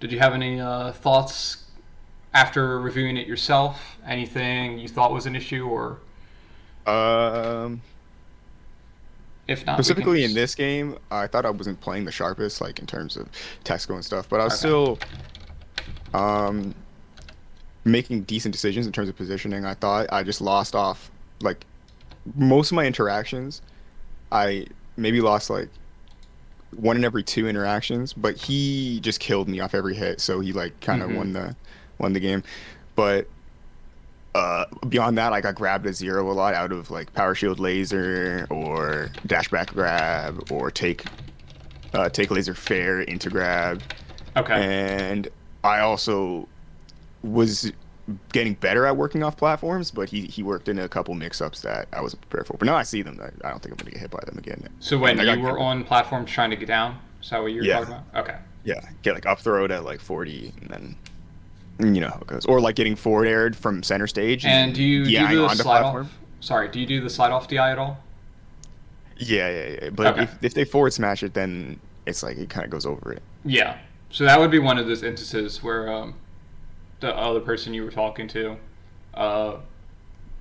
Did you have any thoughts after reviewing it yourself? Anything you thought was an issue, or Um, if not, we can Specifically in just this game, I thought I wasn't playing the sharpest, like in terms of Texco and stuff, but I was okay. still um making decent decisions in terms of positioning. I thought I just lost off like most of my interactions. I maybe lost like one in every two interactions, but he just killed me off every hit, so he like kind of Mm-hmm. won the game. But beyond that, like I grabbed a zero a lot out of like power shield laser or dash back grab or take laser fair into grab. Okay. And I also was getting better at working off platforms, but he worked in a couple mix-ups that I wasn't prepared for. But now I see them, I don't think I'm gonna get hit by them again. So And when I you got were on platforms trying to get down, is that what you were yeah, talking about? Okay. yeah, get like up throw at like 40, and then you know how it goes. Or like getting forward aired from center stage and And do then you do DIing the onto slide off? platform. Sorry, do you do the slide off DI at all? Yeah. But Okay. if they forward smash it, then it's like it kind of goes over it. Yeah. So that would be one of those instances where the other person you were talking to, uh,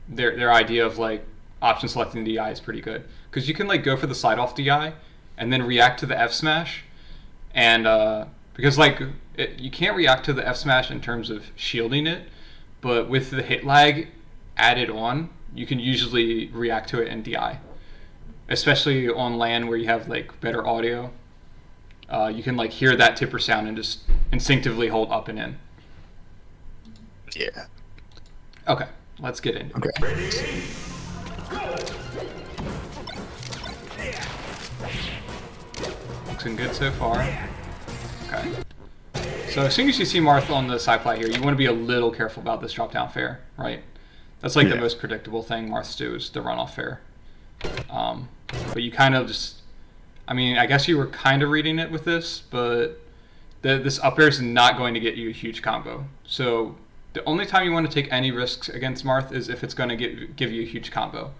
their idea of like option selecting DI is pretty good because you can like go for the slide off DI and then react to the F smash, and because like you can't react to the F smash in terms of shielding it, but with the hit lag added on, you can usually react to it in DI, especially on LAN where you have like better audio. You can like hear that tipper sound and just instinctively hold up and in. Yeah. Okay, let's get into it. Okay. Looking good so far. Okay. So as soon as you see Marth on the side plat here, you want to be a little careful about this drop down fair, right? That's like the Yeah. most predictable thing Marths do is the run off fair. But you kind of just, I mean, I guess you were kind of reading it with this, but this up air is not going to get you a huge combo. So the only time you want to take any risks against Marth is if it's going to give you a huge combo.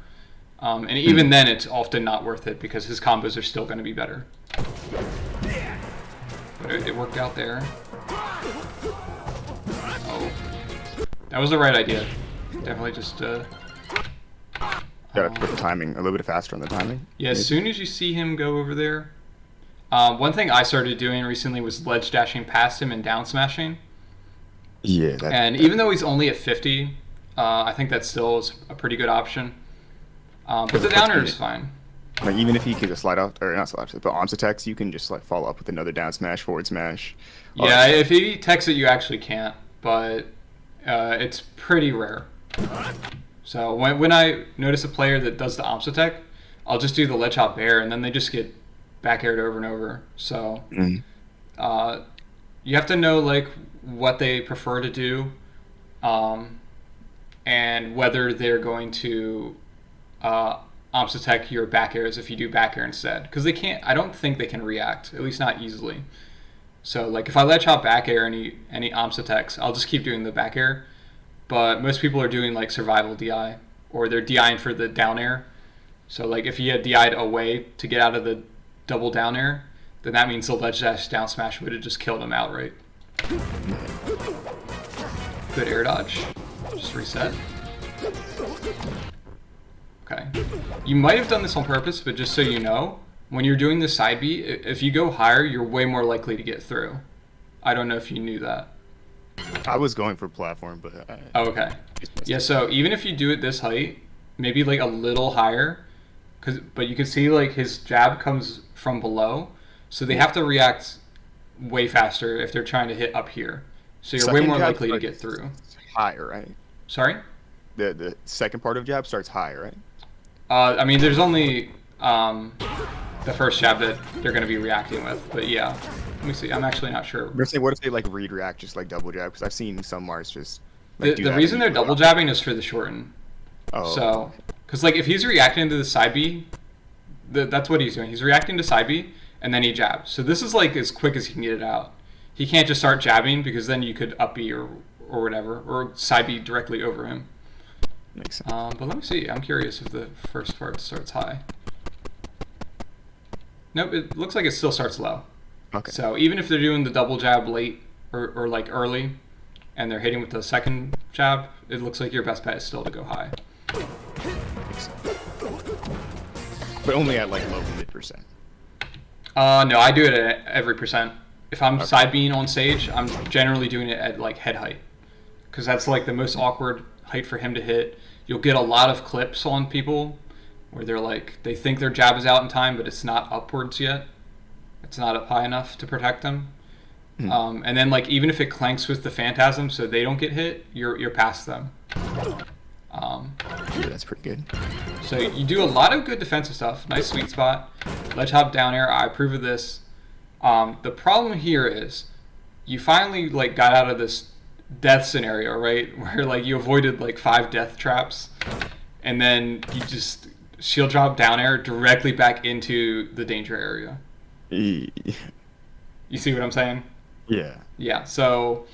And even then, it's often not worth it because his combos are still going to be better. But it worked out there. Oh, that was the right idea. Definitely just Gotta put the timing a little bit faster on the timing. yeah. As soon as you see him go over there, one thing I started doing recently was ledge dashing past him and down smashing. Yeah, And even though he's only at 50, I think that still is a pretty good option. But the downer is fine. like even if he can just slide off or not slide off, but arms attacks, you can just like follow up with another down smash, forward smash, all that Yeah, stuff. if he techs it, you actually can't, but it's pretty rare. So when I notice a player that does the Omsa tech, I'll just do the ledge hop bear, and then they just get back aired over and over. So Mm. uh, you have to know like what they prefer to do, um, and whether they're going to Omsa tech your back airs if you do back air instead, because they can't. I don't think they can react, at least not easily. So like if I ledge hop back air any Omps attacks, I'll just keep doing the back air. But most people are doing like survival DI, or they're DIing for the down air. So like if he had DI'd away to get out of the double down air, then that means the ledge dash down smash would have just killed him outright. Good air dodge. Just reset. Okay. You might have done this on purpose, but just so you know, when you're doing the side B, if you go higher, you're way more likely to get through. I don't know if you knew that. I was going for platform, but Oh, okay. just missed Yeah, it. so even if you do it this height, maybe like a little higher, but you can see like his jab comes from below, so they have to react way faster if they're trying to hit up here. So you're way Second more jab likely to get starts through. higher, right? Sorry? The second part of jab starts higher, right? I mean, there's only the first jab that they're going to be reacting with, but yeah. Let me see. I'm actually not sure. I'm gonna say, what if they like read react just like double jab? Because I've seen some Mars just The, like do the that. reason and they're you double jabbing is for the shorten. oh, So, because like if he's reacting to the side B, that's what he's doing. He's reacting to side B and then he jabs. So this is like as quick as he can get it out. He can't just start jabbing because then you could up B or whatever, or side B directly over him. makes sense. But let me see. I'm curious if the first part starts high. Nope, it looks like it still starts low. Okay. So even if they're doing the double jab late, or like early, and they're hitting with the second jab, it looks like your best bet is still to go high. But only at like low mid percent. No, I do it at every percent. If I'm side being on stage, I'm generally doing it at like head height, because that's like the most awkward height for him to hit. You'll get a lot of clips on people where they're like, they think their jab is out in time, but it's not upwards yet. It's not up high enough to protect them. And then like even if it clanks with the phantasm, so they don't get hit, you're past them. Yeah, that's pretty good. So you do a lot of good defensive stuff. Nice sweet spot. Ledge hop down air. I approve of this. The problem here is you finally like got out of this death scenario, right? Where like you avoided like 5 death traps, and then you just shield drop down air directly back into the danger area. You see what I'm saying? Yeah. Yeah. So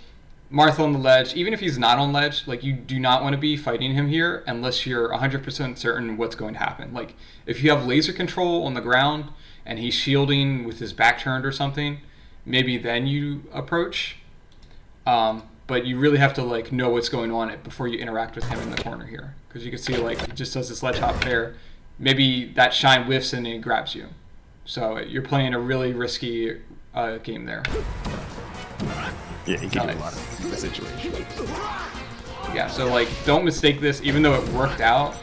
Marth on the ledge, even if he's not on ledge, like you do not want to be fighting him here unless you're 100% certain what's going to happen. Like if you have laser control on the ground and he's shielding with his back turned or something, maybe then you approach. But you really have to like know what's going on before you interact with him in the corner here, because you can see like he just does this ledge hop there. Maybe that shine whiffs and it grabs you. So you're playing a really risky game there. Yeah, he can do a lot of the situation. Yeah, so like don't mistake this. Even though it worked out,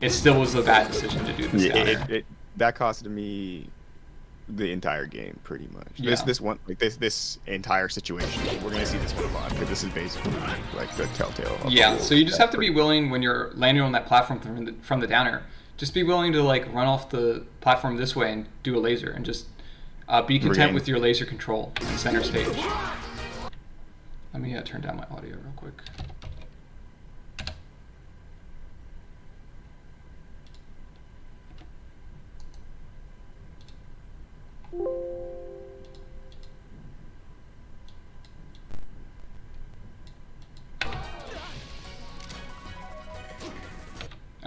it still was a bad decision to do this. Yeah, that costed me the entire game pretty much. Yeah. This entire situation. We're gonna see this one a lot because this is basically like the telltale. Yeah, so you just have to be willing when you're landing on that platform from the down air. Just be willing to like run off the platform this way and do a laser, and just be content with your laser control in center stage. Let me turn down my audio real quick.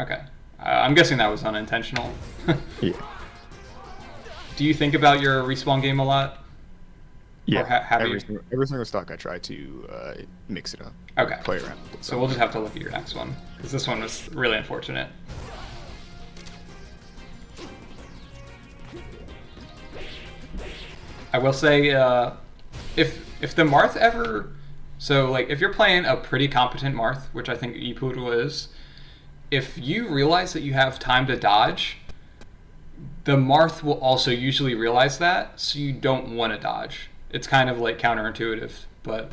Okay. I'm guessing that was unintentional. Yeah. Do you think about your respawn game a lot? Yeah. Or every single stock I try to mix it up. Okay. Play around. So we'll just have to look at your next one, because this one was really unfortunate. I will say, if the Marth ever, so like if you're playing a pretty competent Marth, which I think Epoodle is, if you realize that you have time to dodge, the Marth will also usually realize that, so you don't want to dodge. It's kind of like counterintuitive, but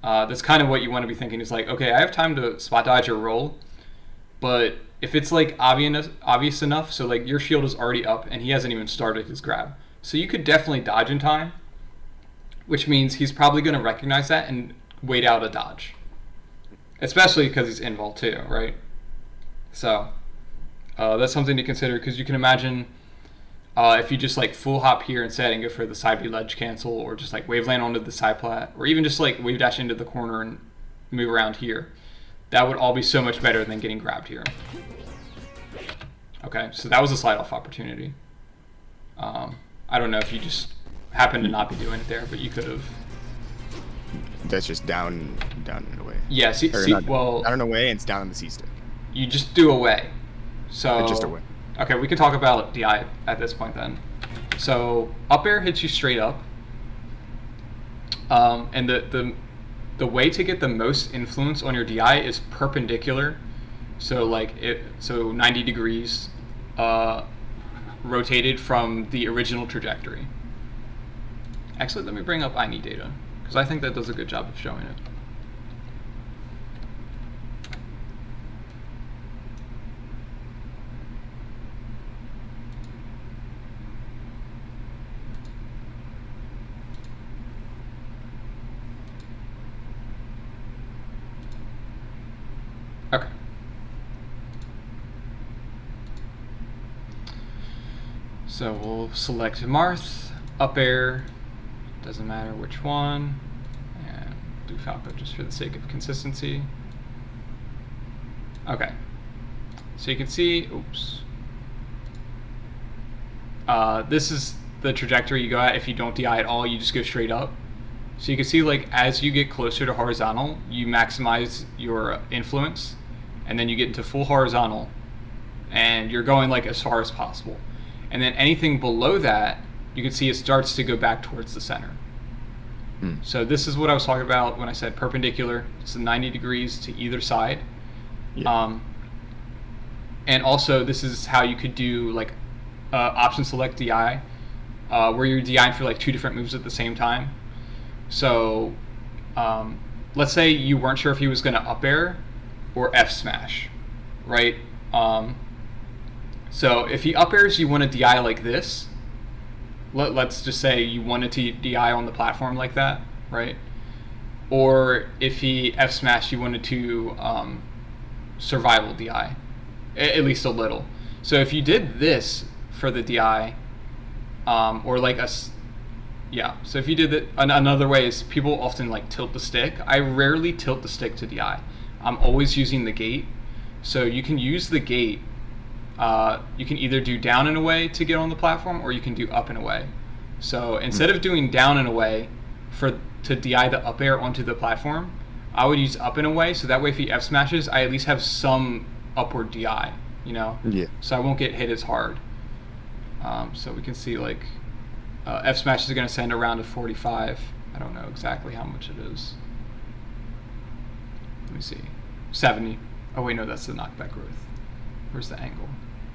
that's kind of what you want to be thinking. Is like, okay, I have time to spot dodge or roll, but if it's like obvious enough, so like your shield is already up and he hasn't even started his grab, so you could definitely dodge in time, which means he's probably going to recognize that and wait out a dodge, especially because he's invul too, right? So that's something to consider, because you can imagine if you just like full hop here instead and go for the side B ledge cancel, or just like wave land onto the side plat, or even just like wave dash into the corner and move around here, that would all be so much better than getting grabbed here. Okay, so that was a slide off opportunity. I don't know if you just happened to not be doing it there, but you could have. That's just down and away. Yeah, well, down and away, and it's down in the C stick. You just do away. So just away. Okay, we can talk about DI at this point then. So up air hits you straight up, and the way to get the most influence on your DI is perpendicular. So like 90 degrees rotated from the original trajectory. Actually, let me bring up I need data, because I think that does a good job of showing it. Okay. So we'll select Marth, up air, doesn't matter which one, and do Falco just for the sake of consistency. Okay. So you can see, oops. This is the trajectory you go at if you don't DI at all, you just go straight up. So you can see like as you get closer to horizontal, you maximize your influence, and then you get into full horizontal, and you're going like as far as possible. And then anything below that, you can see it starts to go back towards the center. So this is what I was talking about when I said perpendicular. It's 90 degrees to either side. Yeah. And also this is how you could do like option select DI, where you're DIing for like two different moves at the same time. So let's say you weren't sure if he was going to up air or F smash, right? So if he up airs, you want to DI like this. Let's just say you wanted to DI on the platform like that, right? Or if he F smashed, you wanted to survival DI, at least a little. So if you did this for the DI, or like so if you did it, another way is people often like tilt the stick. I rarely tilt the stick to DI. I'm always using the gate. So you can use the gate. You can either do down and away to get on the platform, or you can do up and away. So instead of doing down and away to DI the up air onto the platform, I would use up and away. So that way, if he F smashes, I at least have some upward DI. Yeah. So I won't get hit as hard. So we can see like F smash is going to send around to 45. I don't know exactly how much it is. Let me see. 70. Oh wait, no, that's the knockback growth. Where's the angle?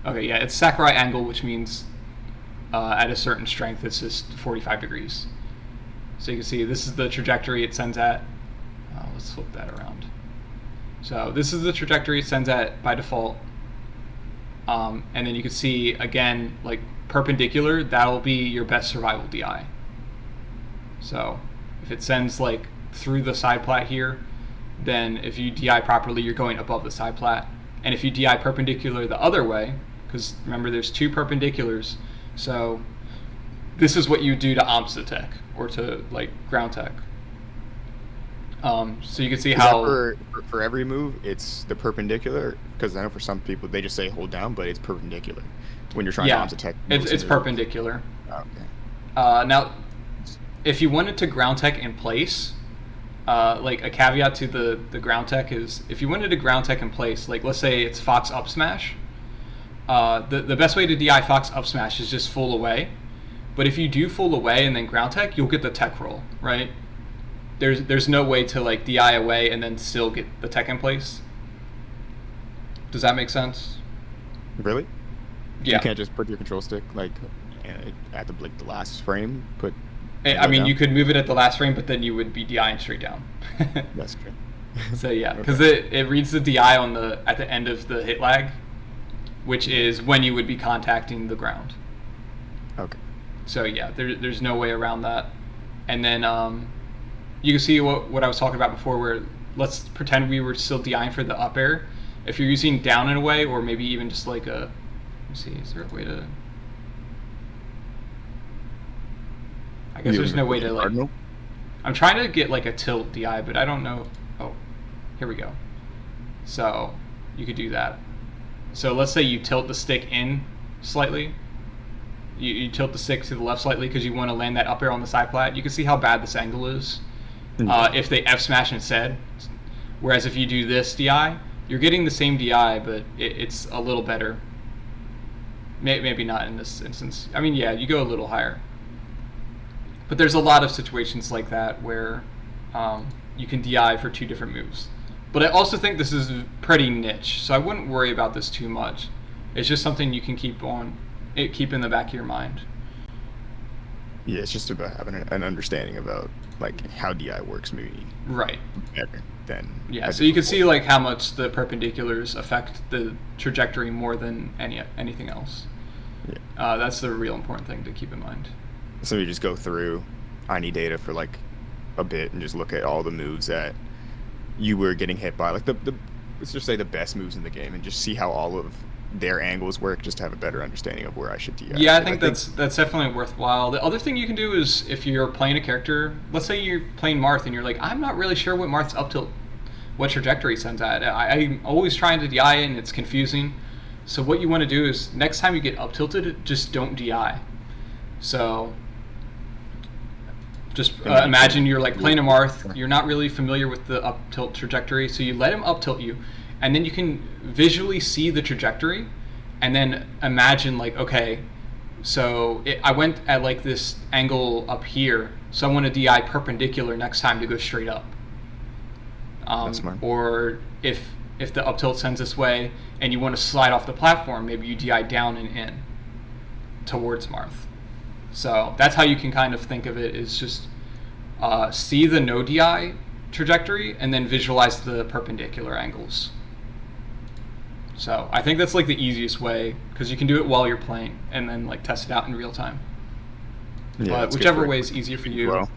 Okay, yeah, it's Sakurai angle, which means at a certain strength, it's just 45 degrees. So you can see this is the trajectory it sends at. Let's flip that around. So this is the trajectory it sends at by default. And then you can see, again, like perpendicular, that'll be your best survival DI. So if it sends like through the side plat here, then if you DI properly, you're going above the side plat. And if you DI perpendicular the other way, because remember there's two perpendiculars, so this is what you do to opposite tech or to like ground tech. So you can see how for every move it's the perpendicular, because I know for some people they just say hold down, but it's perpendicular when you're trying to opposite tech. It's perpendicular. Okay. Now, if you wanted to ground tech in place, like a caveat to the ground tech is if you wanted to ground tech in place, like let's say it's Fox up smash, the best way to DI Fox up smash is just full away. But if you do full away and then ground tech, you'll get the tech roll, right? There's no way to like DI away and then still get the tech in place. Does that make sense? Really? Yeah. You can't just put your control stick like at the last frame. I mean, you could move it at the last frame, but then you would be DIing straight down. That's true. So yeah, because it reads the DI at the end of the hit lag, which is when you would be contacting the ground. Okay. So yeah, there's no way around that. And then you can see what I was talking about before, where let's pretend we were still DIing for the up air. If you're using down and away, or maybe even just like let me see, is there a way to? I guess there's no way to like. Cardinal? I'm trying to get like a tilt DI, but I don't know. Oh, here we go. So you could do that. So let's say you tilt the stick in slightly. You tilt the stick to the left slightly because you want to land that up air on the side plat. You can see how bad this angle is. If they F smash instead. Whereas if you do this DI, you're getting the same DI, but it's a little better. Maybe not in this instance. I mean, yeah, you go a little higher. But there's a lot of situations like that where you can DI for two different moves. But I also think this is pretty niche, so I wouldn't worry about this too much. It's just something you can keep in the back of your mind. Yeah, it's just about having an understanding about like how DI works, maybe. Right. Better than. Yeah, so you can see like how much the perpendiculars affect the trajectory more than anything else. Yeah. That's the real important thing to keep in mind. So you just go through any data for like a bit and just look at all the moves that you were getting hit by, like the let's just say the best moves in the game, and just see how all of their angles work, just to have a better understanding of where I should DI. Yeah, I think that's definitely worthwhile. The other thing you can do is if you're playing a character, let's say you're playing Marth and you're like, I'm not really sure what Marth's up tilt, what trajectory sends at. I'm always trying to DI and it's confusing. So what you want to do is next time you get up tilted, just don't DI. So Just imagine you're like playing a Marth, you're not really familiar with the up tilt trajectory, so you let him up tilt you, and then you can visually see the trajectory, and then imagine like, okay, so I went at like this angle up here, so I want to DI perpendicular next time to go straight up. That's smart. Or if the up tilt sends this way and you want to slide off the platform, maybe you DI down and in towards Marth. So that's how you can kind of think of it, is just see the no DI trajectory and then visualize the perpendicular angles. So I think that's like the easiest way, because you can do it while you're playing and then like test it out in real time. Yeah, but whichever way is easier for you. Well.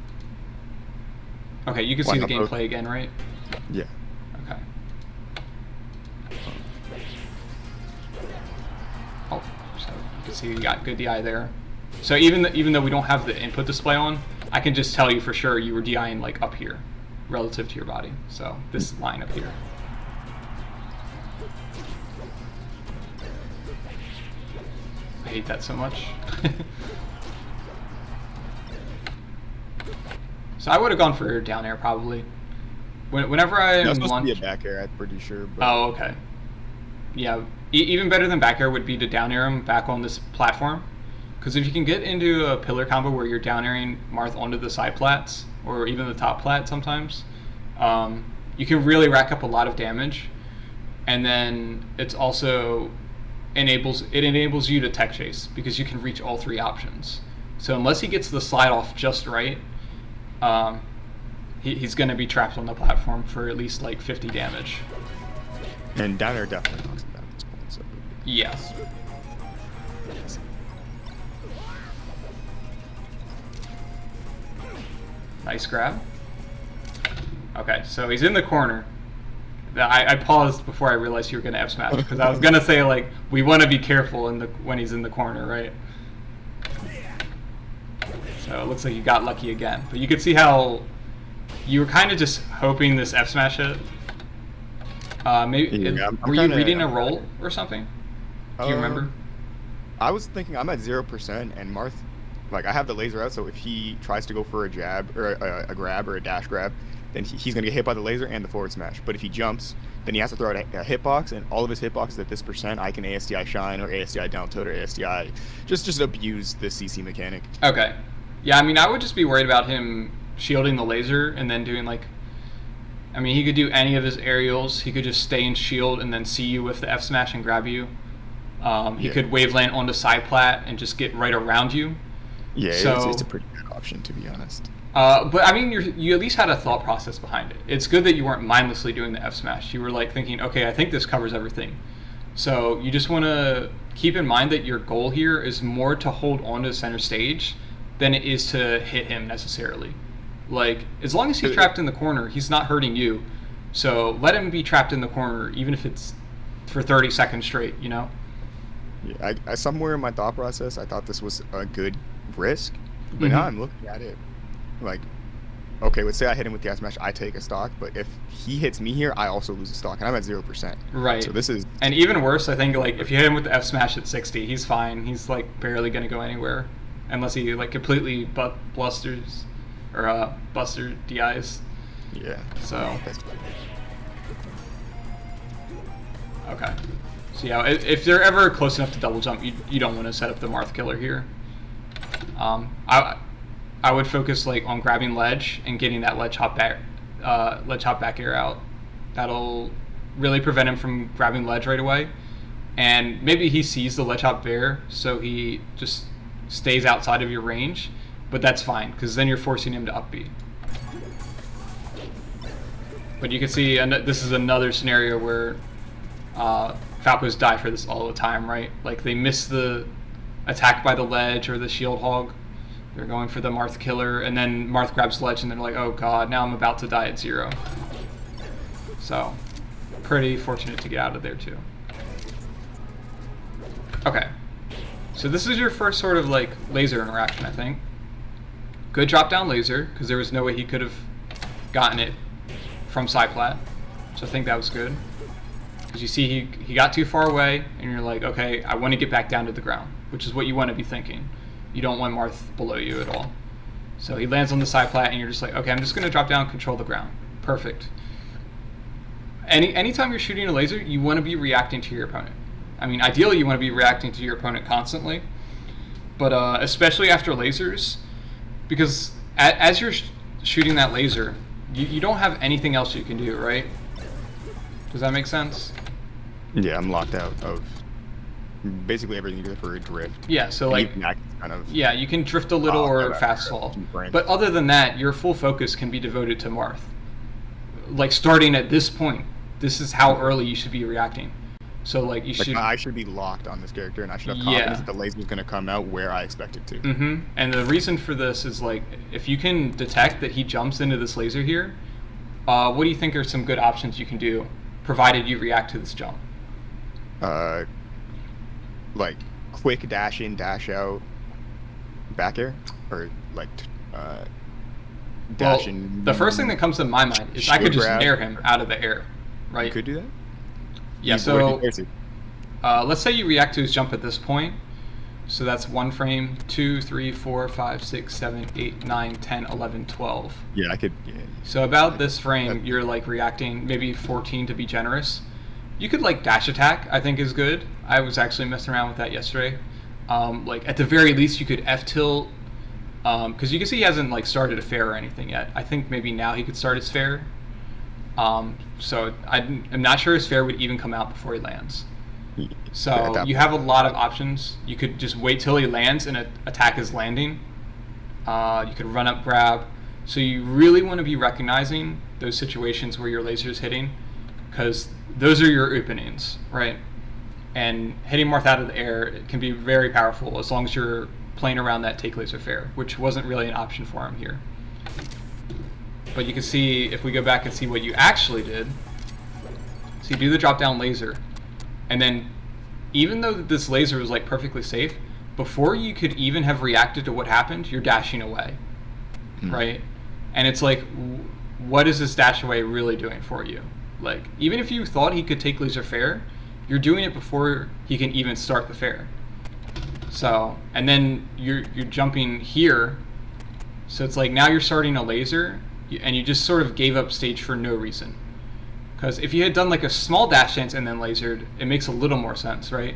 Okay, you can see the gameplay again, right? Yeah. Okay. Oh, so you can see you got good DI there. So even though we don't have the input display on, I can just tell you for sure you were DIing like up here, relative to your body. So this line up here. I hate that so much. So I would have gone for down air probably. Whenever I am That's supposed to be a back air, I'm pretty sure. But... Oh, okay. Yeah, even better than back air would be to down air him back on this platform. Because if you can get into a pillar combo where you're down airing Marth onto the side plats, or even the top plat sometimes, you can really rack up a lot of damage. And then it's also enables you to tech chase, because you can reach all three options. So unless he gets the slide off just right, he's going to be trapped on the platform for at least like 50 damage. And down air definitely knocks him down at this point. So. Yes. Nice grab. Okay, so he's in the corner. I paused before I realized you were going to F smash, because I was going to say like we want to be careful when he's in the corner, right? So it looks like you got lucky again, but you could see how you were kind of just hoping this F smash hit. Maybe yeah, were you reading a roll or something? Do you remember? I was thinking I'm at 0% and Marth, like I have the laser out, so if he tries to go for a jab or a grab or a dash grab, then he's going to get hit by the laser and the forward smash. But if he jumps, then he has to throw out a hitbox, and all of his hitboxes at this percent, I can ASDI shine or ASDI down tilt or ASDI just abuse the CC mechanic. Okay. Yeah, I mean, I would just be worried about him shielding the laser and then doing like, I mean, he could do any of his aerials. He could just stay in shield and then see you with the F smash and grab you. He could waveland onto side plat and just get right around you. Yeah, so, it's a pretty good option, to be honest. But I mean, you at least had a thought process behind it. It's good that you weren't mindlessly doing the F smash. You were like thinking, okay, I think this covers everything. So you just want to keep in mind that your goal here is more to hold on to center stage than it is to hit him necessarily. Like, as long as he's trapped in the corner, he's not hurting you. So let him be trapped in the corner, even if it's for 30 seconds straight, you know? Yeah, I somewhere in my thought process, I thought this was a good risk, but now I'm looking at it like, okay, let's say I hit him with the F smash, I take a stock, but if he hits me here, I also lose a stock, and I'm at 0%. Right. So this is... And even worse, I think, like, if you hit him with the F smash at 60, he's fine. He's, like, barely going to go anywhere, unless he, like, completely blusters, or buster DIs. Yeah. So... Okay. So yeah, if they're ever close enough to double jump, you don't want to set up the Marth killer here. I would focus like on grabbing ledge and getting that ledge hop back air out. That'll really prevent him from grabbing ledge right away. And maybe he sees the ledge hop bear, so he just stays outside of your range. But that's fine, because then you're forcing him to up B. But you can see, and this is another scenario where Falcos die for this all the time, right? Like they miss the attack by the ledge or the shield hog. They're going for the Marth killer, and then Marth grabs ledge, and they're like, oh god, now I'm about to die at 0. So, pretty fortunate to get out of there too. Okay, so this is your first sort of like laser interaction, I think. Good drop down laser, because there was no way he could have gotten it from side plat, so I think that was good. Because you see he got too far away, and you're like, okay, I want to get back down to the ground, which is what you want to be thinking. You don't want Marth below you at all. So he lands on the side plat, and you're just like, okay, I'm just going to drop down, control the ground. Perfect. Anytime you're shooting a laser, you want to be reacting to your opponent. I mean, ideally, you want to be reacting to your opponent constantly, but especially after lasers, because as you're shooting that laser, you don't have anything else you can do, right? Does that make sense? Yeah, I'm locked out of basically everything you do for a drift. Yeah, so like, kind of, yeah, you can drift a little or fast fall, but other than that, your full focus can be devoted to Marth. Like starting at this point, this is how early you should be reacting. So like should. I should be locked on this character, and I should have confidence that the laser is going to come out where I expect it to. Mm-hmm. And the reason for this is like if you can detect that he jumps into this laser here, what do you think are some good options you can do, provided you react to this jump? Like quick dash in, dash out, back air, or like dash in. The first thing that comes to my mind is I could just nair him out of the air, right? You could do that. Yeah, so let's say you react to his jump at this point. So that's 1 frame, 2, 3, 4, 5, 6, 7, 8, 9, 10, 11, 12. Yeah, I could. Yeah. So about this frame, you're like reacting maybe 14 to be generous. You could like dash attack, I think is good. I was actually messing around with that yesterday. Like at the very least, you could F tilt, because you can see he hasn't like started a fair or anything yet. I think maybe now he could start his fair. So I'm not sure his fair would even come out before he lands. So you have a lot of options. You could just wait till he lands and attack his landing. You could run up grab. So you really want to be recognizing those situations where your laser is hitting, because those are your openings, right? And hitting Marth out of the air can be very powerful as long as you're playing around that take laser fair, which wasn't really an option for him here. But you can see, if we go back and see what you actually did, so you do the drop down laser, and then even though this laser was like perfectly safe, before you could even have reacted to what happened, you're dashing away, right? And it's like, what is this dash away really doing for you? Like, even if you thought he could take laser fair, you're doing it before he can even start the fair. So, and then you're jumping here, so it's like now you're starting a laser, and you just sort of gave up stage for no reason. Because if you had done like a small dash dance and then lasered, it makes a little more sense, right?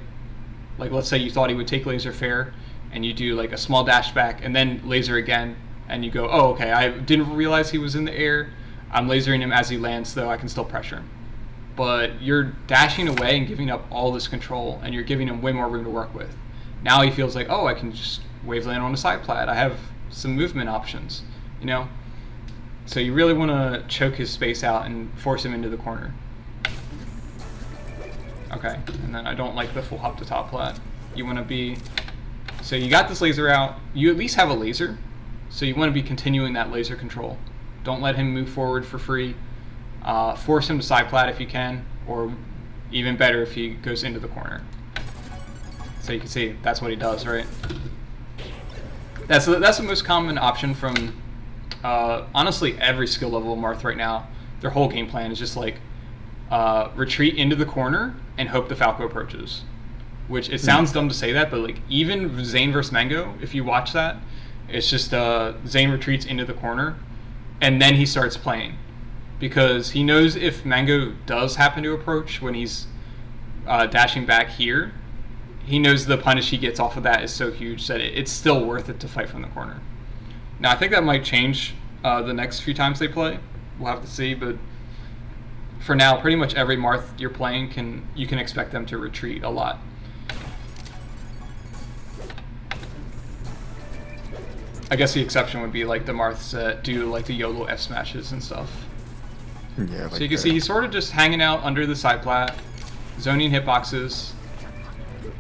Like let's say you thought he would take laser fair, and you do like a small dash back and then laser again, and you go, oh, okay, I didn't realize he was in the air. I'm lasering him as he lands, though I can still pressure him. But you're dashing away and giving up all this control, and you're giving him way more room to work with. Now he feels like, oh, I can just wave land on a side plat. I have some movement options, you know? So you really want to choke his space out and force him into the corner. Okay, and then I don't like the full hop to top plat. You want to be... So you got this laser out. You at least have a laser, so you want to be continuing that laser control. Don't let him move forward for free. Force him to side plat if you can, or even better if he goes into the corner. So you can see that's what he does, right? That's the most common option from honestly every skill level of Marth right now. Their whole game plan is just like retreat into the corner and hope the Falco approaches. Which it sounds dumb to say that, but like even Zane versus Mango, if you watch that, it's just Zane retreats into the corner and then he starts playing, because he knows if Mango does happen to approach when he's dashing back here, he knows the punish he gets off of that is so huge that it's still worth it to fight from the corner. Now I think that might change the next few times they play. We'll have to see, but for now, pretty much every Marth you're playing you can expect them to retreat a lot. I guess the exception would be like the Marths that do like the YOLO F smashes and stuff. Yeah. Like so you can see he's sort of just hanging out under the side plat, zoning hitboxes,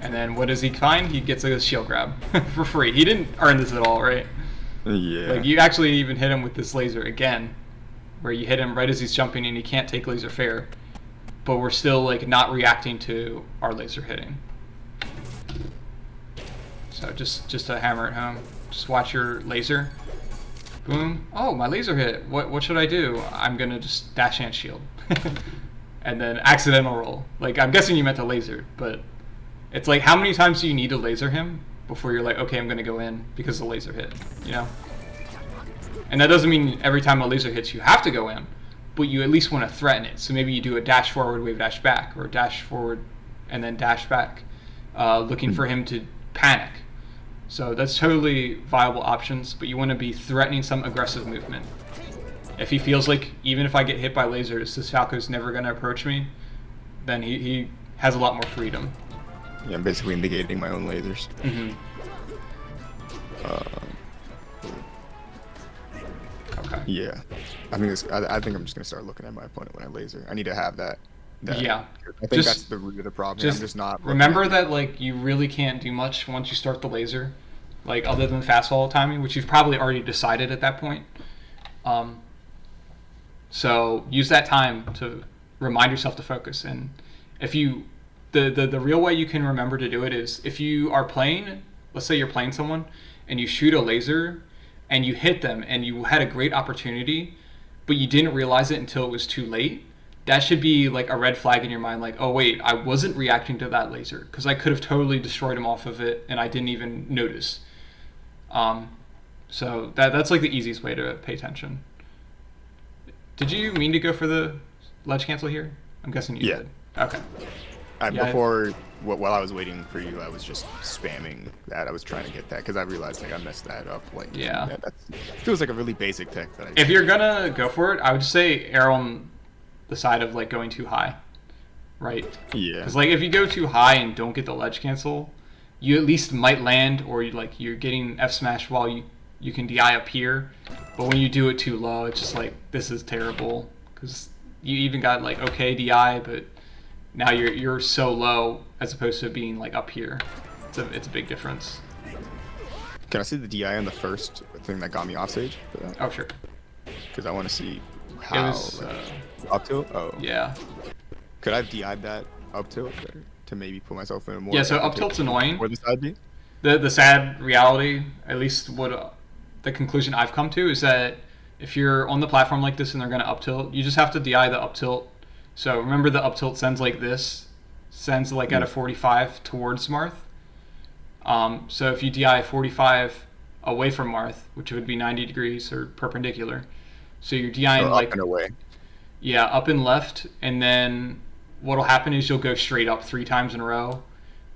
and then what does he find? He gets a shield grab for free. He didn't earn this at all, right? Yeah. Like you actually even hit him with this laser again, where you hit him right as he's jumping and he can't take laser fair, but we're still like not reacting to our laser hitting. So just to hammer it home, just watch your laser. Boom. Oh, my laser hit. What should I do? I'm gonna just dash hand shield. And then accidental roll. Like I'm guessing you meant to laser, but it's like how many times do you need to laser him before you're like, okay, I'm gonna go in because the laser hit, you know? And that doesn't mean every time a laser hits you have to go in, but you at least want to threaten it. So maybe you do a dash forward, wave dash back, or dash forward and then dash back, looking for him to panic. So that's totally viable options, but you want to be threatening some aggressive movement. If he feels like, even if I get hit by lasers, this Falco's never going to approach me, then he has a lot more freedom. Yeah, I'm basically negating my own lasers. Mm-hmm. Okay. Yeah, I think I'm just gonna start looking at my opponent when I laser. I need to have that. Yeah. I think that's the root of the problem. I'm just not. Remember that like you really can't do much once you start the laser, like other than fast follow timing, which you've probably already decided at that point. So use that time to remind yourself to focus. And if you, the real way you can remember to do it is if you are playing, let's say you're playing someone and you shoot a laser and you hit them and you had a great opportunity, but you didn't realize it until it was too late. That should be like a red flag in your mind, like, oh wait, I wasn't reacting to that laser because I could have totally destroyed him off of it and I didn't even notice. So that's like the easiest way to pay attention. Did you mean to go for the ledge cancel here? I'm guessing you did. Okay. While I was waiting for you, I was just spamming that. I was trying to get that because I realized like I messed that up. Like, that feels like a really basic tech. If you're gonna go for it, I would say err on the side of like going too high, right? Yeah. Because like if you go too high and don't get the ledge cancel, you at least might land, or you're getting F smash while you can DI up here. But when you do it too low, it's just like, this is terrible because you even got like okay DI, but now you're so low as opposed to being like up here. It's a big difference. Can I see the DI on the first thing that got me off stage? Oh sure. Because I want to see how. It was up tilt. Oh. Yeah. Could I have DI'd that up tilt there to maybe put myself in a more? Yeah. So up tilt's annoying. Where the side be? The sad reality, at least what the conclusion I've come to, is that if you're on the platform like this and they're going to up tilt, you just have to DI the up tilt. So remember the up tilt sends like this, sends like at a 45 towards Marth. So if you DI 45 away from Marth, which would be 90 degrees or perpendicular, so you're DIing like up and away. Yeah, up and left, and then what'll happen is you'll go straight up 3 times in a row.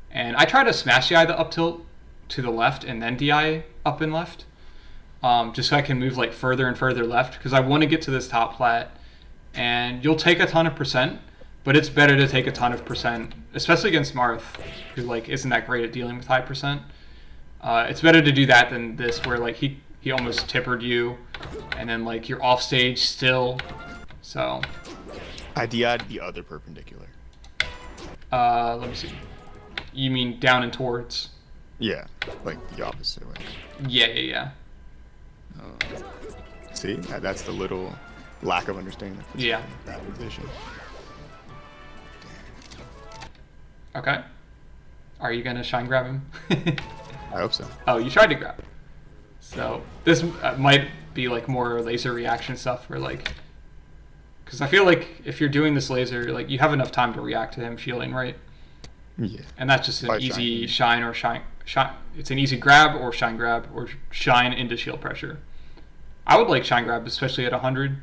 And I try to smash DI the up tilt to the left and then DI up and left, just so I can move like further and further left because I want to get to this top plat. And you'll take a ton of percent, but it's better to take a ton of percent, especially against Marth, who like isn't that great at dealing with high percent. It's better to do that than this, where like he almost tippered you, and then like you're off stage still. So I DI'd the other perpendicular. Let me see. You mean down and towards? Yeah, like the opposite way. Yeah. See, that's the little lack of understanding. Yeah. That position. Okay. Are you gonna shine grab him? I hope so. Oh, you tried to grab. So this might be like more laser reaction stuff, where like, because I feel like if you're doing this laser, like you have enough time to react to him shielding, right? Yeah. And that's just an easy shine or shine. It's an easy grab or shine into shield pressure. I would like shine grab, especially at 100.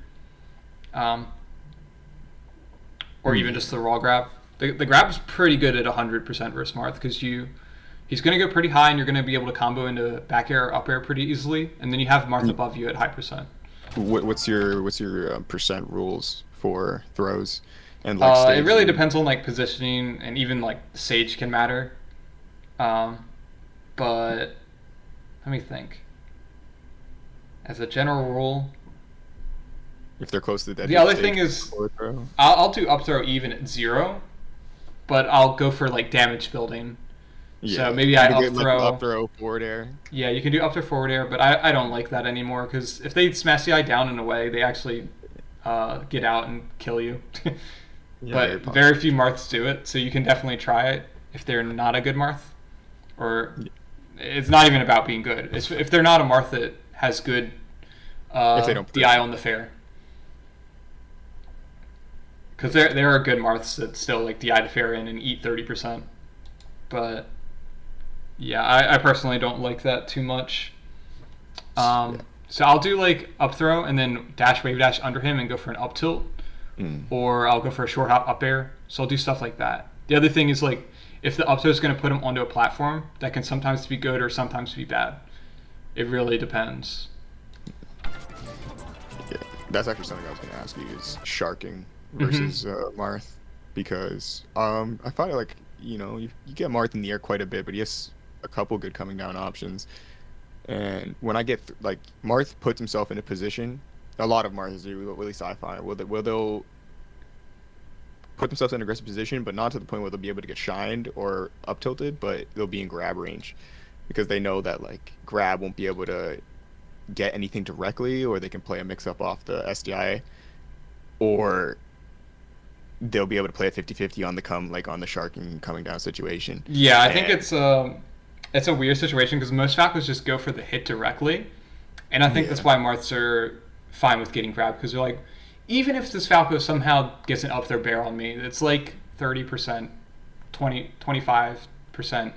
Or even just the raw grab. The grab is pretty good at 100% versus Marth because he's going to go pretty high and you're going to be able to combo into back air or up air pretty easily, and then you have Marth above you at high percent. What's your percent rules for throws and like it really depends on like positioning, and even like sage can matter. But let me think. As a general rule, if they're close to the edge. The other thing is, I'll do up throw even at 0, but I'll go for like damage building. Yeah. So maybe I up throw forward air. Yeah, you can do up throw forward air, but I don't like that anymore because if they smash the eye down in a way, they actually get out and kill you. Yeah, but very few Marths do it, so you can definitely try it if they're not a good Marth. Or it's not even about being good. If they're not a Marth that has good if they don't DI on the fair. Because there are good Marths that still like DI to fair in and eat 30%. But yeah, I personally don't like that too much. So I'll do like up throw and then dash wave dash under him and go for an up tilt, or I'll go for a short hop up air. So I'll do stuff like that. The other thing is like if the up throw is going to put him onto a platform, that can sometimes be good or sometimes be bad. It really depends. Yeah, that's actually something I was going to ask you is sharking versus Marth, because I find it like you get Marth in the air quite a bit, but he has a couple good coming down options. And when I get like Marth puts himself in a position, a lot of Marths do, at least I find, where they'll put themselves in an aggressive position, but not to the point where they'll be able to get shined or up tilted, but they'll be in grab range because they know that like grab won't be able to get anything directly, or they can play a mix up off the SDI, or they'll be able to play a 50-50 on the on the sharking coming down situation. Yeah, I think it's a weird situation because most Falcos just go for the hit directly, and I think that's why Marths are fine with getting grabbed because they're like, even if this Falco somehow gets an up their bear on me, it's like 30%, 25%,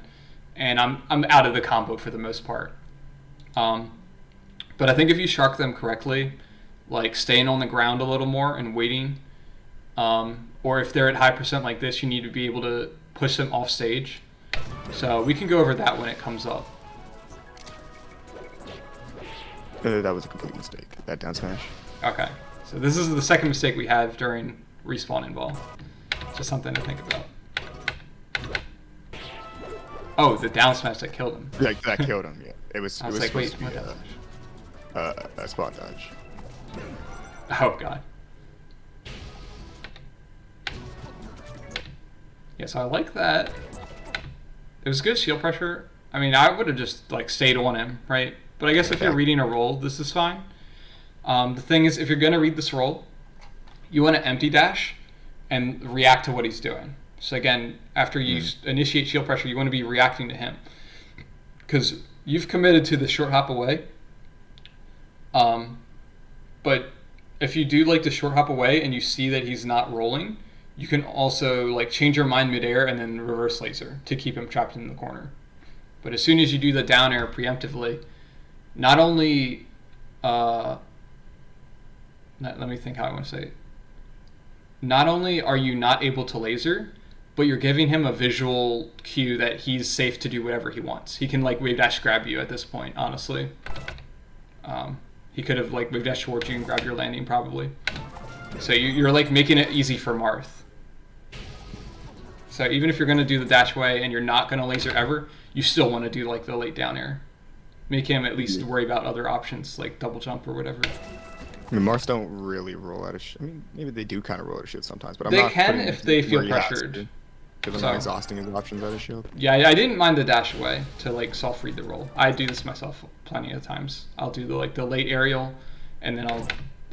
and I'm out of the combo for the most part. But I think if you shark them correctly, like staying on the ground a little more and waiting, or if they're at high percent like this, you need to be able to push them off stage. So we can go over that when it comes up. That was a complete mistake, that down smash. Okay, so this is the second mistake we have during respawn in ball. Just something to think about. Oh, the down smash that killed him. Yeah, that killed him, yeah. It was like, supposed wait, to be a spot dodge. Oh, God. Yeah, so I like that. It was good shield pressure. I mean, I would have just like stayed on him, right? But I guess if you're reading a roll, this is fine. The thing is, if you're going to read this roll, you want to empty dash and react to what he's doing. So again, after you initiate shield pressure, you want to be reacting to him. Because you've committed to the short hop away. But if you do like the short hop away and you see that he's not rolling, you can also like change your mind midair and then reverse laser to keep him trapped in the corner. But as soon as you do the down air preemptively, not only let me think how I want to say it. Not only are you not able to laser, but you're giving him a visual cue that he's safe to do whatever he wants. He can like wave dash grab you at this point, honestly. He could have like wave dash towards you and grab your landing probably. So you're like making it easy for Marth. So even if you're going to do the dash away and you're not going to laser ever, you still want to do like the late down air. Make him at least worry about other options like double jump or whatever. I mean, Marths don't really roll out of shit. I mean, maybe they do kind of roll out of shit sometimes, but they can if they feel pressured. Because I'm not exhausting his options out of shield. Yeah, I didn't mind the dash away to like soft read the roll. I do this myself plenty of times. I'll do the late aerial, and then I'll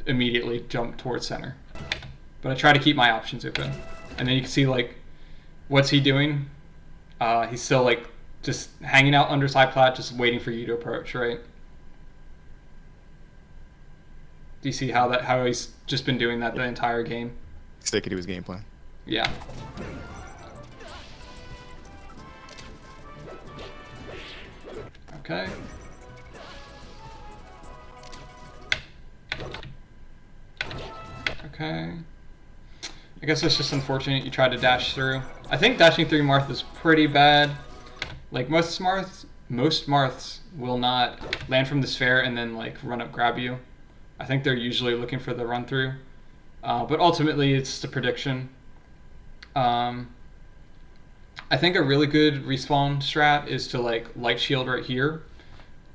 immediately jump towards center. But I try to keep my options open, and then you can see like, what's he doing? He's still like just hanging out under side plat, just waiting for you to approach, right? Do you see how he's just been doing that the entire game? Sticking to his game plan. Yeah. Okay. Okay. I guess it's just unfortunate you tried to dash through. I think dashing through Marth is pretty bad. Like most Marths will not land from the sphere and then like run up grab you. I think they're usually looking for the run through. But ultimately it's the prediction. I think a really good respawn strat is to like light shield right here.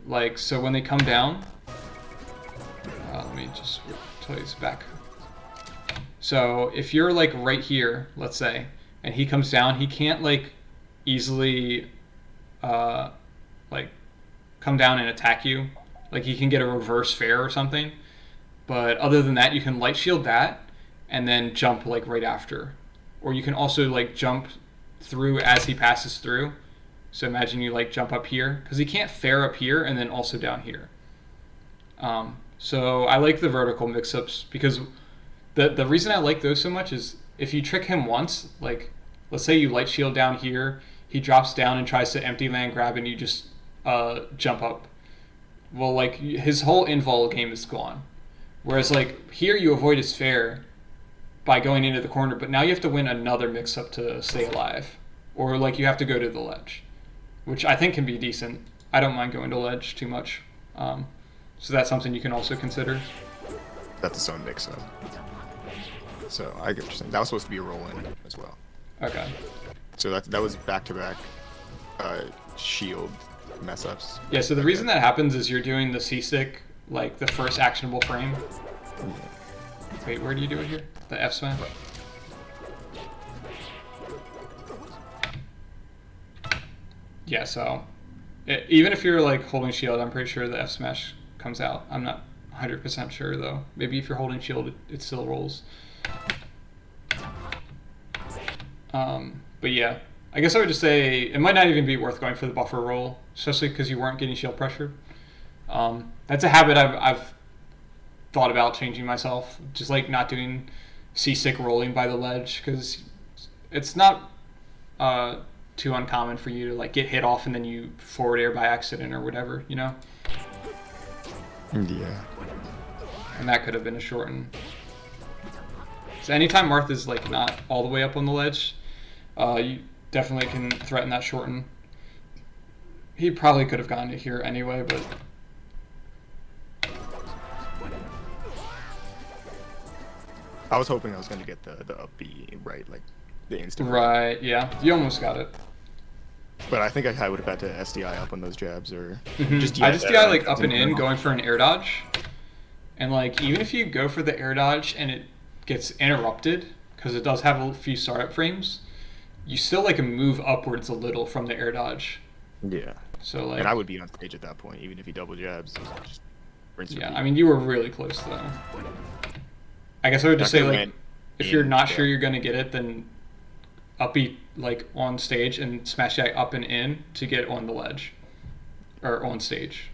Like, so when they come down, let me just tell you this back. So if you're like right here, let's say, and he comes down, he can't like easily like come down and attack you. Like he can get a reverse fair or something. But other than that, you can light shield that and then jump like right after. Or you can also like jump through as he passes through. So imagine you like jump up here because he can't fair up here and then also down here. So I like the vertical mix-ups because the reason I like those so much is if you trick him once, like let's say you light shield down here, he drops down and tries to empty land grab and you just jump up. well, like his whole invol game is gone. Whereas like here you avoid his fair by going into the corner, but now you have to win another mix up to stay alive, or like you have to go to the ledge, which I think can be decent. I don't mind going to ledge too much, so that's something you can also consider. That's its own mix up. So I get what you're saying. That was supposed to be a roll in as well. Okay. So that was back to back shield mess ups. Yeah. So the reason that happens is you're doing the C stick like the first actionable frame. Wait, where do you do it here? The F smash? Yeah, so even if you're like holding shield, I'm pretty sure the F smash comes out. I'm not 100% sure though. Maybe if you're holding shield, it still rolls. But yeah, I guess I would just say it might not even be worth going for the buffer roll, especially because you weren't getting shield pressure. That's a habit I've thought about changing myself, just like not doing C-stick rolling by the ledge, because it's not too uncommon for you to like get hit off and then you forward air by accident or whatever, you know? Yeah. And that could have been a shorten. So anytime Marth is like not all the way up on the ledge, you definitely can threaten that shorten. He probably could have gone to here anyway, but I was hoping I was going to get the up B right, like the instant. right, yeah, you almost got it. But I think I would have had to SDI up on those jabs or just I just got like up and in going for an air dodge, and like even if you go for the air dodge and it gets interrupted because it does have a few startup frames, you still like move upwards a little from the air dodge. Yeah. So like, and I would be on stage at that point, even if he double jabs. Just rinse yeah, repeat. I mean you were really close though. I guess I would just say like if you're not sure you're gonna get it, then up B like on stage and smash that up and in to get on the ledge or on stage.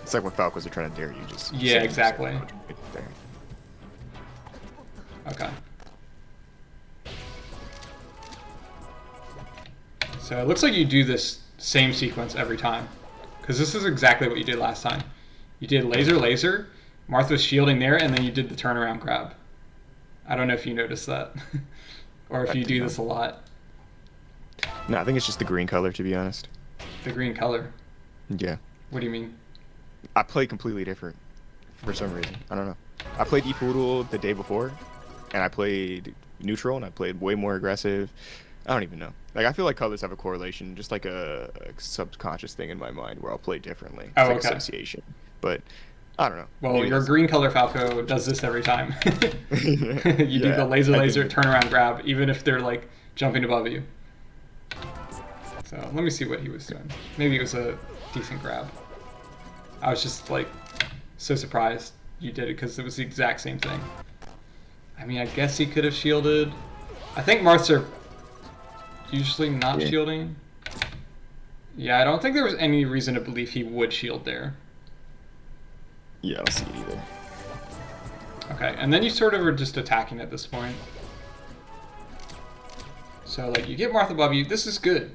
It's like when Falcos are trying to dare you, just yeah, exactly. There. Okay. So it looks like you do this same sequence every time, because this is exactly what you did last time. You did laser, laser, Marth was shielding there, and then you did the turnaround grab. I don't know if you noticed that, or if you do this a lot. No, I think it's just the green color, to be honest. The green color? Yeah. What do you mean? I play completely different for some reason. I don't know. I played ePoodle the day before, and I played neutral, and I played way more aggressive. I don't even know. Like, I feel like colors have a correlation, just like a subconscious thing in my mind where I'll play differently. It's like association. But I don't know. Well, maybe your green color Falco does this every time. You do the laser, turnaround grab, even if they're like jumping above you. So let me see what he was doing. Maybe it was a decent grab. I was just like so surprised you did it because it was the exact same thing. I mean, I guess he could have shielded. I think Marths are usually not shielding. Yeah, I don't think there was any reason to believe he would shield there. Yeah, I don't see it either. Okay, and then you sort of are just attacking at this point. So, like, you get Marth above you. This is good.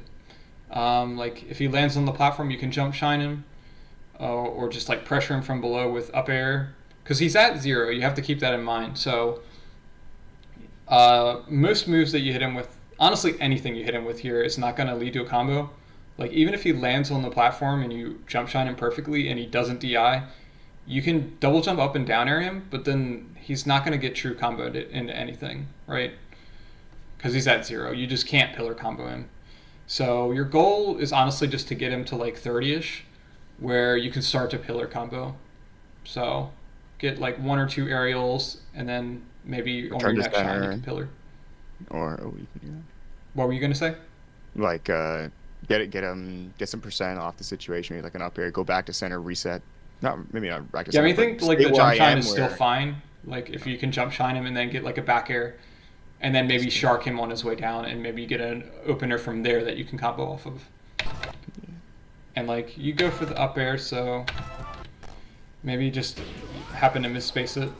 Like, if he lands on the platform, you can jump shine him. Or just, like, pressure him from below with up air. Because he's at 0. You have to keep that in mind. So, most moves that you hit him with, honestly, anything you hit him with here is not going to lead to a combo. Like, even if he lands on the platform and you jump shine him perfectly and he doesn't DI, you can double jump up and down air him, but then he's not going to get true comboed into anything, right? Because he's at 0. You just can't pillar combo him. So your goal is honestly just to get him to like 30-ish, where you can start to pillar combo. So get like 1 or 2 aerials, and then maybe on your next shine you can pillar. Or you can do that. What were you going to say? Like get some percent off the situation. Maybe like an up air, go back to center, reset. Maybe not back to center. Yeah, I mean, I think like the jump shine is still fine. Like if you can jump shine him and then get like a back air, and then maybe shark him on his way down, and maybe get an opener from there that you can combo off of. And like you go for the up air, so maybe just happen to misspace it.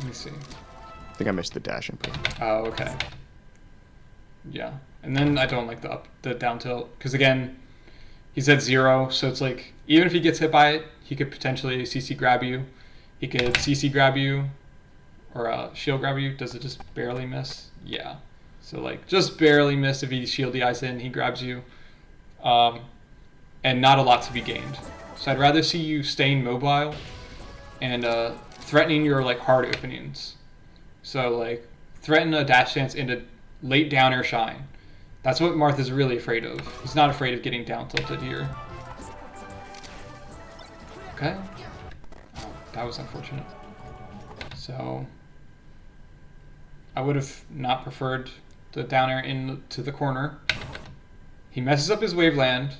Let me see. I think I missed the dash input. Oh, okay. Yeah, and then I don't like the down tilt because again, He's at 0, so it's like even if he gets hit by it, he could potentially CC grab you. He could CC grab you, or shield grab you. Does it just barely miss? Yeah. So like just barely miss if he shield DIs in, he grabs you, and not a lot to be gained. So I'd rather see you staying mobile and threatening your like hard openings. So like threaten a dash dance into late down air shine. That's what Marth is really afraid of. He's not afraid of getting down tilted here. Okay. Oh, that was unfortunate. So I would have not preferred the down air into the corner. He messes up his waveland.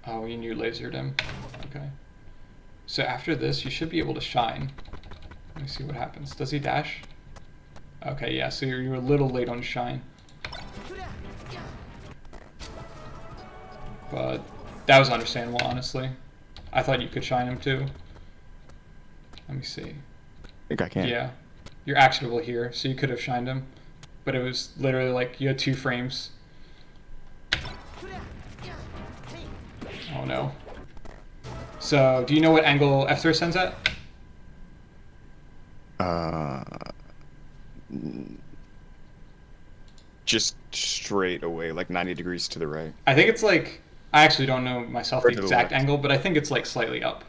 Oh, you lasered him. Okay. So after this, you should be able to shine. Let me see what happens. Does he dash? Okay, yeah, so you're a little late on shine. But that was understandable, honestly. I thought you could shine him too. Let me see. I think I can. Yeah. You're actionable here, so you could have shined him. But it was literally like you had 2 frames. Oh no. So, do you know what angle F-throw sends at? Just straight away, like 90 degrees to the right. I think it's like, I actually don't know myself Or the to the exact left. angle, but I think it's like slightly up.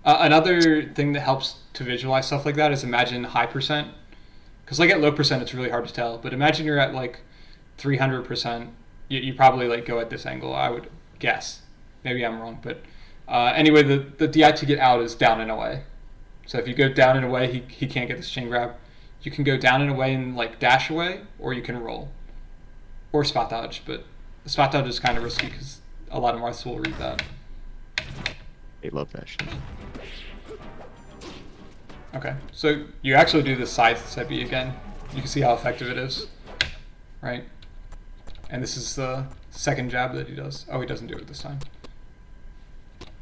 Another thing that helps to visualize stuff like that is imagine high percent. Because like at low percent, it's really hard to tell. But imagine you're at like 300%. You probably like go at this angle, I would guess. Maybe I'm wrong. But anyway, the DI to get out is down and away. So if you go down and away, he can't get this chain grab. You can go down and away and like dash away, or you can roll. Or spot dodge. But the spot dodge is kind of risky because a lot of Marths will read that. I love that shit. Okay, so you actually do the side set B again. You can see how effective it is, right? And this is the second jab that he does. Oh, he doesn't do it this time.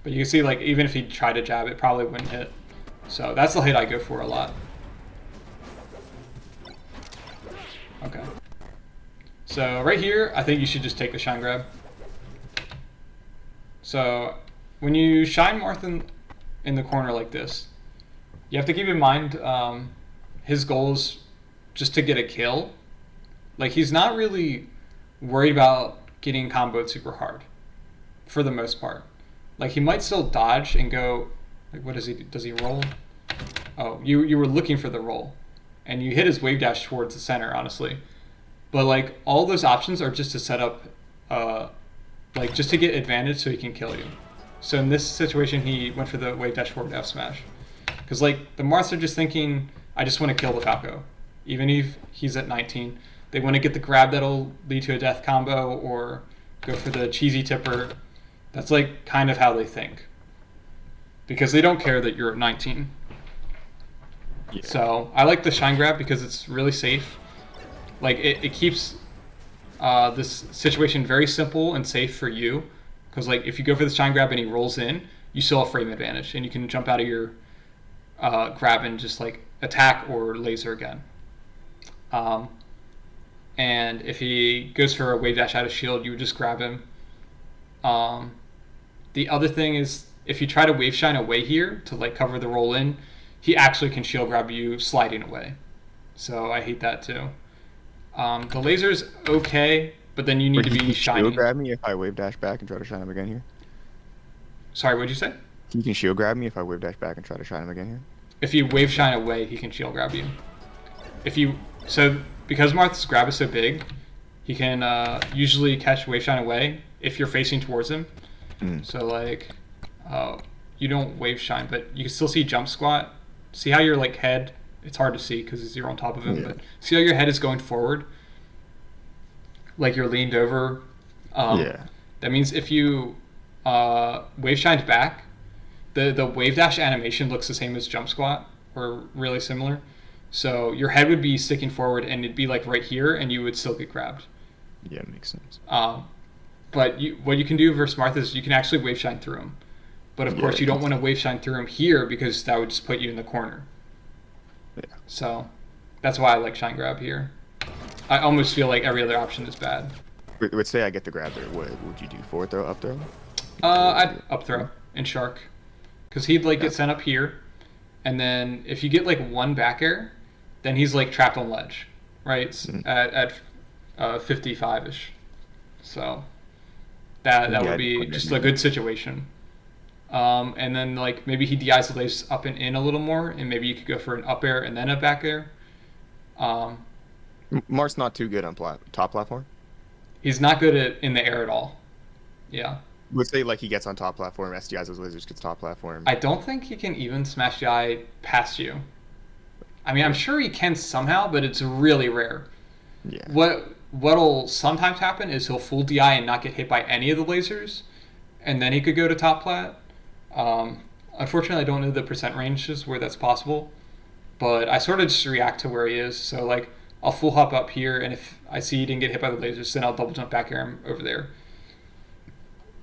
But you can see, like, even if he tried to jab, it probably wouldn't hit. So that's the hit I go for a lot. Okay. So right here, I think you should just take the shine grab. So when you shine Marth in the corner like this, you have to keep in mind his goal is just to get a kill. Like, he's not really worried about getting comboed super hard, for the most part. Like, he might still dodge and go, like, what does he do? Does he roll? Oh, you were looking for the roll. And you hit his wave dash towards the center, honestly. But, like, all those options are just to set up, like, just to get advantage so he can kill you. So in this situation, he went for the wave dash forward F smash. Because, like, the Marths are just thinking, I just want to kill the Falco. Even if he's at 19. They want to get the grab that'll lead to a death combo or go for the cheesy tipper. That's, like, kind of how they think. Because they don't care that you're at 19. Yeah. So I like the shine grab because it's really safe. Like, it keeps this situation very simple and safe for you. Because, like, if you go for the shine grab and he rolls in, you still have frame advantage. And you can jump out of your grab and just like attack or laser again. And if he goes for a wave dash out of shield, you would just grab him. The other thing is if you try to wave shine away here to like cover the roll in, he actually can shield grab you sliding away. So I hate that too. The laser's okay, but then you need to be shining. Shield grab me if I wave dash back and try to shine him again here. Sorry, what'd you say? You can shield grab me if I wave dash back and try to shine him again here. If you wave shine away, he can shield grab you. Because Marth's grab is so big, he can usually catch wave shine away if you're facing towards him. So like, you don't wave shine, but you can still see jump squat. See how your like head? It's hard to see because you're on top of him. Yeah. But see how your head is going forward, like you're leaned over. Yeah. That means if you wave shined back, the wave dash animation looks the same as jump squat or really similar. So your head would be sticking forward and it'd be like right here and you would still get grabbed. Yeah, it makes sense. But what you can do versus Marth is you can actually wave shine through him. But of course you don't want to wave shine through him here because that would just put you in the corner. Yeah. So that's why I like shine grab here. I almost feel like every other option is bad. Let's say I get the grab there. What would you do? Forward throw, up throw? I'd up throw and shark, because he'd like get sent up here, and then if you get like one back air, then he's like trapped on ledge, right? At 55ish. So that would be just a good situation. And then like maybe he DIs the lace up and in a little more, and maybe you could go for an up air and then a back air. Marth's not too good on top platform. He's not good in the air at all. Yeah. Let's say like he gets on top platform, SDIs those lasers, gets top platform. I don't think he can even smash the eye past you. I mean, I'm sure he can somehow, but it's really rare. Yeah. What'll sometimes happen is he'll full DI and not get hit by any of the lasers, and then he could go to top plat. Unfortunately, I don't know the percent ranges where that's possible, but I sort of just react to where he is. So like, I'll full hop up here, and if I see he didn't get hit by the lasers, then I'll double jump back air him over there.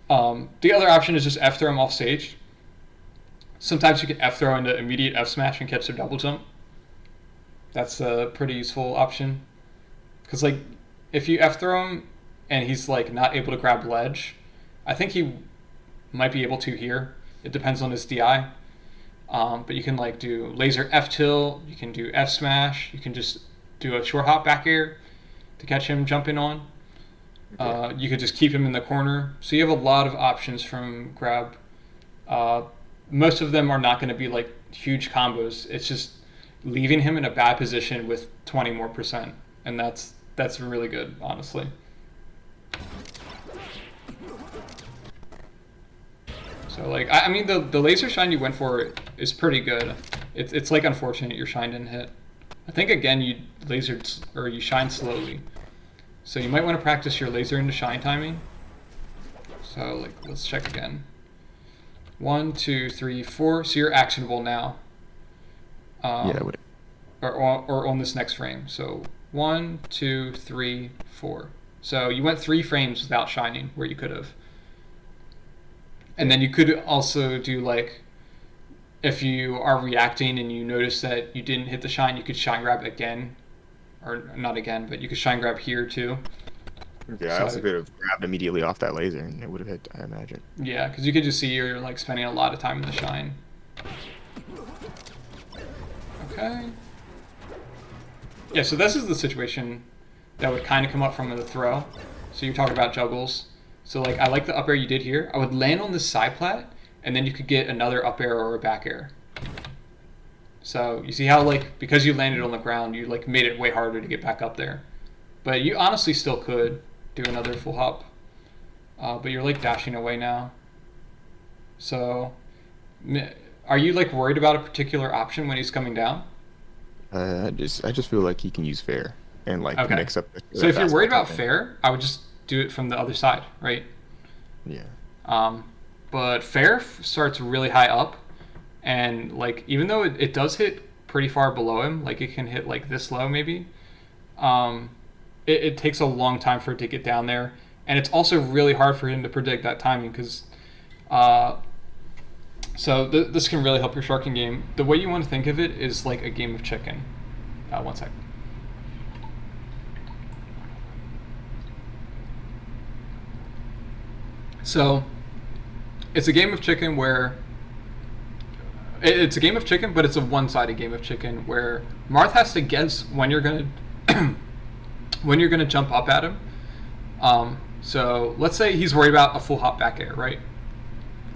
The other option is just F throw him off stage. Sometimes you can F throw into immediate F smash and catch their double jump. That's a pretty useful option. Because like, if you F throw him and he's like not able to grab ledge, I think he might be able to here. It depends on his DI. But you can like do laser F tilt, you can do F smash, you can just do a short hop back air to catch him jumping on. You could just keep him in the corner. So you have a lot of options from grab. Most of them are not going to be like huge combos. It's just leaving him in a bad position with 20 more percent. And that's really good, honestly. So like, I mean, the laser shine you went for is pretty good. It's like unfortunate your shine didn't hit. I think again you lasered or you shine slowly. So you might want to practice your laser into shine timing. So like, let's check again. 1, 2, 3, 4. So you're actionable now. Yeah, I would. Or on this next frame. So 1, 2, 3, 4. So you went 3 frames without shining where you could have. And then you could also do like, if you are reacting and you notice that you didn't hit the shine, you could shine grab again. Or not again, but you could shine grab here too. Yeah, I also could have grabbed immediately off that laser and it would have hit, I imagine. Yeah, because you could just see you're like spending a lot of time in the shine. Okay. Yeah, so this is the situation that would kind of come up from the throw. So you're talking about juggles. So like, I like the up air you did here. I would land on this side plat, and then you could get another up air or a back air. So you see how like, because you landed on the ground, you like made it way harder to get back up there. But you honestly still could do another full hop. But you're like dashing away now. So are you like worried about a particular option when he's coming down? I just feel like he can use fair and like mix up. So if you're worried about fair, I would just do it from the other side, right? Yeah. But fair starts really high up, and like even though it does hit pretty far below him, like it can hit like this low maybe. It takes a long time for it to get down there, and it's also really hard for him to predict that timing because. So this can really help your sharking game. The way you want to think of it is like a game of chicken. 1 sec. So it's a game of chicken where it's a game of chicken, but it's a one-sided game of chicken where Marth has to guess when you're gonna jump up at him. So let's say he's worried about a full hop back air, right?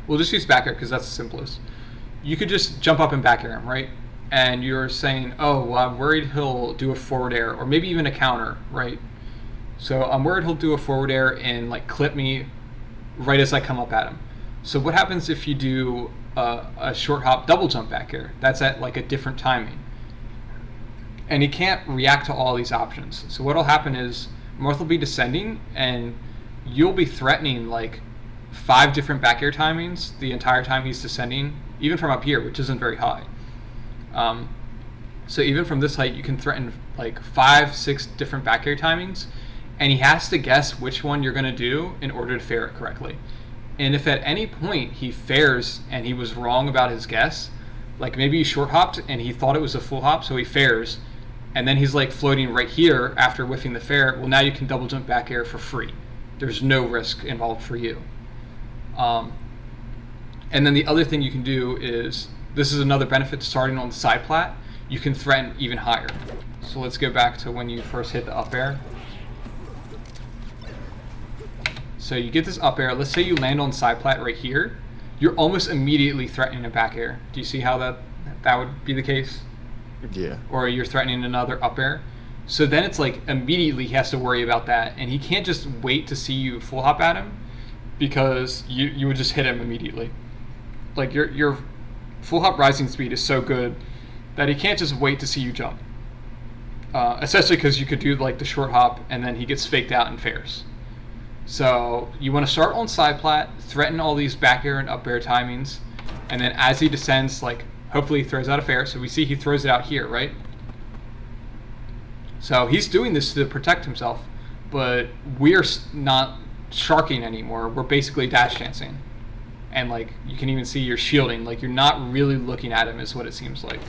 We'll just use back air because that's the simplest. You could just jump up and back air him, right? And you're saying, oh, well, I'm worried he'll do a forward air or maybe even a counter, right? So I'm worried he'll do a forward air and like clip me right as I come up at him. So what happens if you do a short hop double jump back air? That's at like a different timing. And he can't react to all these options. So what'll happen is Marth will be descending and you'll be threatening like 5 different back air timings the entire time he's descending, even from up here, which isn't very high. So even from this height, you can threaten like 5, 6 different back air timings, and he has to guess which one you're going to do in order to fair it correctly. And if at any point he fairs and he was wrong about his guess, like maybe he short hopped and he thought it was a full hop, so he fairs, and then he's like floating right here after whiffing the fair, well now you can double jump back air for free. There's no risk involved for you. Um, and then the other thing you can do is, this is another benefit to starting on the side plat, you can threaten even higher. So let's go back to when you first hit the up air. So you get this up air, let's say you land on side plat right here, you're almost immediately threatening a back air. Do you see how that would be the case? Yeah. Or you're threatening another up air. So then it's like immediately he has to worry about that, and he can't just wait to see you full hop at him, because you would just hit him immediately. Like your full hop rising speed is so good that he can't just wait to see you jump. Especially because you could do like the short hop and then he gets faked out and fares. So you want to start on side plat, threaten all these back air and up air timings, and then as he descends, like hopefully he throws out a fair. So we see he throws it out here, right? So he's doing this to protect himself, but we're not sharking anymore. We're basically dash dancing. And like you can even see you're shielding, like you're not really looking at him is what it seems like.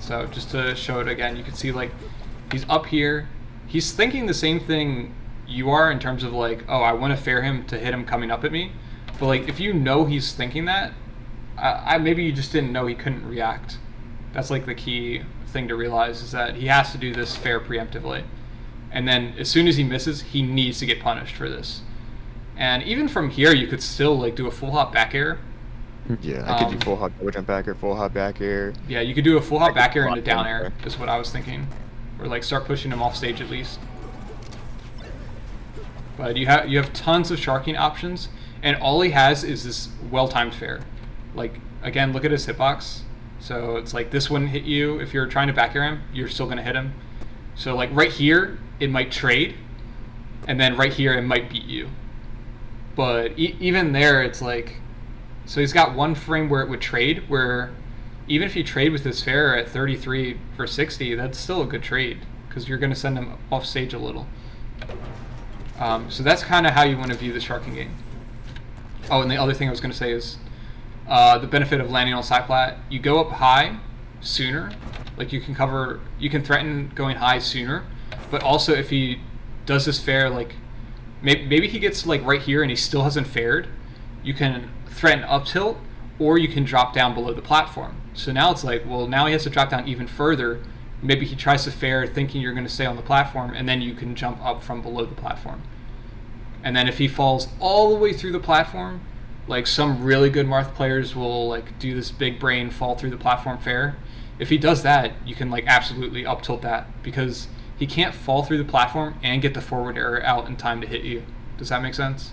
So just to show it again, you can see like he's up here. He's thinking the same thing you are in terms of like, oh, I want to fair him to hit him coming up at me. But like if you know he's thinking that, maybe you just didn't know he couldn't react. That's like the key thing to realize, is that he has to do this fair preemptively. And then as soon as he misses, he needs to get punished for this. And even from here, you could still like do a full hop back air. Yeah, I could do full hop double jump back air, full hop back air. Yeah, you could do a full hop back air and a down air, is what I was thinking. Or like start pushing him off stage at least. But you have tons of sharking options, and all he has is this well-timed fair. Like again, look at his hitbox. So it's like this wouldn't hit you if you're trying to back air him, you're still gonna hit him. So like right here, it might trade, and then right here it might beat you. But even there, it's like, so he's got one frame where it would trade, where even if you trade with his fair at 33 for 60, that's still a good trade, because you're going to send him off stage a little. So that's kind of how you want to view the sharking game. Oh, and the other thing I was going to say is the benefit of landing on side plat. You go up high sooner, like you can threaten going high sooner, but also if he does this fair, like maybe he gets like right here and he still hasn't fared, you can threaten up tilt, or you can drop down below the platform. So now it's like, well, now he has to drop down even further. Maybe he tries to fair thinking you're going to stay on the platform, and then you can jump up from below the platform. And then if he falls all the way through the platform, like some really good Marth players will like do this big brain fall through the platform fair. If he does that, you can like absolutely up tilt that, because he can't fall through the platform and get the forward air out in time to hit you. Does that make sense?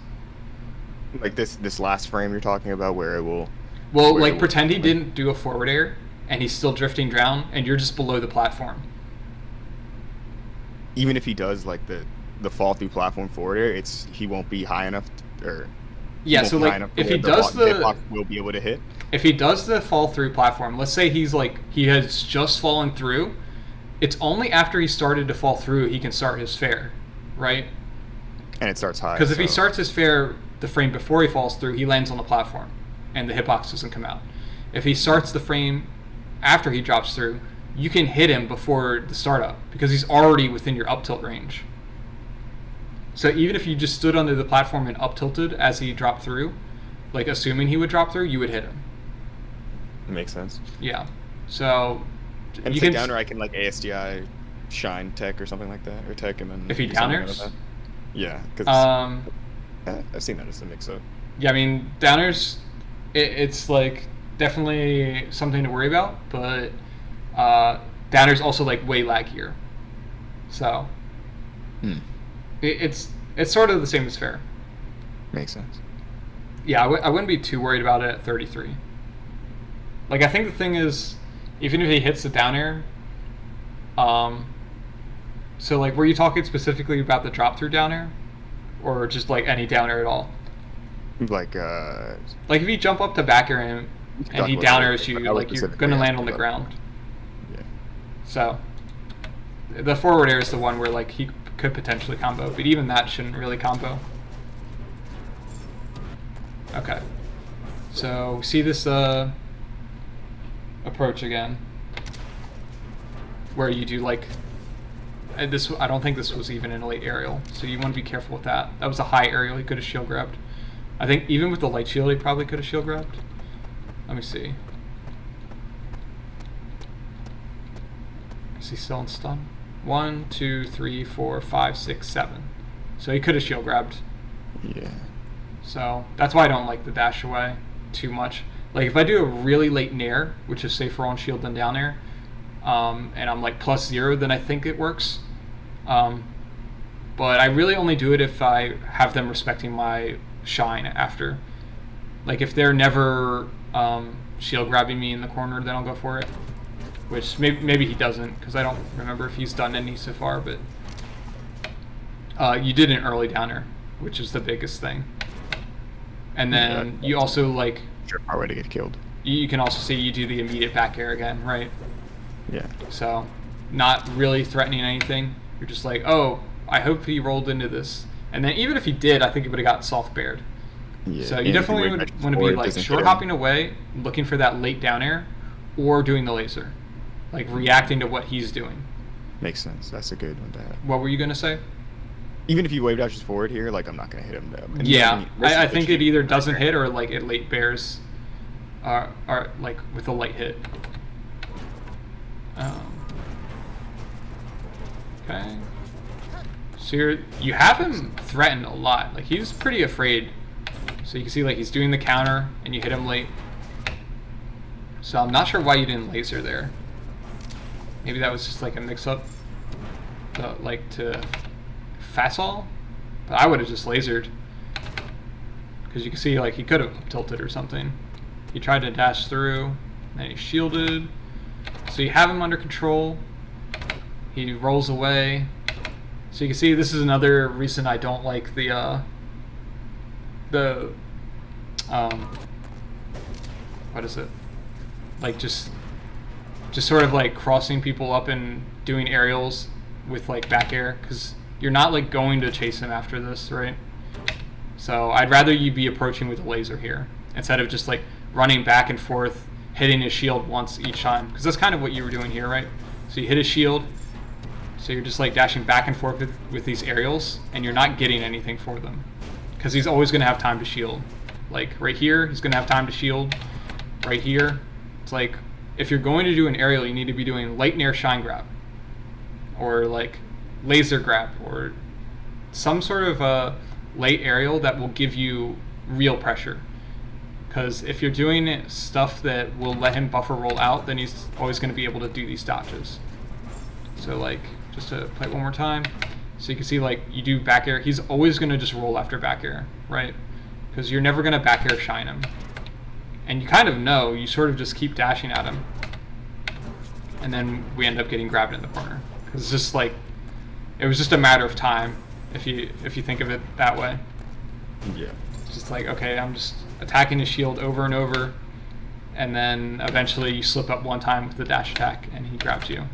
Like this last frame you're talking about, where it will. Well, like pretend he didn't do a forward air and he's still drifting down, and you're just below the platform. Even if he does like the fall through platform forward air, he won't be high enough, or yeah. So like if he does the will be able to hit. If he does the fall through platform, let's say he has just fallen through, it's only after he started to fall through he can start his fair, right? And it starts high. Because if he starts his fair the frame before he falls through, he lands on the platform, and the hitbox doesn't come out. If he starts the frame after he drops through, you can hit him before the startup, because he's already within your up tilt range. So even if you just stood under the platform and up tilted as he dropped through, like assuming he would drop through, you would hit him. Makes sense. Yeah. So and if downer, I can like ASDI shine tech or something like that, or tech and then if he downers. Yeah, because I've seen that as a mix-up. Yeah, I mean downers, it's like definitely something to worry about, but downers also like way laggier. So it's sort of the same as fair. Makes sense. Yeah, I wouldn't be too worried about it at 33. Like I think the thing is, even if he hits the down air, so like were you talking specifically about the drop through down air, or just like any down air at all? Like if you jump up to back air him and he down airs you, like you're gonna land on the ground. Yeah. So the forward air is the one where like he could potentially combo, but even that shouldn't really combo. Okay. So see this approach again, where you do like I don't think this was even an late aerial, so you want to be careful with that. That was a high aerial. He could have shield grabbed. I think even with the light shield, he probably could have shield grabbed. Let me see. Is he still in stun? 1, 2, 3, 4, 5, 6, 7. So he could have shield grabbed. Yeah. So that's why I don't like the dash away too much. Like if I do a really late nair, which is safer on shield than down air, and I'm like +0, then I think it works. But I really only do it if I have them respecting my shine after. Like if they're never shield grabbing me in the corner, then I'll go for it. Which maybe he doesn't, because I don't remember if he's done any so far. But you did an early downer, which is the biggest thing. And then you also like. Sure, way to get killed. You can also see you do the immediate back air again, right? Yeah. So, not really threatening anything. You're just like, oh, I hope he rolled into this. And then even if he did, I think he would have got soft bared. Yeah. So you definitely would want to be like short hopping away, looking for that late down air, or doing the laser. Like reacting to what he's doing. Makes sense. That's a good one to have. What were you going to say? Even if he wave dashes forward here, like I'm not going to hit him though. And yeah, I think it either doesn't hit or like it late bears, or like with a light hit. Okay. So you have him threatened a lot. Like he's pretty afraid. So you can see like he's doing the counter and you hit him late. So I'm not sure why you didn't laser there. Maybe that was just like a mix-up, like to fastball. But I would have just lasered, because you can see like he could have tilted or something. He tried to dash through, then he shielded. So you have him under control. He rolls away. So you can see this is another reason I don't like the what is it? Like just sort of like crossing people up and doing aerials with like back air, because you're not like going to chase him after this, right? So I'd rather you be approaching with a laser here instead of just like running back and forth, hitting his shield once each time, because that's kind of what you were doing here, right? So you hit his shield, so you're just like dashing back and forth with these aerials, and you're not getting anything for them, because he's always going to have time to shield. Like right here, he's going to have time to shield. Right here, it's like if you're going to do an aerial, you need to be doing light nair shine grab, or like laser grab, or some sort of late aerial that will give you real pressure. Because if you're doing stuff that will let him buffer roll out, then he's always going to be able to do these dodges. So like, just to play it one more time, so you can see like you do back air, he's always going to just roll after back air, right? Because you're never going to back air shine him. And you kind of know, you sort of just keep dashing at him. And then we end up getting grabbed in the corner. Because it's just like, it was just a matter of time, if you think of it that way. Yeah. It's just like, okay, I'm just attacking his shield over and over, and then eventually you slip up one time with the dash attack, and he grabs you.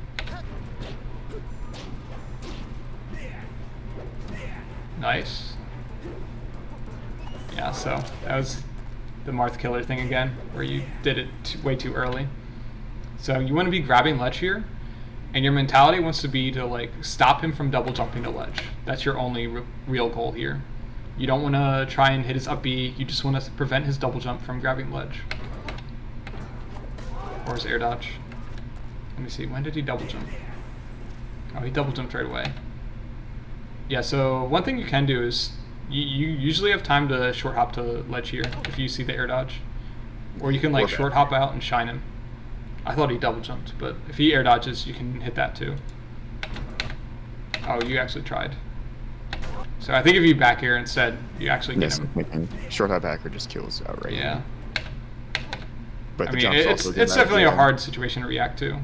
Nice. Yeah, so that was the Marth killer thing again, where you did it way too early. So you want to be grabbing ledge here, and your mentality wants to be to like stop him from double jumping to ledge. That's your only real goal here. You don't want to try and hit his up B, you just want to prevent his double jump from grabbing ledge. Or his air dodge. Let me see, when did he double jump? Oh, he double jumped right away. Yeah, so one thing you can do is, you usually have time to short hop to ledge here, if you see the air dodge. Or you can like short hop out and shine him. I thought he double jumped, but if he air dodges, you can hit that too. Oh, you actually tried. So I think if you back air instead, you actually get him. Short hop backer just kills outright. Yeah. But I mean, it's definitely a hard situation to react to.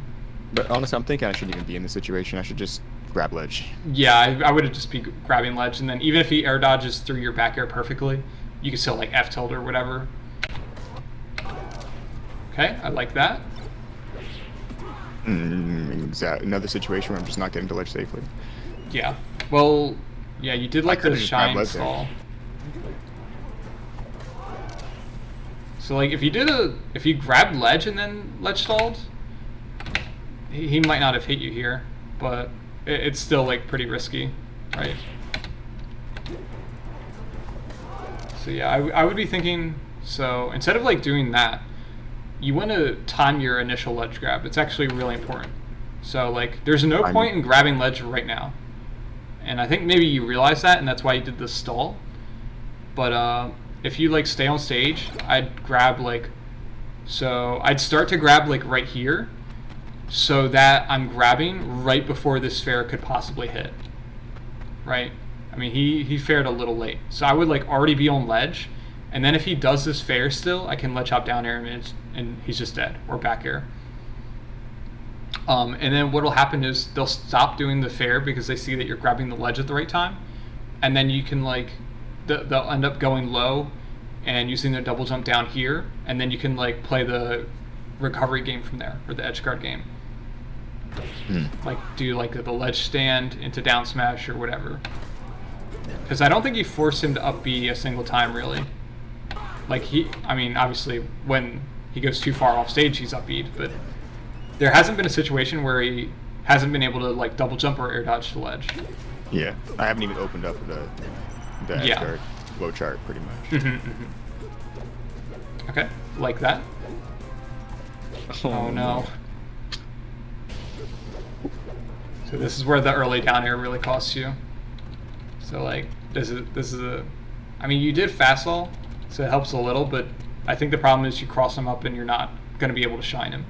But honestly, I'm thinking I shouldn't even be in this situation. I should just grab ledge. Yeah, I would have just be grabbing ledge, and then even if he air dodges through your back air perfectly, you can still like F tilt or whatever. Okay, I like that. Another situation where I'm just not getting to ledge safely. Yeah. Well, yeah, you did like the shine stall. So like if you grabbed ledge and then ledge stalled, he might not have hit you here, but it's still like pretty risky, right? So yeah, I would be thinking, so instead of like doing that, you want to time your initial ledge grab. It's actually really important. So like there's no point in grabbing ledge right now. And I think maybe you realize that, and that's why you did the stall. But if you like stay on stage, I'd grab like, so I'd start to grab like right here, so that I'm grabbing right before this fair could possibly hit, right? I mean, he fared a little late, so I would like already be on ledge, and then if he does this fair still, I can ledge hop down air and he's just dead, or back air. And then what'll happen is they'll stop doing the fair because they see that you're grabbing the ledge at the right time, and then you can like, they'll end up going low and using their double jump down here, and then you can like play the recovery game from there, or the edge guard game. Like do like the ledge stand into down smash or whatever. Because I don't think you force him to up B a single time really. Like I mean obviously when he goes too far off stage he's up B'd, but there hasn't been a situation where he hasn't been able to like double jump or air dodge the ledge. Yeah, I haven't even opened up the edge guard flow chart pretty much. Okay, like that. Oh no. So this is where the early down air really costs you. So like this is a, I mean you did fast all, so it helps a little, but I think the problem is you cross him up and you're not going to be able to shine him.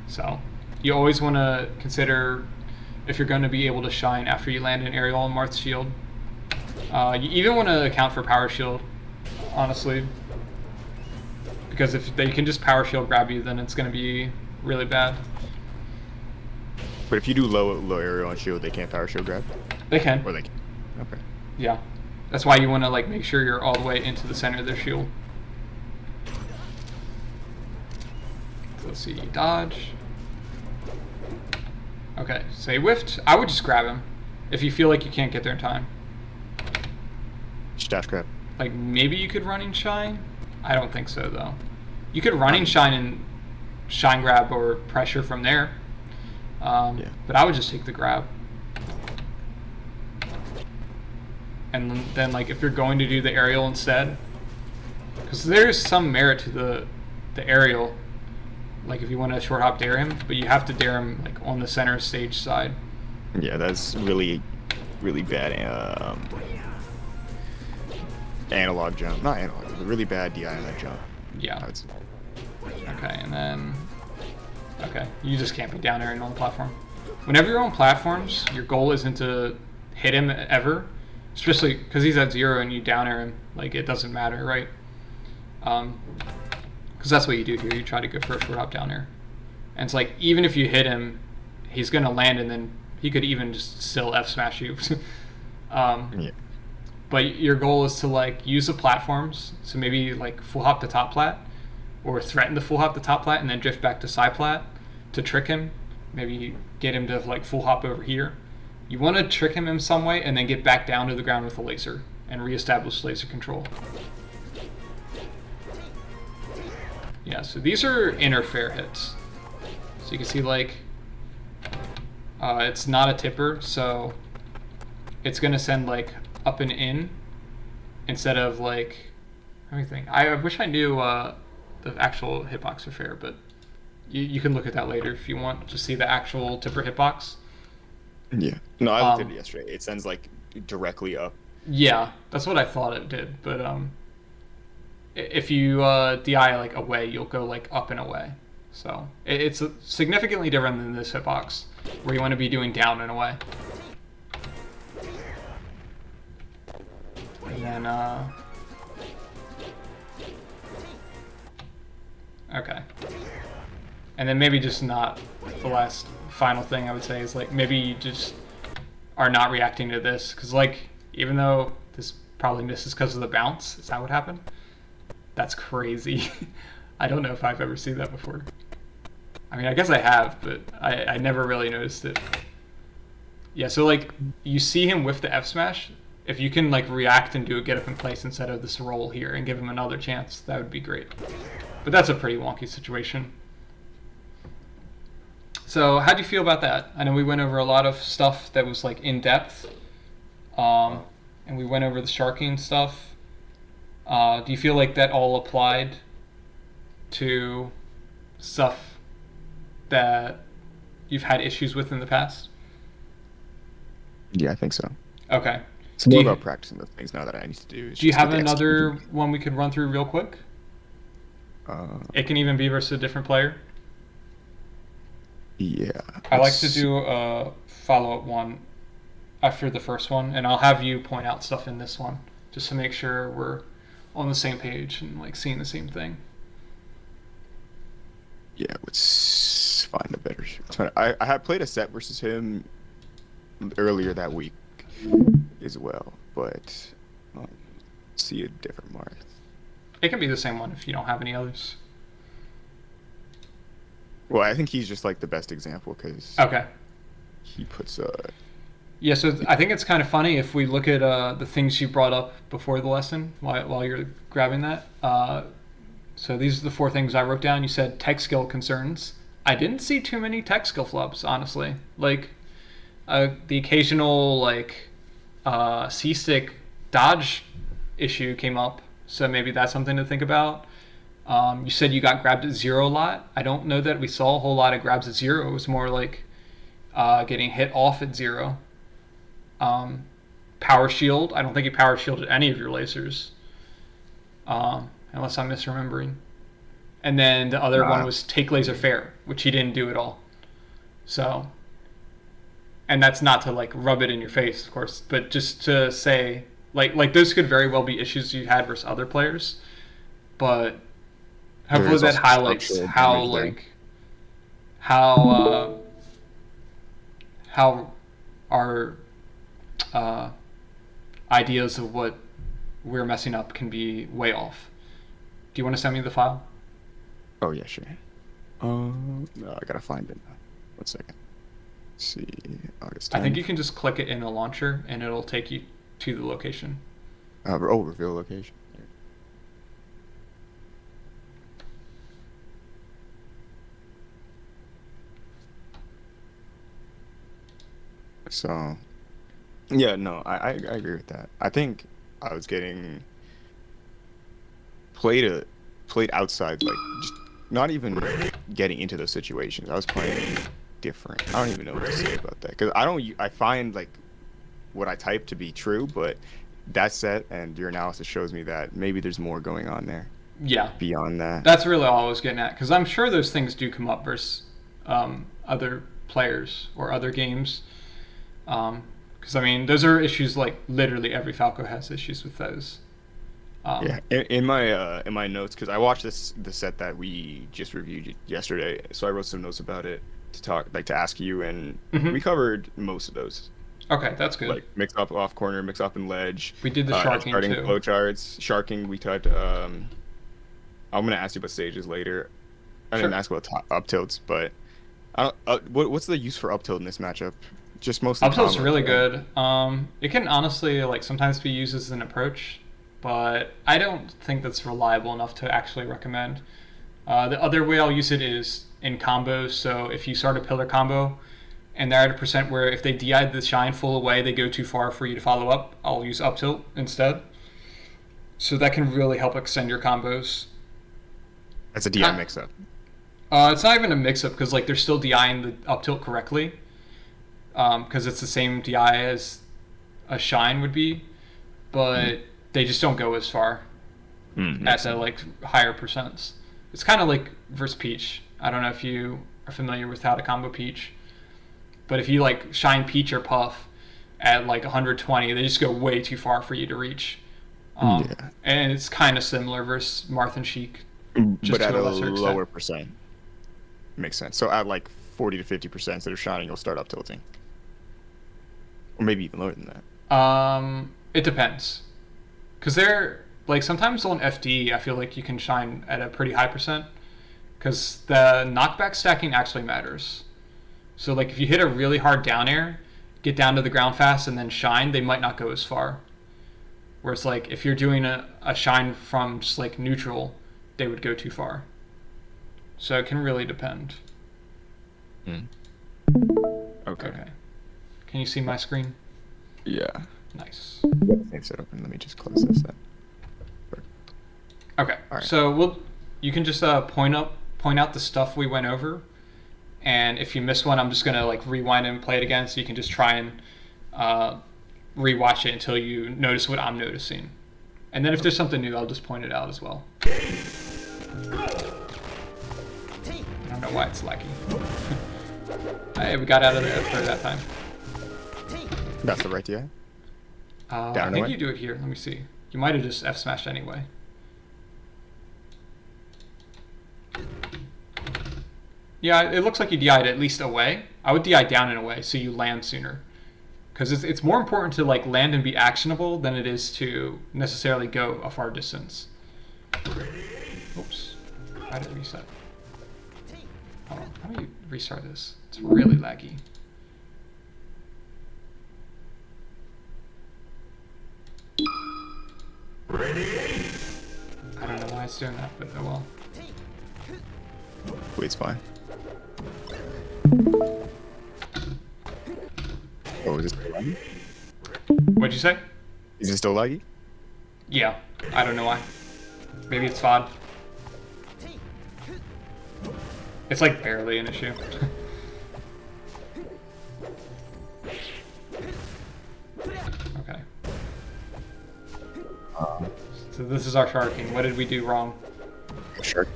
So you always want to consider if you're going to be able to shine after you land an aerial on Marth's shield. You even want to account for power shield, honestly, because if they can just power shield grab you, then it's going to be really bad. But if you do low aerial on shield, they can't power shield grab? They can. Or they can. Okay. Yeah. That's why you want to like make sure you're all the way into the center of their shield. So let's see, dodge. Okay, so he whiffed. I would just grab him if you feel like you can't get there in time. Just dash grab. Like maybe you could running shine? I don't think so though. You could running shine and shine grab or pressure from there. Yeah. But I would just take the grab. And then like if you're going to do the aerial instead, because there's some merit to the aerial, like if you want to short hop dare him, but you have to dare him like on the center stage side. Yeah, that's really bad analog jump. Not analog, but really bad DI on that jump. Yeah. Okay, and then okay, you just can't be down airing on the platform. Whenever you're on platforms, your goal isn't to hit him ever, especially because he's at 0 and you down air him. Like it doesn't matter, right? Because that's what you do here. You try to go for a short hop down air, and it's like even if you hit him, he's gonna land, and then he could even just still F smash you. Yeah. But your goal is to like use the platforms, so maybe like full hop to top plat, or threaten to full hop to top plat and then drift back to side plat to trick him. Maybe get him to like full hop over here. You want to trick him in some way and then get back down to the ground with a laser and reestablish laser control. Yeah, so these are inner fair hits. So you can see like it's not a tipper, so it's gonna send like up and in instead of like, let me think. I wish I knew the actual hitbox for fair, but you can look at that later if you want to see the actual tipper hitbox. Yeah. No, I looked at it yesterday. It sends like directly up. Yeah, that's what I thought it did, but if you DI like away, you'll go like up and away. So it's significantly different than this hitbox, where you want to be doing down and away. And then okay. And then maybe just not the last final thing I would say is like maybe you just are not reacting to this, because like even though this probably misses because of the bounce, is that what happened? That's crazy. I don't know if I've ever seen that before. I mean, I guess I have, but I never really noticed it. Yeah, so like you see him whiff the F smash. If you can like react and do a get up in place instead of this roll here and give him another chance, that would be great. But that's a pretty wonky situation. So how do you feel about that? I know we went over a lot of stuff that was like in depth, and we went over the sharking stuff. Do you feel like that all applied to stuff that you've had issues with in the past? Yeah, I think so. Okay. It's Do more you about practicing those things now that I need to do. Is do you just have get the another execution. one we could run through real quick? Uh, It can even be versus a different player. yeah. I like to Let's. do a follow-up one after the first one, and I'll have you point out stuff in this one just to make sure we're on the same page and like seeing the same thing. Yeah, let's find a better. I had played a set versus him earlier that week as well, but um, see a different Marth. It can be the same one if you don't have any others. Well, I think he's just like the best example because Okay. he puts Yeah, so I think it's kind of funny if we look at the things you brought up before the lesson while you're grabbing that. So these are the 4 things I wrote down. You said tech skill concerns. I didn't see too many tech skill flubs, honestly. Like the occasional like C-stick dodge issue came up, so maybe that's something to think about. You said you got grabbed at 0 a lot. I don't know that we saw a whole lot of grabs at 0. It was more like getting hit off at 0. Power shield. I don't think you power shielded any of your lasers, unless I'm misremembering. And then the other one nah. was take laser fair, which he didn't do at all. So, and that's not to like rub it in your face, of course, but just to say like those could very well be issues you had versus other players, but There hopefully is that also highlights structural how damage there. like how how our uh, ideas of what we're messing up can be way off. Do you want to send me the file? Oh yeah, sure. No, I gotta find it now. 1 second. Let's see, August I think 10th. you can just click it in a launcher and it'll take you to the location. Reveal location. So, yeah, no, I agree with that. I think I was getting played a played outside, like just not even getting into those situations. I was playing different. I don't even know what to say about that because I don't. I find like what I type to be true, but that set and your analysis shows me that maybe there's more going on there Yeah, beyond that. that's really all I was getting at because I'm sure those things do come up versus other players or other games. Because I mean, those are issues like literally every Falco has issues with those. Um, Yeah, in my notes because I watched the set that we just reviewed yesterday, so I wrote some notes about it to talk, like to ask you, and we mhm. covered most of those, Okay, that's good. like mix up off corner, mix up and ledge, We did the sharking starting too. flowcharts, sharking. We touched. I'm gonna ask you about stages later. I didn't Sure. ask about up tilts, but I don't. What's the use for up tilt in this matchup? Just mostly Up tilt's combos, really right? good. It can honestly like sometimes be used as an approach, but I don't think that's reliable enough to actually recommend. The other way I'll use it is in combos. So if you start a pillar combo and they're at a percent where if they DI the shine full away, they go too far for you to follow up, I'll use up tilt instead. So that can really help extend your combos. That's a DI mix up. It's not even a mix up because like they're still DIing the up tilt correctly because it's the same DI as a shine would be, Mm, but they just don't go as far at makes the sense. like higher percents. It's kind of like versus Peach. I don't know if you are familiar with how to combo Peach, but if you like shine Peach or Puff at like 120, they just go way too far for you to reach. Yeah, And it's kind of similar versus Marth and Sheik, but just at to a a lesser extent. lower percent. Makes sense. So at like 40 to 50% instead of shining, you'll start up tilting, or maybe even lower than that. It depends, because they're like sometimes on FD, I feel like you can shine at a pretty high percent, because the knockback stacking actually matters. So like if you hit a really hard down air, get down to the ground fast, and then shine, they might not go as far. Whereas like if you're doing a shine from just like neutral, they would go too far. So it can really depend. Mm. Okay. Okay. Can you see my screen? Yeah. Nice. Save set open. Let me just close this then. Okay. All right. So you can just point out the stuff we went over, and if you miss one, I'm just gonna like rewind and play it again, so you can just try and rewatch it until you notice what I'm noticing. And then if there's something new, I'll just point it out as well. I don't know why it's laggy. Hey, we got out of the F that time. That's the right DI? I think you do it here. Let me see. You might have just F smashed anyway. Yeah, it looks like you DI'd at least away. I would DI down and away so you land sooner. Because it's more important to like land and be actionable than it is to necessarily go a far distance. Oops. How did it reset? Hold on. How do you restart this? It's really laggy. I don't know why it's doing that, but oh well. Wait, it's fine. Oh, is this still laggy? What'd you say? Is it still laggy? Yeah, I don't know why. Maybe it's FOD. It's like barely an issue. Okay. So this is our sharking. What did we do wrong? Sure.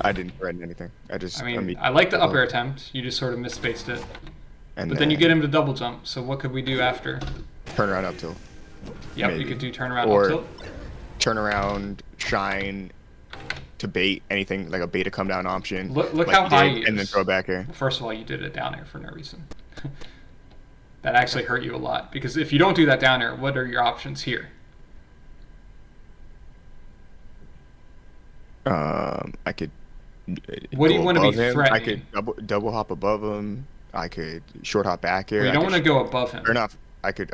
I didn't threaten anything. I like the up air attempt. You just sort of misspaced it. But then you get him to double jump. So what could we do after? Turn around up tilt. Yep, Maybe. you could do turn around Or up tilt. turn around, shine to bait anything like a bait to come down option. Look like how high he is. And then throw back air. First of all, you did it down air for no reason. That actually hurt you a lot because if you don't do that down air, what are your options here? I could. What do you want to be him. threatening? I could double hop above him. I could short hop back air. Well, you don't want to go above him. Or not. I could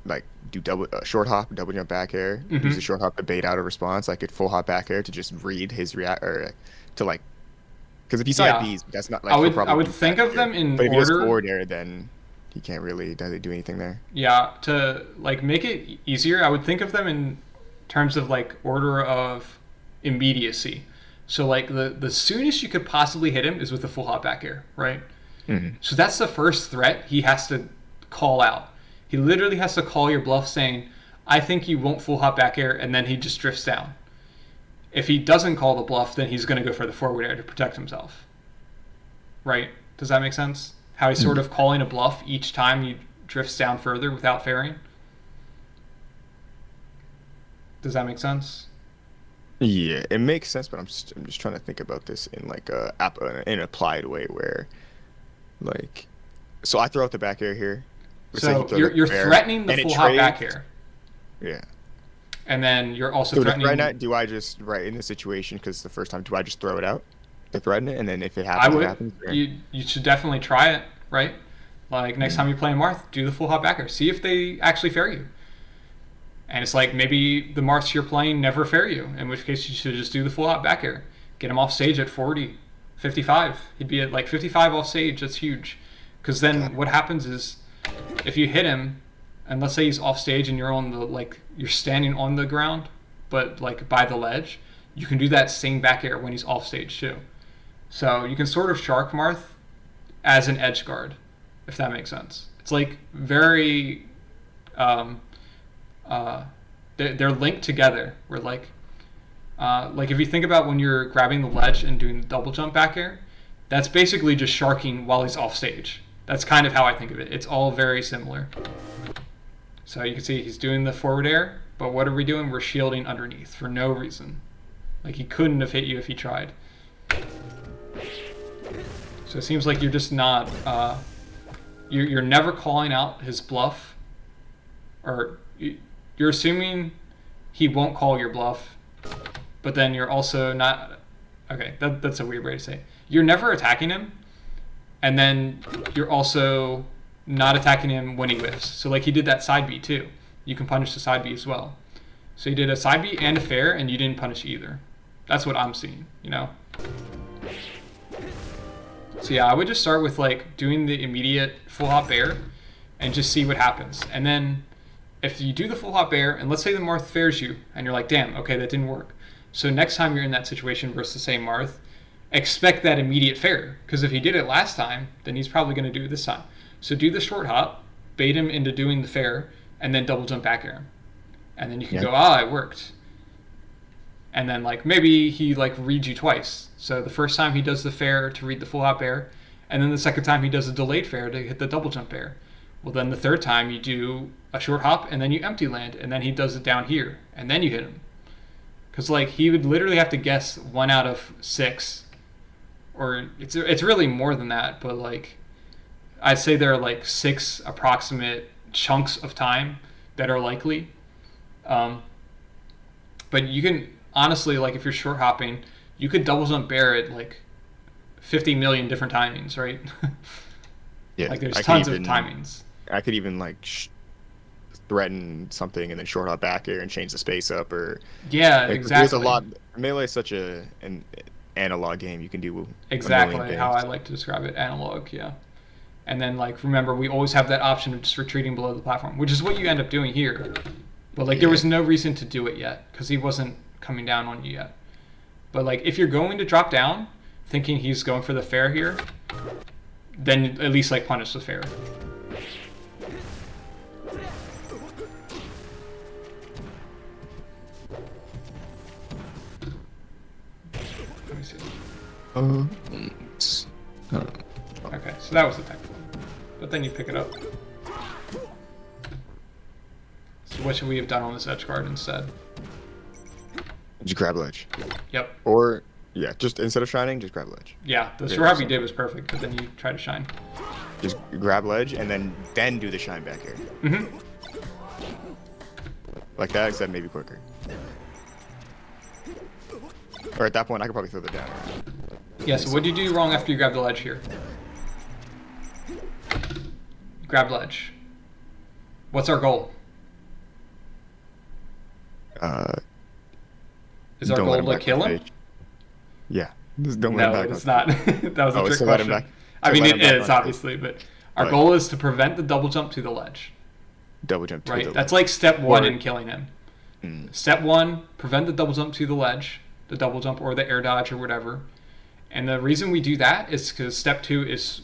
like do double short hop, double jump back air. Use the short hop to bait out a response. I could full hop back air to just read his react or to like. Because if he side B's, that's not like. I would think of them in but if order. If he goes forward air, then he can't really do anything there. Yeah, to like make it easier, I would think of them in terms of like order of immediacy. So like the soonest you could possibly hit him is with the full hop back air, right? Mm-hmm. So that's the first threat he has to call out. He literally has to call your bluff saying, I think you won't full hop back air, and then he just drifts down. If he doesn't call the bluff, then he's going to go for the forward air to protect himself. Right? Does that make sense? How he's sort of calling a bluff each time he drifts down further without fairing? Does that make sense? Yeah, it makes sense, but I'm just trying to think about this in like in an applied way where, like, so I throw out the back air here. So you're threatening the full hop back air. Yeah. And then you're also threatening. Right now, do I just in the situation because the first time, do I just throw it out to threaten it, and then if it happens, it happens? Or? You should definitely try it, right? Like next time you play Marth, do the full hop back air. See if they actually fair you. And it's like maybe the Marths you're playing never fair you, in which case you should just do the full hop back air. Get him off stage at 40, 55. He'd be at like 55 off stage. That's huge. Because then what happens is if you hit him, and let's say he's off stage and you're on the you're standing on the ground, but like by the ledge, you can do that same back air when he's off stage too. So you can sort of shark Marth as an edge guard, if that makes sense. It's like very they're linked together. Where like if you think about when you're grabbing the ledge and doing the double jump back air, that's basically just sharking while he's off stage. That's kind of how I think of it. It's all very similar. So you can see he's doing the forward air, but what are we doing? We're shielding underneath for no reason. Like he couldn't have hit you if he tried. So it seems like you're just not, you're never calling out his bluff, or you're assuming he won't call your bluff, but then you're also not, okay, that's a weird way to say it. You're never attacking him, and then you're also not attacking him when he whiffs. So like he did that side B too. You can punish the side B as well. So you did a side B and a fair, and you didn't punish either. That's what I'm seeing, you know? So yeah, I would just start with like doing the immediate full hop air and just see what happens. And then if you do the full hop air and let's say the Marth fares you and you're like, damn, okay, that didn't work. So next time you're in that situation versus the same Marth, expect that immediate fair. Because if he did it last time, then he's probably going to do it this time. So do the short hop, bait him into doing the fair, and then double jump back air him. And then you can go, it worked. And then like maybe he like reads you twice. So the first time he does the fair to read the full hop air, and then the second time he does a delayed fair to hit the double jump air. Well, then the third time you do a short hop and then you empty land, and then he does it down here, and then you hit him. Because like he would literally have to guess 1 out of 6, or it's really more than that. But like I'd say there are like 6 approximate chunks of time that are likely. But you can honestly, like if you're short hopping, you could double jump bear at like 50 million different timings, right? Yeah, like there's tons of timings. I could even like threaten something and then short hop back air and change the space up, or yeah, like, exactly. There's a lot. Melee is such an analog game. You can do exactly how I like to describe it, analog. Yeah. And then like remember, we always have that option of just retreating below the platform, which is what you end up doing here. But like there was no reason to do it yet because he wasn't coming down on you yet. But like if you're going to drop down thinking he's going for the fair here, then at least like punish the fair. Let me see. Okay, so that was the technical. But then you pick it up. So what should we have done on this edge guard instead? Just grab ledge. Yep. Or yeah, just instead of shining, just grab ledge. Yeah, the short hop you did was perfect, but then you try to shine. Just grab ledge and then do the shine back here. Mm-hmm. Like that, except maybe quicker. Or at that point, I could probably throw the down. Yeah, so what did you do wrong after you grabbed the ledge here? Grab ledge. What's our goal? Is our goal to kill him? Yeah. Just don't let him back. No, it's not. That was a trick so question. let him back. I mean, it is, on obviously, but our goal is to prevent the double jump to the ledge. Double jump to the ledge. That's like step 1 in killing him. Step 1, prevent the double jump to the ledge, the double jump or the air dodge or whatever. And the reason we do that is because step 2 is,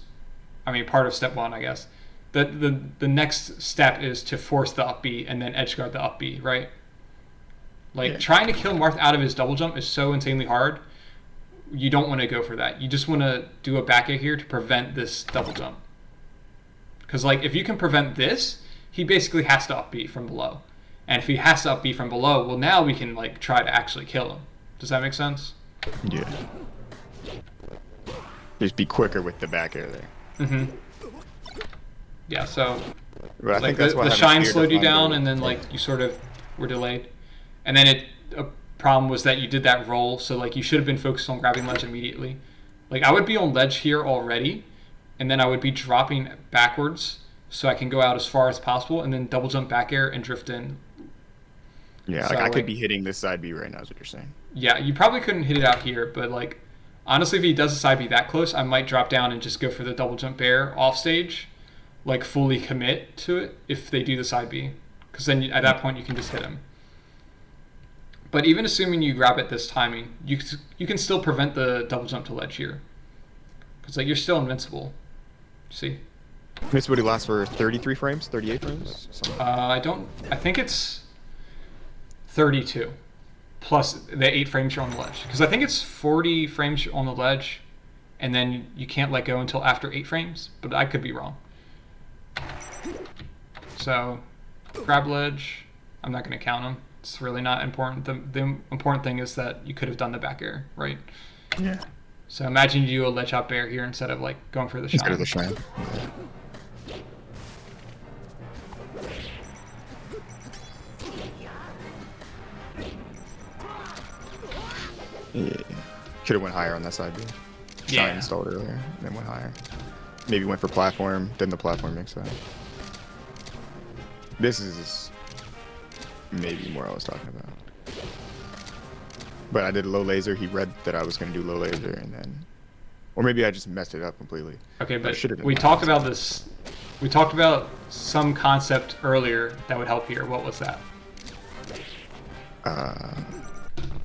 part of step 1, I guess. The next step is to force the up B and then edge guard the up B, right? Like, trying to kill Marth out of his double jump is so insanely hard. You don't want to go for that. You just want to do a back air here to prevent this double jump. Because, like, if you can prevent this, he basically has to up B from below. And if he has to up B from below, well, now we can, like, try to actually kill him. Does that make sense? Yeah. Just be quicker with the back air there. Mm-hmm. Yeah, so But I like think that's the shine slowed you down, and then like you sort of were delayed. And then a problem was that you did that roll, so like you should have been focused on grabbing ledge immediately. Like I would be on ledge here already, and then I would be dropping backwards so I can go out as far as possible, and then double jump back air and drift in. Yeah, So, like I could be hitting this side B right now, is what you're saying. Yeah, you probably couldn't hit it out here, but like honestly, if he does a side B that close, I might drop down and just go for the double jump bear off stage, like fully commit to it if they do the side B, because then at that point you can just hit him. But even assuming you grab it this timing, you can still prevent the double jump to ledge here, because like you're still invincible. See? Invincibility lasts for 33 frames, 38 frames. I think it's 32 plus the 8 frames you're on the ledge, because I think it's 40 frames on the ledge, and then you can't let go until after 8 frames. But I could be wrong. So, grab ledge. I'm not going to count them. It's really not important. The important thing is that you could have done the back air, right? Yeah. So imagine you do a ledge hop air here instead of like going for the shine. Instead of the shine. Yeah. Could have went higher on that side. Shine installed earlier, then went higher. Maybe went for platform, then the platform mix that. This is maybe more I was talking about. But I did low laser. He read that I was going to do low laser, and then Or maybe I just messed it up completely. Okay, I but should have done we that. talked about this. We talked about some concept earlier that would help here. What was that?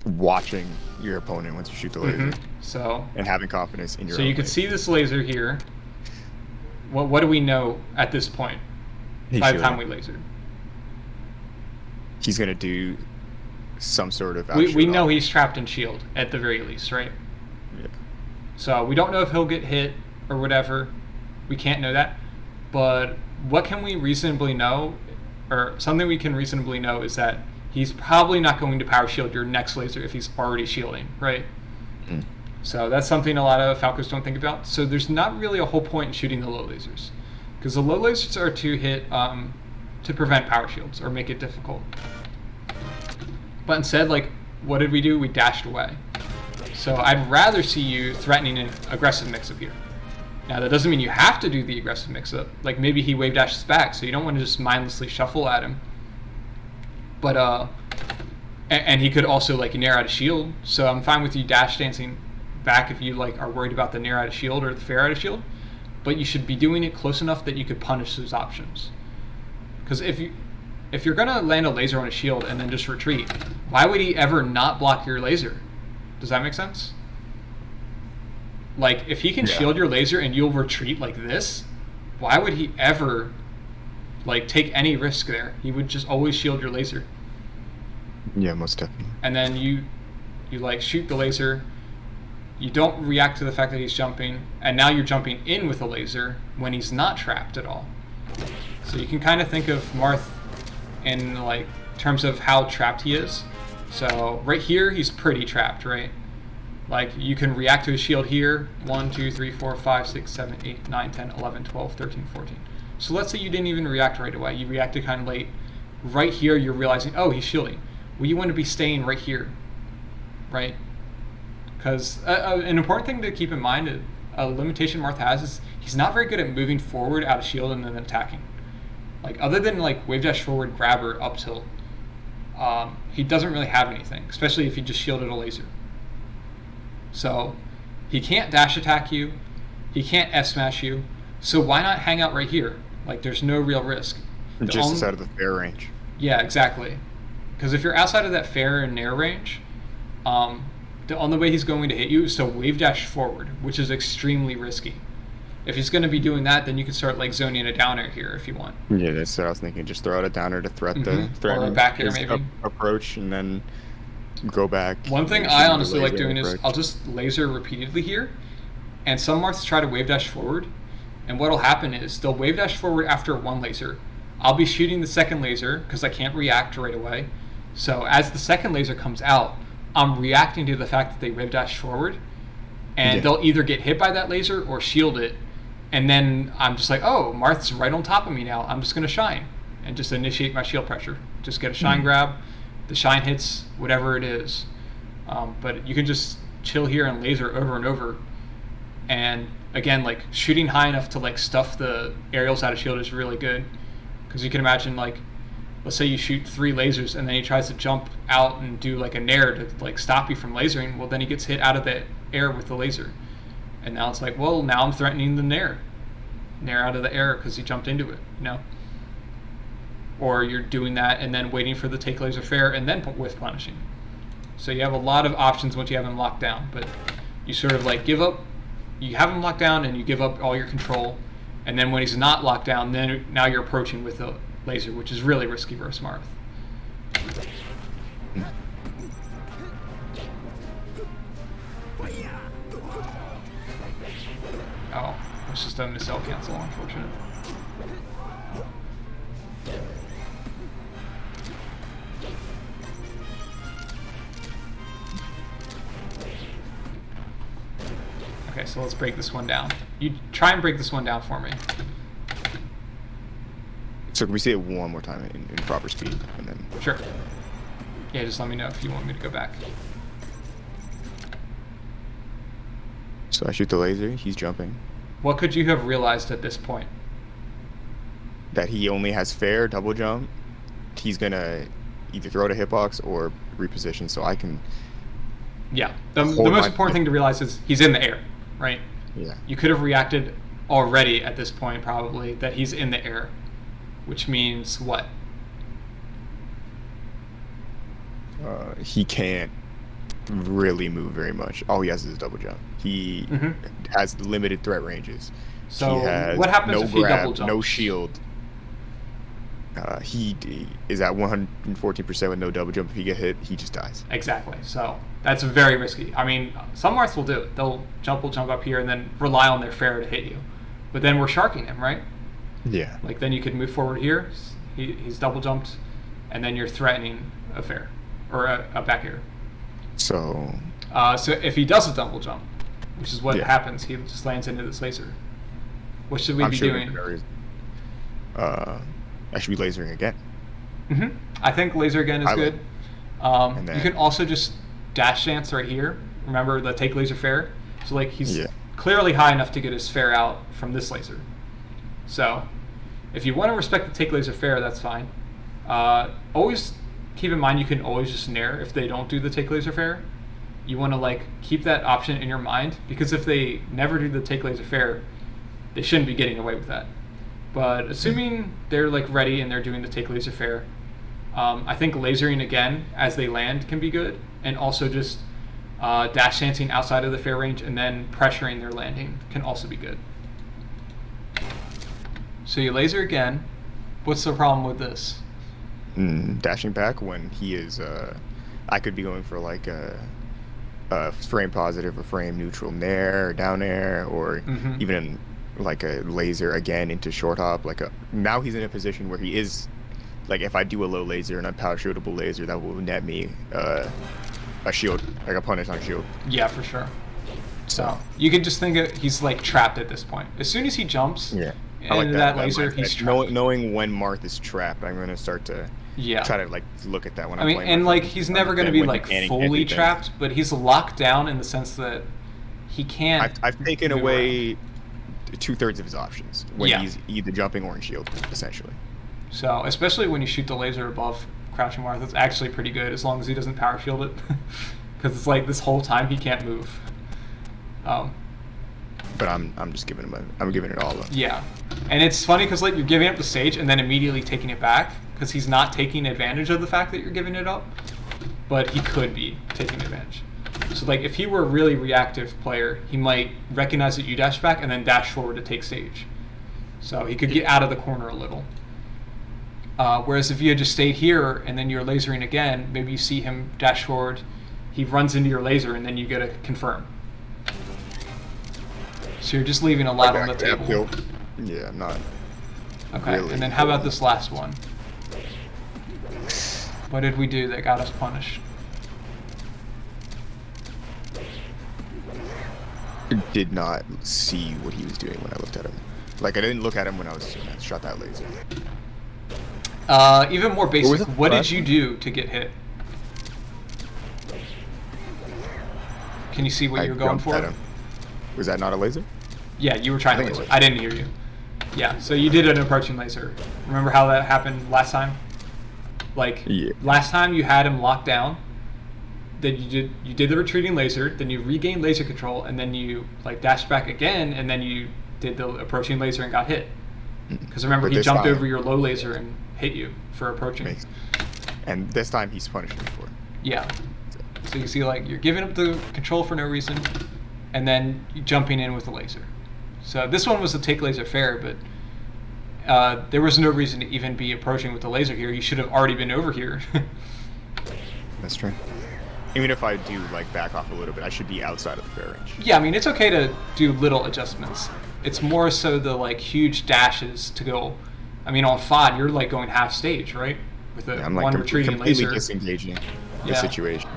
Watching your opponent once you shoot the laser So, and having confidence in your so own you can laser. see this laser here. What do we know at this point? He's By the time shielding. we lasered, He's gonna do some sort of we outshoot know off. he's trapped in shield at the very least, right? Yeah. So we don't know if he'll get hit or whatever. We can't know that. But what can we reasonably know, or something we can reasonably know, is that he's probably not going to power shield your next laser if he's already shielding, right? Mm. So that's something a lot of Falcos don't think about. So there's not really a whole point in shooting the low lasers, because the low lasers are to hit to prevent power shields or make it difficult. But instead, like, what did we do? We dashed away. So I'd rather see you threatening an aggressive mix-up here. Now that doesn't mean you have to do the aggressive mix-up. Like maybe he wave dashes back, so you don't want to just mindlessly shuffle at him. But and he could also like nair out a shield. So I'm fine with you dash dancing back if you like are worried about the nair out of shield or the fair out of shield. But you should be doing it close enough that you could punish those options. Because if you're gonna land a laser on a shield and then just retreat, why would he ever not block your laser? Does that make sense? Like, if he can shield your laser and you'll retreat like this, why would he ever, like, take any risk there? He would just always shield your laser. Yeah, most definitely. And then you like, shoot the laser. You don't react to the fact that he's jumping, and now you're jumping in with a laser when he's not trapped at all. So you can kind of think of Marth in, like, terms of how trapped he is. So right here, he's pretty trapped, right? Like, you can react to his shield here. 1, 2, 3, 4, 5, 6, 7, 8, 9, 10, 11, 12, 13, 14. So let's say you didn't even react right away. You reacted kind of late. Right here, you're realizing, oh, he's shielding. Well, you want to be staying right here, right? Because an important thing to keep in mind, a limitation Marth has, is he's not very good at moving forward out of shield and then attacking. Like, other than, like, wave dash forward, grab, or up tilt, he doesn't really have anything, especially if he just shielded a laser. So he can't dash attack you, he can't F smash you, so why not hang out right here? Like, there's no real risk. Just outside of the fair range. Yeah, exactly. Because if you're outside of that fair and nair range, the only way he's going to hit you is to wave dash forward, which is extremely risky. If he's going to be doing that, then you can start like zoning a downer here if you want. Yeah, that's what I was thinking. Just throw out a downer to threaten Or a back air his maybe. Approach, and then go back. One thing I honestly like doing is I'll just laser repeatedly here, and some Marths try to wave dash forward, and what'll happen is they'll wave dash forward after one laser. I'll be shooting the second laser because I can't react right away. So as the second laser comes out, I'm reacting to the fact that they wave dash forward, and they'll either get hit by that laser or shield it, and then I'm just like, oh, Marth's right on top of me now. I'm just going to shine and just initiate my shield pressure. Just get a shine grab. The shine hits whatever it is. But you can just chill here and laser over and over. And again, like shooting high enough to like stuff the aerials out of shield is really good. Because you can imagine, like, let's say you shoot 3 lasers and then he tries to jump out and do like a nair to like stop you from lasering. Well, then he gets hit out of the air with the laser. And now it's like, well, now I'm threatening the nair out of the air because he jumped into it, you know? Or you're doing that and then waiting for the take laser fair and then whiff punishing. So you have a lot of options once you have him locked down, but you sort of like give up, you have him locked down and you give up all your control, and then when he's not locked down, then now you're approaching with the laser, which is really risky versus Marth. Oh, it's just a missile cancel, unfortunate. Okay, so let's break this one down. You try and break this one down for me. So can we say it one more time in proper speed, and then? Sure. Yeah, just let me know if you want me to go back. So I shoot the laser. He's jumping. What could you have realized at this point? That he only has fair double jump. He's gonna either throw it a hitbox or reposition, so I can. Yeah. The most important thing to realize is he's in the air, right? Yeah. you could have reacted already at this point probably that he's in the air, which means what? He can't really move very much. All he has is double jump. He has limited threat ranges. So he has what happens no if he double grab, jumps? no shield. He is at 114% with no double jump. If he get hit, he just dies. Exactly. So that's very risky. I mean, some Marths will do it. They'll jump up here and then rely on their fair to hit you. But then we're sharking him, right? Yeah. Like then you could move forward here. He's double jumped, and then you're threatening a fair or a back air. So. So if he does a double jump, which is what Yeah. happens, he just lands into this laser. What should we I'm be sure doing? I should be lasering again. I think laser again is good. then- You can also just dash dance right here. Remember the take laser fair? So like he's clearly high enough to get his fair out from this laser. So if you want to respect the take laser fair, that's fine. Always keep in mind you can always just nair if they don't do the take laser fair. You want to like keep that option in your mind, because if they never do the take laser fair, they shouldn't be getting away with that. But assuming they're like ready and they're doing the take laser fair, I think lasering again as they land can be good, and also just dash dancing outside of the fair range and then pressuring their landing can also be good. So you laser again. What's the problem with this? Dashing back when he is, I could be going for like a frame positive or frame neutral nair or down air, or even like a laser again into short hop. Now he's in a position where he is, like if I do a low laser and a power shieldable laser, that will net me a shield, like a punish on a shield. Yeah, for sure. So you can just think he's like trapped at this point. As soon as he jumps into that laser, he's trapped. Knowing when Marth is trapped, I'm gonna start to try to like look at that when I'm playing. And like he's never going to be like fully trapped, but he's locked down in the sense that he can't. I've taken away 2/3 of his options when he's either jumping or in shield, essentially. So especially when you shoot the laser above crouching Marth, it's actually pretty good as long as he doesn't power shield it, because it's like this whole time he can't move. But I'm just giving him I'm giving it all up. Yeah, and it's funny because like you're giving up the stage and then immediately taking it back, because he's not taking advantage of the fact that you're giving it up, but he could be taking advantage. So like if he were a really reactive player, he might recognize that you dash back and then dash forward to take stage. So he could get out of the corner a little. Whereas if you had just stayed here and then you're lasering again, maybe you see him dash forward, he runs into your laser, and then you get a confirm. So you're just leaving a lot on the table. Yeah, I'm not. Okay, really. And then how about this last one? What did we do that got us punished? I did not see what he was doing when I looked at him. Like I didn't look at him when I shot that laser. Even more basic, what did you do to get hit? Can you see what you were going for? At him. Was that not a laser? Yeah, you were trying to laser. I didn't hear you. Yeah, so you did an approaching laser. Remember how that happened last time? Like, last time you had him locked down, then you did the retreating laser, then you regained laser control, and then you like dashed back again, and then you did the approaching laser and got hit. Because remember, he jumped over your low laser and hit you for approaching. And this time he's punished me for it. Yeah. So you see, like, you're giving up the control for no reason, and then you're jumping in with the laser. So this one was a take laser fair, but there was no reason to even be approaching with the laser here. You should have already been over here. That's true. Even if I do like back off a little bit, I should be outside of the fair range. Yeah, I mean, it's okay to do little adjustments. It's more so the like huge dashes to go. I mean, on FOD, you're like going half stage, right? With a I'm like one retreating completely laser. disengaging the situation.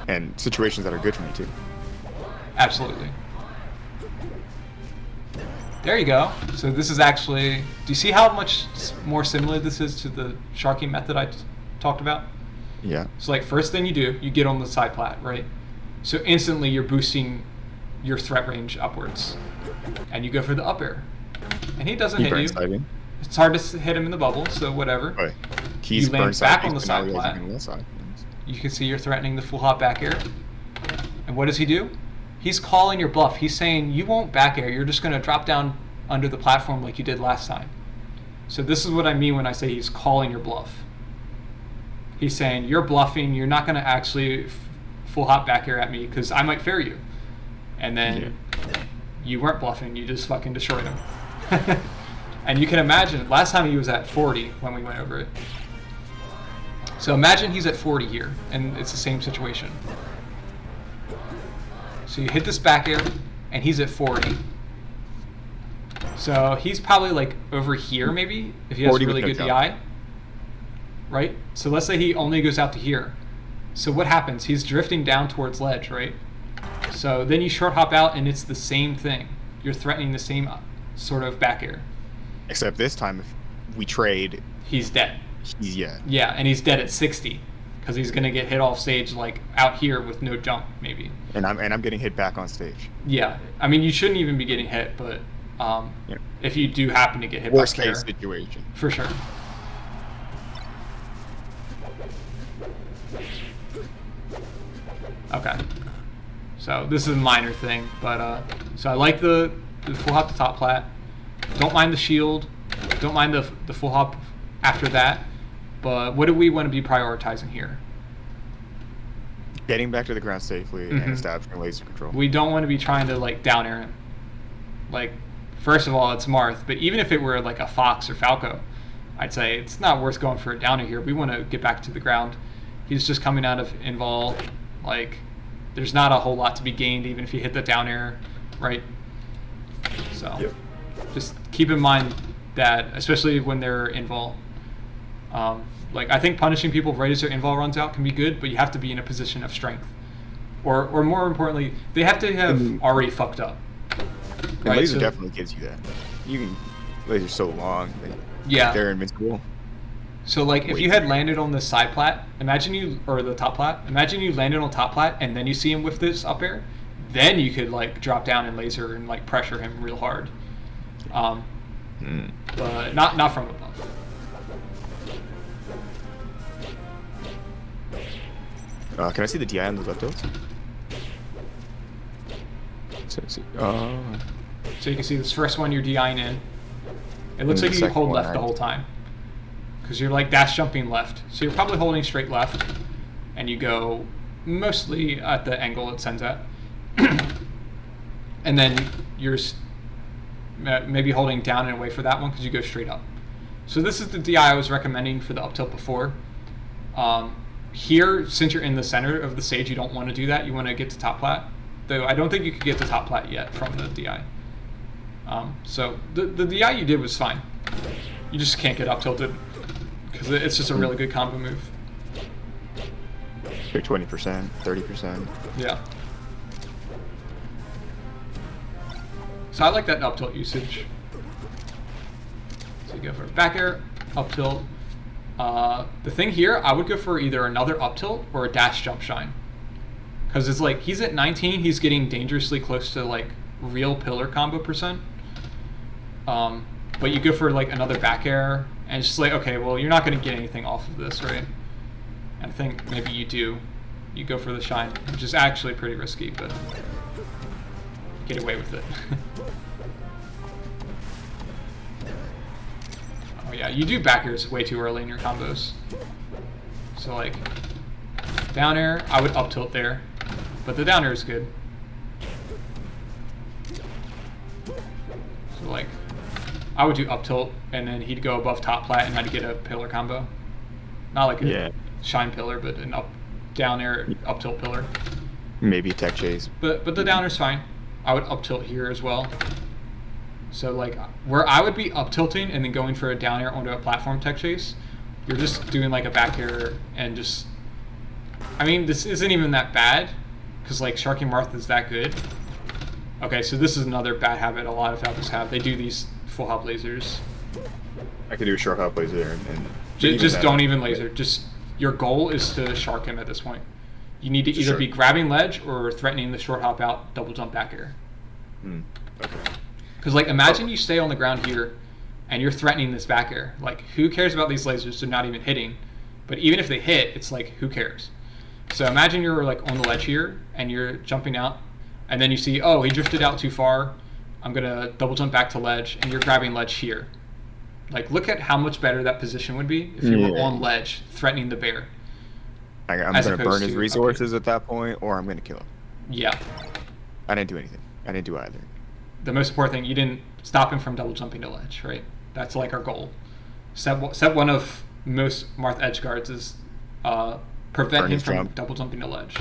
And situations that are good for me too. Absolutely. There you go. So this is actually, do you see how much more similar this is to the sharking method I talked about? Yeah. So like first thing you do, you get on the side plat, right? So instantly you're boosting your threat range upwards. And you go for the up air. And he doesn't hit you. Sliding. It's hard to hit him in the bubble, so whatever. Right. He's you land back on the side plat. You can see you're threatening the full hop back air. And what does he do? He's calling your bluff. He's saying you won't back air. You're just going to drop down under the platform like you did last time. So this is what I mean when I say he's calling your bluff. He's saying you're bluffing. You're not going to actually full hop back air at me because I might fair you. And then you weren't bluffing. You just fucking destroyed him. And you can imagine, last time he was at 40 when we went over it. So imagine he's at 40 here, and it's the same situation. So you hit this back air, and he's at 40. So he's probably like over here maybe, if he has really good DI. Right? So let's say he only goes out to here. So what happens? He's drifting down towards ledge, right? So then you short hop out, and it's the same thing. You're threatening the same sort of back air. Except this time, if we trade, he's dead. Yeah, and he's dead at 60 because he's gonna get hit off stage like out here with no jump maybe. And I'm getting hit back on stage. Yeah, I mean you shouldn't even be getting hit, but if you do happen to get hit, worst back case there, situation for sure. Okay, so this is a minor thing, but so I like the full hop to top plat. Don't mind the shield. Don't mind the full hop after that. But what do we want to be prioritizing here? Getting back to the ground safely and establishing laser control. We don't want to be trying to like down air him. Like, first of all, it's Marth, but even if it were like a Fox or Falco, I'd say it's not worth going for a down air here. We want to get back to the ground. He's just coming out of invol. Like, there's not a whole lot to be gained even if you hit the down air, right? So, just keep in mind that, especially when they're invol. Like, I think punishing people right as their invol runs out can be good, but you have to be in a position of strength. Or more importantly, they have to have already fucked up. Right? Laser definitely gives you that. You can laser's so long. They're invincible. So like if you had landed on the side plat, or the top plat, imagine you landed on top plat and then you see him with this up air, then you could like drop down and laser and like pressure him real hard. But not from above. Can I see the DI on those up tilts? So you can see this first one you're DIing in. It looks like you hold left the whole time. Because you're like dash jumping left. So you're probably holding straight left. And you go mostly at the angle it sends at. And then you're maybe holding down and away for that one because you go straight up. So this is the DI I was recommending for the up tilt before. Here, since you're in the center of the stage, you don't want to do that. You want to get to top plat. Though I don't think you could get to top plat yet from the DI. So the DI you did was fine. You just can't get up tilted because it's just a really good combo move. 20%, 30%. Yeah. So I like that up tilt usage. So you go for back air, up tilt. The thing here, I would go for either another up tilt or a dash jump shine. Because it's like, he's at 19, he's getting dangerously close to like real pillar combo percent. But you go for like another back air, and it's just like, okay, well, you're not going to get anything off of this, right? And I think maybe you do. You go for the shine, which is actually pretty risky, but get away with it. Oh yeah, you do back airs way too early in your combos. So like, down air, I would up tilt there, but the down air is good. So like, I would do up tilt, and then he'd go above top plat, and I'd get a pillar combo. Not like a shine pillar, but an down air, up tilt pillar. Maybe a tech chase. But the down air's fine. I would up tilt here as well. So like, where I would be up tilting and then going for a down air onto a platform tech chase, you're just doing like a back air and just, I mean, this isn't even that bad, because like Sharky Marth is that good. Okay, so this is another bad habit a lot of Falcons have. They do these full hop lasers. I could do a short hop laser and just don't even laser. Just, your goal is to shark him at this point. You need to either be grabbing ledge or threatening the short hop out, double jump back air. Okay. Because like, imagine you stay on the ground here and you're threatening this back air. Like, who cares about these lasers? They're not even hitting. But even if they hit, it's like, who cares? So imagine you're like on the ledge here and you're jumping out, and then you see, oh, he drifted out too far. I'm gonna double jump back to ledge, and you're grabbing ledge here. Like, look at how much better that position would be if you were on ledge, threatening the bear. I'm gonna burn his resources at that point, or I'm gonna kill him. Yeah. I didn't do anything. I didn't do either. The most important thing, you didn't stop him from double jumping to ledge, right? That's like our goal. Step one of most Marth edge guards is prevent him from double jumping to ledge.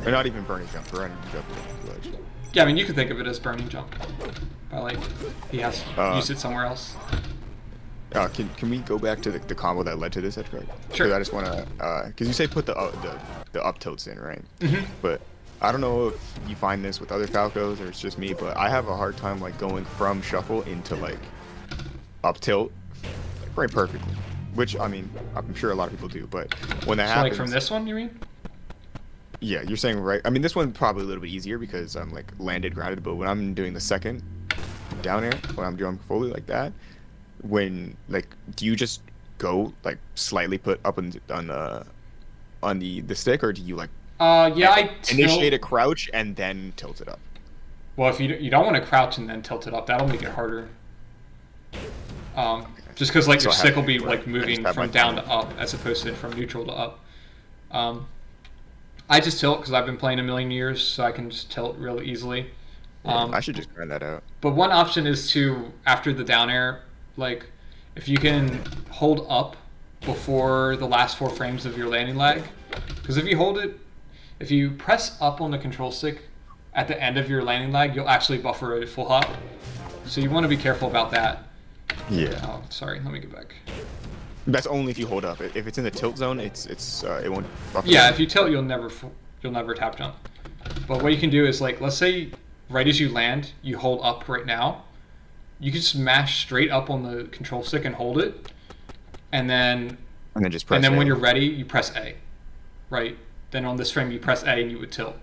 Or not even burning jump, burning jump to ledge. Yeah, I mean, you could think of it as burning jump. But, like, he has used it somewhere else. Can we go back to the combo that led to this edge guard? Sure. I just want to, because you say put the up tilts in, right? Mm-hmm. But I don't know if you find this with other Falcos or it's just me, but I have a hard time like going from shuffle into like up tilt like, right perfectly. Which I mean, I'm sure a lot of people do, but when that happens, like from this one, you mean? Yeah, you're saying right. I mean, this one probably a little bit easier because I'm like landed grounded, but when I'm doing the second down air, when I'm doing fully like that, when like do you just go like slightly put up on the stick, or do you like I initiate a crouch and then tilt it up? Well, if you don't want to crouch and then tilt it up, that'll make it harder. Just because like your stick will be like moving from down to up as opposed to from neutral to up. I just tilt because I've been playing a million years, so I can just tilt real easily. I should just grind that out. But one option is to, after the down air, like if you can hold up before the last 4 frames of your landing lag, because if you press up on the control stick at the end of your landing lag, you'll actually buffer a full hop. So you want to be careful about that. Yeah. Oh, sorry. Let me get back. That's only if you hold up. If it's in the tilt zone, it won't buffer. Yeah, if you tilt, you'll never tap jump. But what you can do is like, let's say right as you land, you hold up right now. You can just mash straight up on the control stick and hold it, and then just press. And then A. when you're ready, you press A, right? Then on this frame, you press A and you would tilt.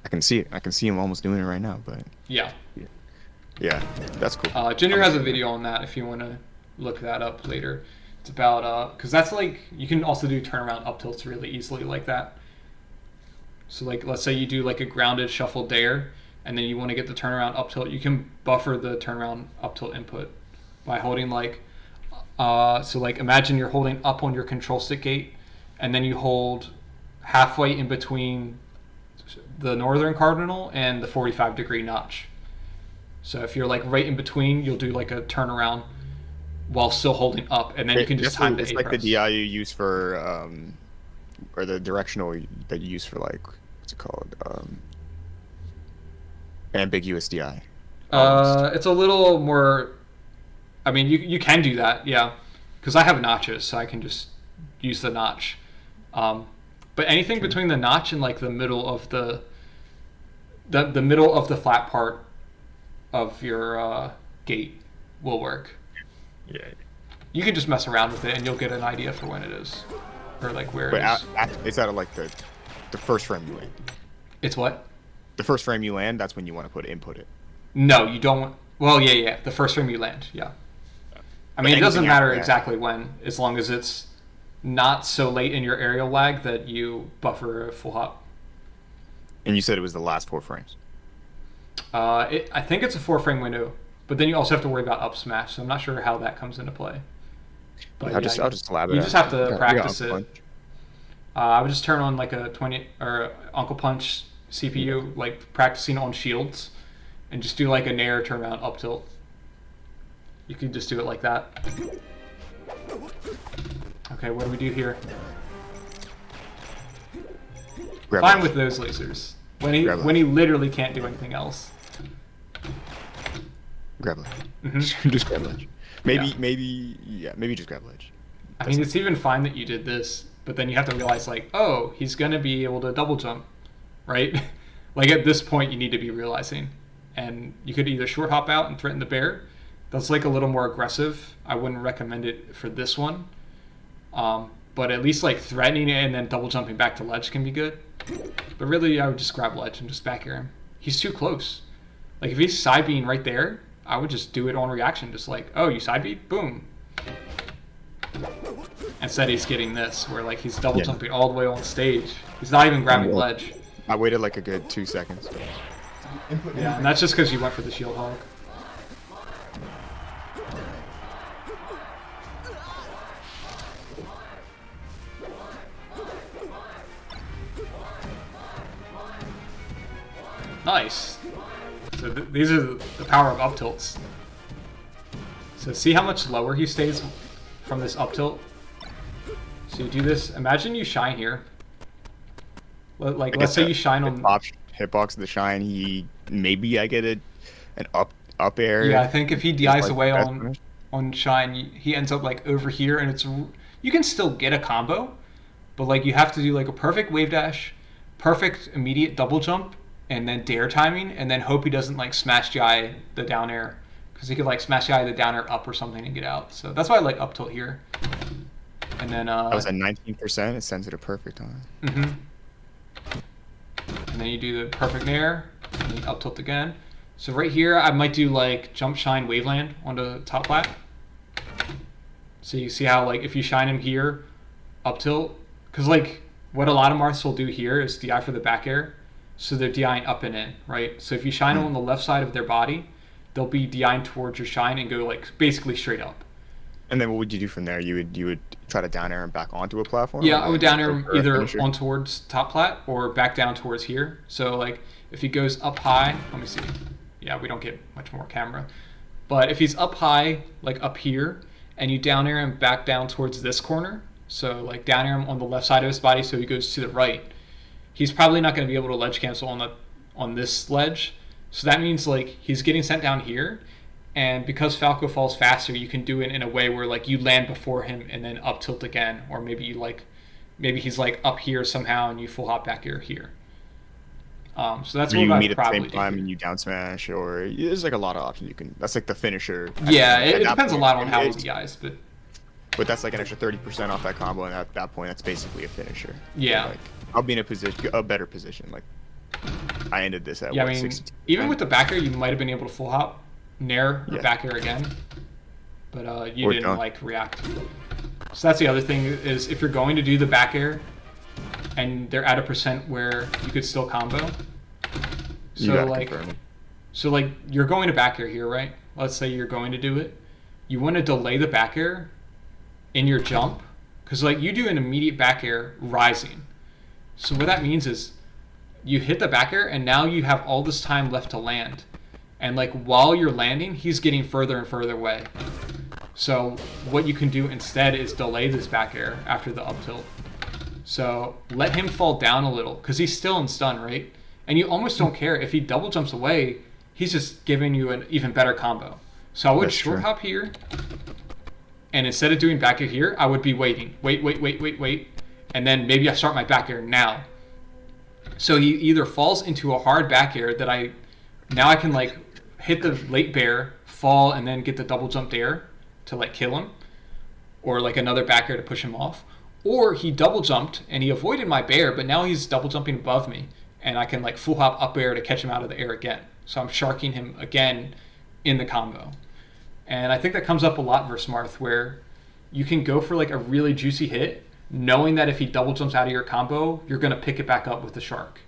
I can see it. I can see him almost doing it right now, but yeah. Yeah, that's cool. Ginger has a video on that if you want to look that up later. It's about because that's like you can also do turnaround up tilts really easily like that. So like let's say you do like a grounded shuffle dare, and then you want to get the turnaround up tilt. You can buffer the turnaround up tilt input by holding like so like imagine you're holding up on your control stick gate, and then you hold halfway in between the northern cardinal and the 45-degree notch. So if you're like right in between, you'll do like a turnaround while still holding up, and then you can just time the A press. It's like the DI you use for, or the directional that you use for like, what's it called? Ambiguous DI. It's a little more, I mean, you can do that, yeah. Because I have notches, so I can just use the notch. But anything between the notch and like the middle of the middle of the flat part of your gate will work. Yeah. You can just mess around with it and you'll get an idea for when it is, or like where it is. It's out of like the first frame you land. It's what? The first frame you land, that's when you want to input it. No, you don't. Well, yeah. The first frame you land, yeah. I mean, it doesn't matter exactly when, as long as it's not so late in your aerial lag that you buffer a full hop. And you said it was the last 4 frames. I think it's a 4-frame window, but then you also have to worry about up smash, so I'm not sure how that comes into play. But I'll just lab it. You just have to practice it. I would just turn on like a 20 or Uncle Punch CPU, like practicing on shields, and just do like a nair turnaround up tilt. You can just do it like that. Okay, what do we do here? Fine with those lasers. When he literally can't do anything else. Grab ledge. Mm-hmm. Just grab ledge. Maybe just grab ledge. I mean, it's even fine that you did this, but then you have to realize like, oh, he's gonna be able to double jump, right? Like at this point, you need to be realizing, and you could either short hop out and threaten the bear. That's like a little more aggressive. I wouldn't recommend it for this one. But at least like threatening it and then double jumping back to ledge can be good. But really, I would just grab ledge and just back air him. He's too close. Like if he's side being right there, I would just do it on reaction. Just like, oh, you side beat? Boom. Instead, he's getting this, where like he's double Yeah. jumping all the way on stage. He's not even grabbing ledge. I waited like a good 2 seconds. Yeah, and that's just because you went for the shield hog. Nice. So these are the power of up tilts. So see how much lower he stays from this up tilt? So you do this, imagine you shine here. Like let's say you shine on... Hitbox of the shine, maybe I get an up air. Yeah, I think if he DIs like away on shine, he ends up like over here, and you can still get a combo, but like you have to do like a perfect wave dash, perfect immediate double jump, and then dare timing, and then hope he doesn't like smash GI the down air, because he could like smash GI the down air up or something and get out. So that's why I like up tilt here. And then that was at 19%. It sends it a perfect on. Mm-hmm. And then you do the perfect nair, and then up tilt again. So right here, I might do like jump shine waveland onto the top plat. So you see how like if you shine him here, up tilt, because like what a lot of Marths will do here is DI for the back air, so they're DIing up and in, right? So if you shine them on the left side of their body, they'll be DIing towards your shine and go like basically straight up. And then what would you do from there? You would try to down air him back onto a platform? Yeah, I would down air him either on towards top plat or back down towards here. So like if he goes up high, let me see. Yeah, we don't get much more camera. But if he's up high, like up here, and you down air him back down towards this corner, so like down air him on the left side of his body so he goes to the right, he's probably not going to be able to ledge cancel on this ledge. So that means like he's getting sent down here, and because Falco falls faster, you can do it in a way where like you land before him and then up tilt again, or maybe he's like up here somehow and you full hop back here. So that's what you I meet would at the probably same time do. and you down smash, or there's like a lot of options you can. That's like the finisher. Yeah, it depends a lot on how he DIs, but that's like an extra 30% off that combo, and at that point, that's basically a finisher. Yeah. Like I'll be in a better position. Like I ended this at I mean, 62%. even with the back air, you might have been able to full hop, nair, or Yeah. back air again, but you Or didn't don't. like react. So that's the other thing is if you're going to do the back air, and they're at a percent where you could still combo. You So gotta like, confirm it. so like you're going to back air here, right? Let's say you're going to do it. You want to delay the back air in your jump, because like you do an immediate back air rising. So what that means is you hit the back air and now you have all this time left to land. And like while you're landing, he's getting further and further away. So what you can do instead is delay this back air after the up tilt. So let him fall down a little, because he's still in stun, right? And you almost don't care. If he double jumps away, he's just giving you an even better combo. So I would That's short true. hop here, and instead of doing back air here, I would be waiting. Wait. And then maybe I start my back air now. So he either falls into a hard back air that I can like hit the late bear, fall, and then get the double jump dare to like kill him, or like another back air to push him off. Or he double jumped and he avoided my bear, but now he's double jumping above me, and I can like full hop up air to catch him out of the air again. So I'm sharking him again in the combo. And I think that comes up a lot versus Marth, where you can go for like a really juicy hit, knowing that if he double jumps out of your combo, you're going to pick it back up with the shark.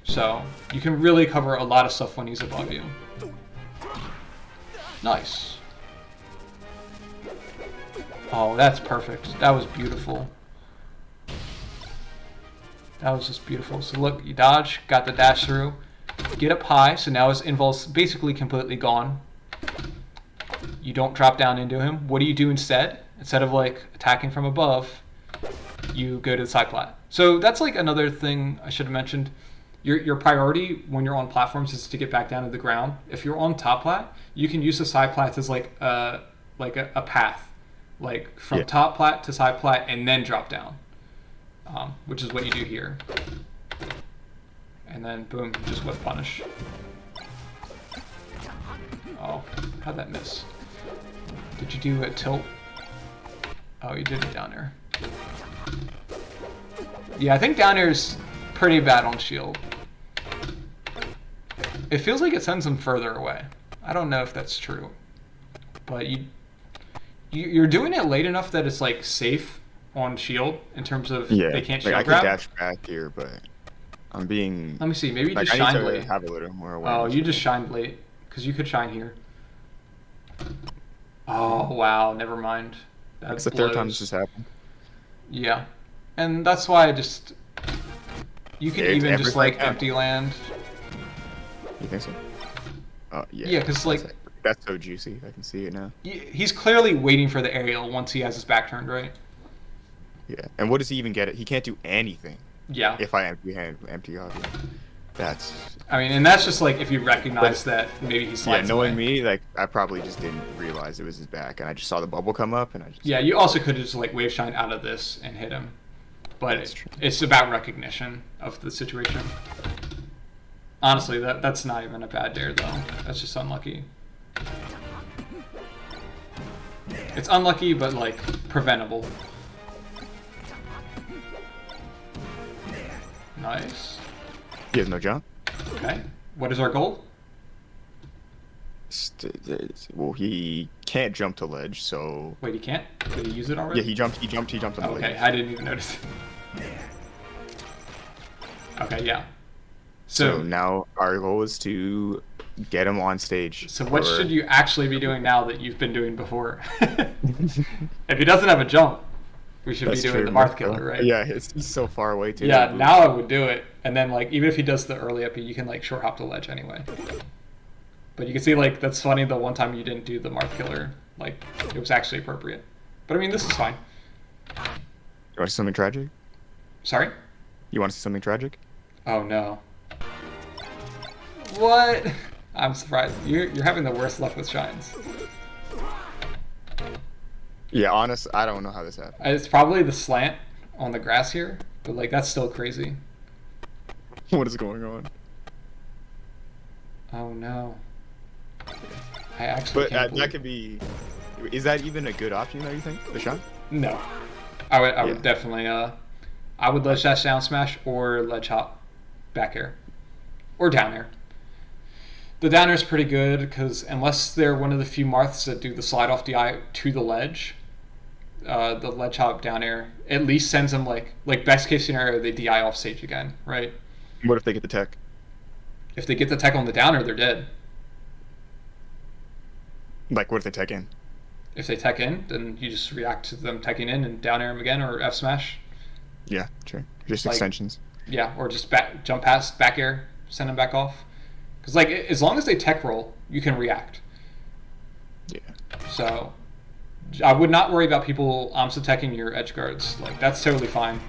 So you can really cover a lot of stuff when he's above you. Nice. Oh, that's perfect. That was beautiful. That was just beautiful. So look, you dodge, got the dash through, get up high, so now his invul's basically completely gone. You don't drop down into him. What do you do instead? Instead of like attacking from above, you go to the side plat. So that's like another thing I should have mentioned. Your priority when you're on platforms is to get back down to the ground. If you're on top plat, you can use the side plats as like a path, like from top plat to side plat and then drop down, which is what you do here. And then boom, just whip punish. Oh, how'd that miss? Did you do a tilt? Oh, you did it down there. Yeah, I think down air's pretty bad on shield. It feels like it sends them further away. I don't know if that's true, but you you're doing it late enough that it's like safe on shield in terms of Yeah, they can't like shield I could grab. dash back here, but I'm being Let me see. Maybe you like just I need shined to late. have a little more Oh, awareness. you just shined late because you could shine here. Oh wow, never mind. It's That the third time this blows. has happened. Yeah, and that's why I just you can It's even every just fight like counts. empty land. You think so? Oh yeah, Yeah, because that's like it. That's so juicy. I can see it now. he's clearly waiting for the aerial once he has his back turned, right? Yeah, and what does he even get? It. He can't do anything Yeah. if I empty off. Yeah. That's I mean, and that's just like if you but recognize that maybe he yeah. slides Knowing away. me, like I probably just didn't realize it was his back, and I just saw the bubble come up, and I just Yeah, you also could just like wave shine out of this and hit him, but that's true. it's about recognition of the situation. Honestly, that's not even a bad dare though. That's just unlucky. It's unlucky, but like preventable. Nice. He has no jump. Okay. What is our goal? Well, he can't jump to ledge, so Wait, he can't? Did he use it already? yeah, he jumped. He jumped on the Okay, ledge. I didn't even notice. Okay, yeah. So So, now our goal is to get him on stage. so what for- should you actually be doing now that you've been doing before? If he doesn't have a jump, we should be That's doing true, the Marth Marco. killer, right? Yeah, he's so far away too. Yeah, now I would do it. And then, like, even if he does the early up, you can, like, short hop the ledge anyway. But you can see, like, that's funny the one time you didn't do the Marth killer. Like, it was actually appropriate. But, I mean, this is fine. You want to see something tragic? Sorry? You want to see something tragic? Oh, no. What? I'm surprised. You're having the worst luck with shines. Yeah, honest, I don't know how this happened. It's probably the slant on the grass here, but, like, that's still crazy. What is going on? Oh, no. I actually But can't that believe... could be. Is that even a good option? Though you think the shot? No. I would Yeah. definitely I would ledge dash down smash or ledge hop back air. Or down air. The down air is pretty good because unless they're one of the few Marths that do the slide off DI to the ledge, the ledge hop down air at least sends them like best case scenario they DI off stage again, right? What if they get the tech? If they get the tech on the down air, they're dead. Like, what if they tech in? If they tech in, then you just react to them teching in and down air them again or F smash. Yeah, true. Just Like- extensions. Yeah, or just back jump past back air, send them back off. Because like as long as they tech roll, you can react. Yeah. So I would not worry about people AMSA teching your edge guards. Like that's totally fine.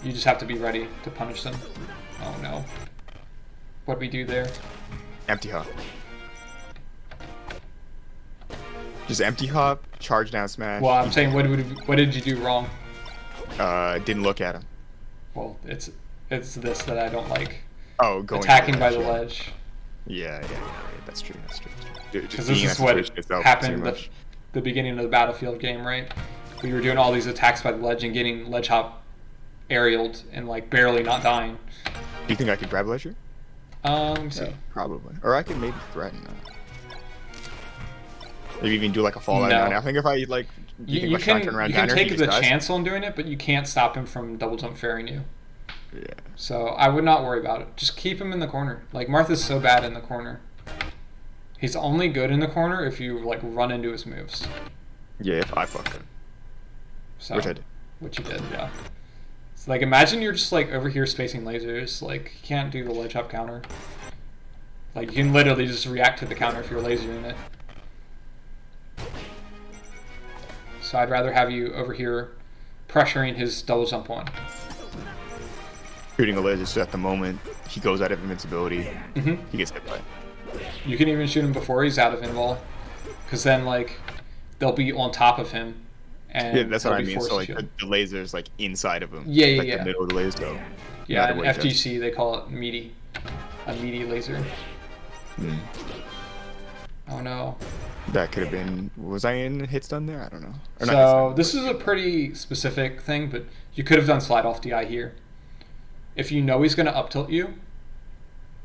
You just have to be ready to punish them. Oh no. What do we do there? Empty hop. Just empty hop, charge down smash. Well, I'm saying what did you do wrong? Didn't look at him. Well, it's this that I don't like. Oh, going Attacking for by that the shit. ledge. Yeah, that's true. That's true. Dude, Because just this being in is that what situation itself is too happened much. the beginning of the Battlefield game, right? We were doing all these attacks by the ledge and getting ledge hop aerialed and like barely not dying. Do you think I could grab ledger? Let me see. Yeah, probably. Or I could maybe threaten that. Maybe even do like a fallout No. down. I think if I like, do you think You my shot can turn around you can down there, he take just the dies? chance on doing it, but you can't stop him from double jump fairing you. Yeah. So I would not worry about it. Just keep him in the corner. Like Marth is so bad in the corner. He's only good in the corner if you like run into his moves. Yeah, if I fucked him. So, Which I did. Which you did, yeah. So like imagine you're just like over here spacing lasers. Like you can't do the ledge hop counter. Like you can literally just react to the counter if you're lasering it. So I'd rather have you over here pressuring his double jump one. Shooting a laser so at the moment he goes out of invincibility, Mm-hmm. he gets hit by it. You can even shoot him before he's out of invul, because then like they'll be on top of him, and Yeah, that's what they'll I be mean. forced So to like shield. the laser's like inside of him. Yeah, yeah, like yeah. the middle of the laser. So Yeah, matter in what he does. FGC they call it meaty, a meaty laser. Hmm. Oh no. That could have been. Was I in hit stun there? I don't know. Or not hit So stun, this but- is a pretty specific thing, but you could have done slide off DI here. If you know he's gonna up tilt you,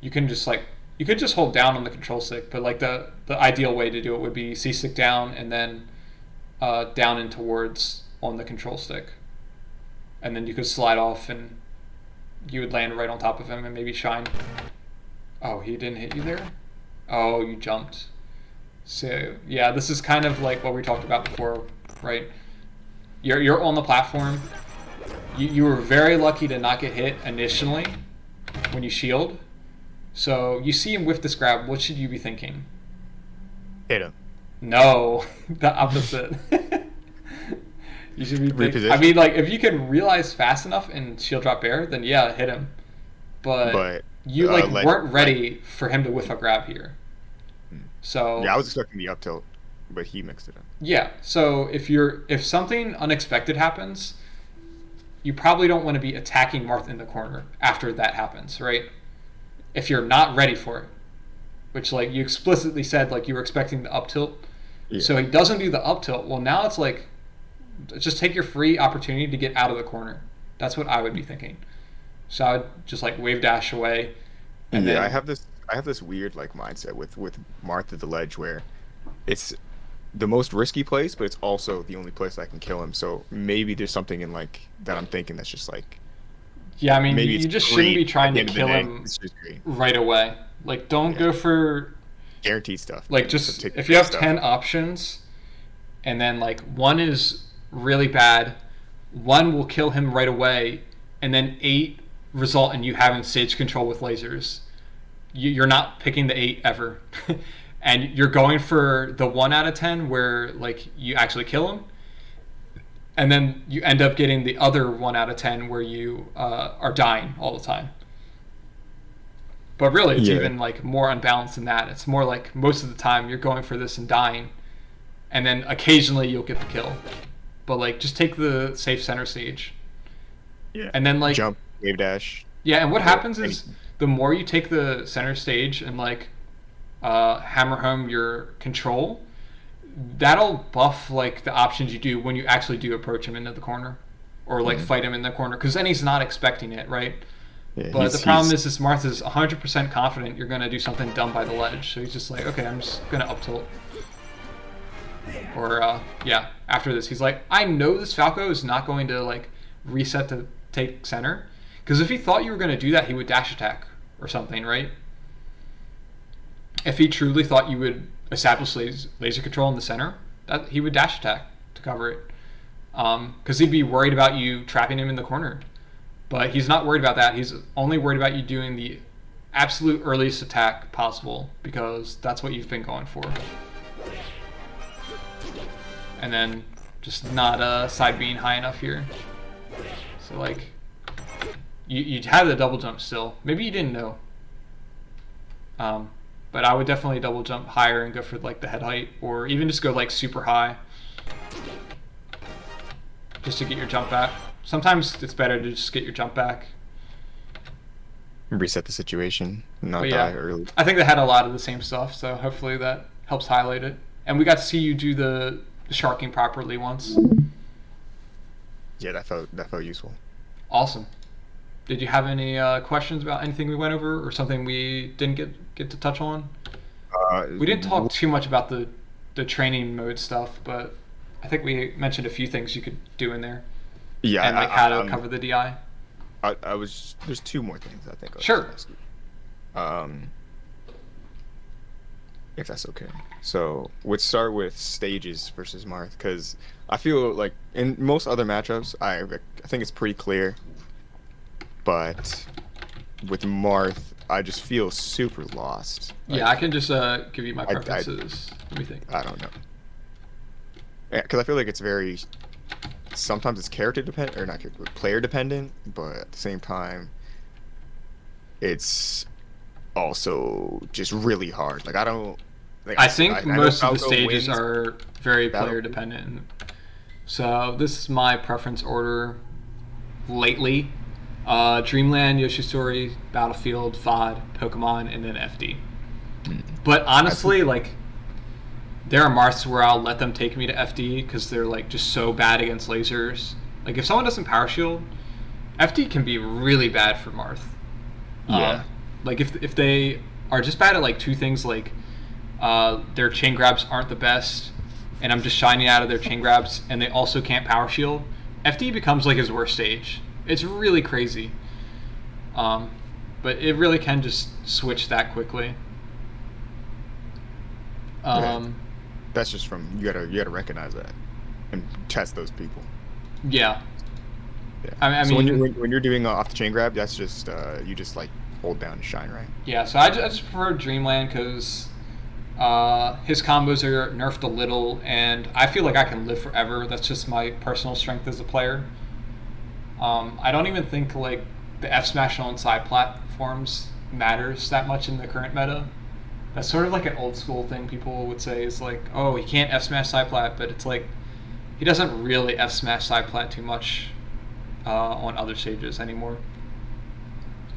you can just like you could just hold down on the control stick, but like the ideal way to do it would be C stick down and then down and towards on the control stick, and then you could slide off and you would land right on top of him and maybe shine. Oh, he didn't hit you there? Oh, you jumped. So yeah, this is kind of like what we talked about before, right? You're on the platform. You were very lucky to not get hit initially when you shield. So you see him with this grab. What should you be thinking? Hit him. No, the opposite. You should be thinking, I mean, like, if you can realize fast enough and shield drop air, then yeah, hit him. But you weren't ready for him to whiff a grab here. So yeah, I was expecting the up tilt, but he mixed it up. Yeah. So if something unexpected happens, you probably don't want to be attacking Marth in the corner after that happens, right? If you're not ready for it, which like you explicitly said, like you were expecting the up tilt. Yeah. So he doesn't do the up tilt. Well, now it's like, just take your free opportunity to get out of the corner. That's what I would be thinking. So I would just like wave dash away. And yeah, I have this weird like mindset with Marth at the ledge where it's the most risky place, but it's also the only place I can kill him. So maybe there's something in like that I'm thinking that's just like. Yeah, I mean, maybe you just shouldn't be trying to kill him right away. Like, don't go for guaranteed stuff. Like, just if you have 10 options, and then like one is really bad, one will kill him right away, and then 8 result in you having stage control with lasers. You're not picking the 8 ever. And you're going for the 1 out of 10 where like you actually kill him, and then you end up getting the other 1 out of 10 where you are dying all the time. But really, it's even like more unbalanced than that. It's more like most of the time you're going for this and dying, and then occasionally you'll get the kill. But like, just take the safe center stage. Yeah. And then like jump, wave dash. Yeah, and what happens is the more you take the center stage and like hammer home your control, that'll buff like the options you do when you actually do approach him into the corner, or like fight him in the corner, because then he's not expecting it, right? Yeah, but the problem is this Marth is 100% confident you're going to do something dumb by the ledge, so he's just like, okay, I'm just going to up tilt. Or yeah, after this he's like, I know this Falco is not going to like reset to take center, because if he thought you were going to do that, he would dash attack or something, right? If he truly thought you would establish laser control in the center, that he would dash attack to cover it, because he'd be worried about you trapping him in the corner. But he's not worried about that. He's only worried about you doing the absolute earliest attack possible, because that's what you've been going for. And then just not side being high enough here. So like, you had the double jump still. Maybe you didn't know. But I would definitely double jump higher and go for like the head height, or even just go like super high, just to get your jump back. Sometimes it's better to just get your jump back. Reset the situation, not die early. I think they had a lot of the same stuff, so hopefully that helps highlight it. And we got to see you do the sharking properly once. Yeah, that felt useful. Awesome. Did you have any questions about anything we went over, or something we didn't get to touch on? We didn't talk too much about the training mode stuff, but I think we mentioned a few things you could do in there. Yeah, and like how to cover the DI. There's 2 more things I think. Sure. If that's okay. So we'd start with stages versus Marth, because I feel like in most other matchups, I think it's pretty clear. But with Marth, I just feel super lost. Yeah, like, I can just give you my preferences. Let me think. I don't know. Yeah, because I feel like it's very. Sometimes it's character dependent, or not character, player dependent, but at the same time, it's also just really hard. Like I don't. Like, I think most of the stages are very player dependent. So this is my preference order lately. Dreamland, Yoshi Story, Battlefield, VOD, Pokemon, and then FD. But honestly, like, there are Marths where I'll let them take me to FD because they're like just so bad against lasers. Like if someone doesn't power shield, FD can be really bad for Marth. Yeah. Like if they are just bad at like 2 things, like their chain grabs aren't the best, and I'm just shining out of their chain grabs, and they also can't power shield, FD becomes like his worst stage. It's really crazy. But it really can just switch that quickly. Yeah. That's just from you gotta recognize that and test those people. Yeah. Yeah. I So mean, when you're doing off the chain grab, that's just you just like hold down and shine, right? yeah. So I just prefer Dreamland because his combos are nerfed a little, and I feel like I can live forever. That's just my personal strength as a player. I don't even think like the F smash on side platforms matters that much in the current meta. That's sort of like an old school thing people would say is like, oh, he can't F smash side plat, but it's like he doesn't really F smash side plat too much on other stages anymore.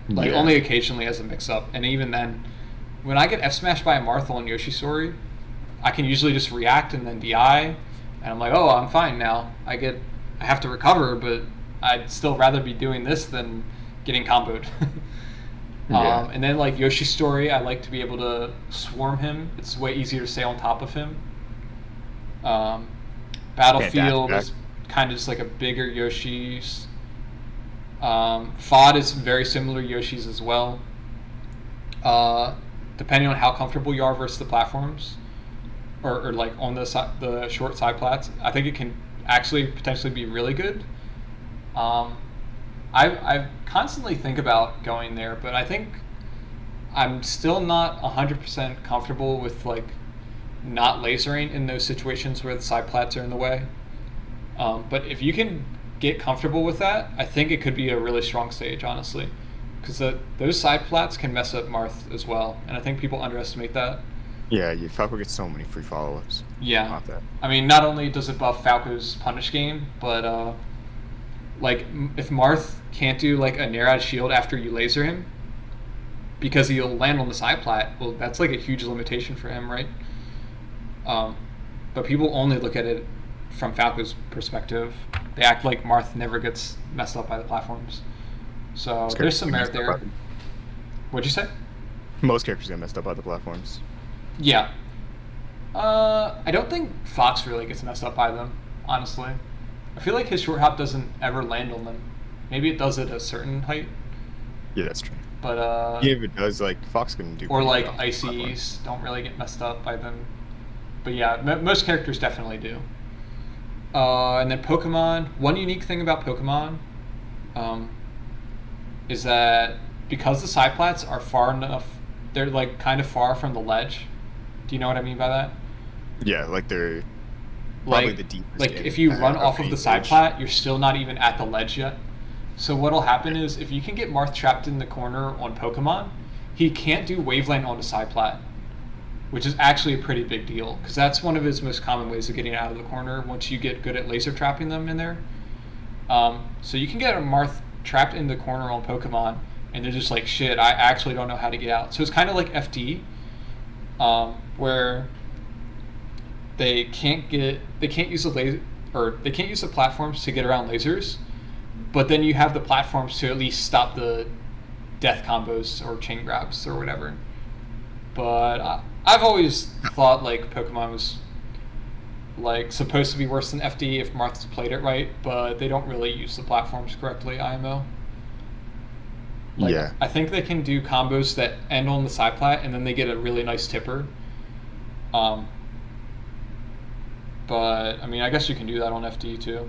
Like only occasionally as a mix up, and even then, when I get F smashed by a Marth on Yoshi Story, I can usually just react and then DI, and I'm like, oh, I'm fine now. I have to recover, but I'd still rather be doing this than getting comboed. And then like Yoshi Story, I like to be able to swarm him. It's way easier to stay on top of him. Battlefield is kind of just like a bigger Yoshi's. FOD is very similar to Yoshi's as well. Depending on how comfortable you are versus the platforms, or like on the short side plats, I think it can actually potentially be really good. I constantly think about going there, but I think I'm still not 100% comfortable with like not lasering in those situations where the side plats are in the way. But if you can get comfortable with that, I think it could be a really strong stage, honestly, because those side plats can mess up Marth as well, and I think people underestimate that. Yeah, Falco gets so many free follow-ups. Yeah, I mean, not only does it buff Falco's punish game, but like if Marth can't do like a nair out shield after you laser him, because he'll land on the side plat, well, that's like a huge limitation for him, right? But people only look at it from Falco's perspective. They act like Marth never gets messed up by the platforms. So there's some merit there. What'd you say? Most characters get messed up by the platforms. Yeah. I don't think Fox really gets messed up by them, honestly. I feel like his short hop doesn't ever land on them. Maybe it does at a certain height. Yeah, that's true. But yeah, if it does, like Fox can do. Or like ICs don't really get messed up by them. But yeah, most characters definitely do. And then Pokemon. One unique thing about Pokemon is that because the side plats are far enough, they're like kind of far from the ledge. Do you know what I mean by that? Yeah, like they're probably like the deepest. Like if you run off of the side plat, you're still not even at the ledge yet. So what'll happen is if you can get Marth trapped in the corner on Pokemon, he can't do Waveland on the side plat, which is actually a pretty big deal because that's one of his most common ways of getting out of the corner once you get good at laser trapping them in there. So you can get a Marth trapped in the corner on Pokemon, and they're just like, shit, I actually don't know how to get out. So it's kind of like FD, where they can't use the laser, or they can't use the platforms to get around lasers, but then you have the platforms to at least stop the death combos or chain grabs or whatever. But I've always thought like Pokemon was like supposed to be worse than FD if Marth's played it right, but they don't really use the platforms correctly, IMO. Like, yeah. I think they can do combos that end on the side plat and then they get a really nice tipper. But I mean, I guess you can do that on FD too.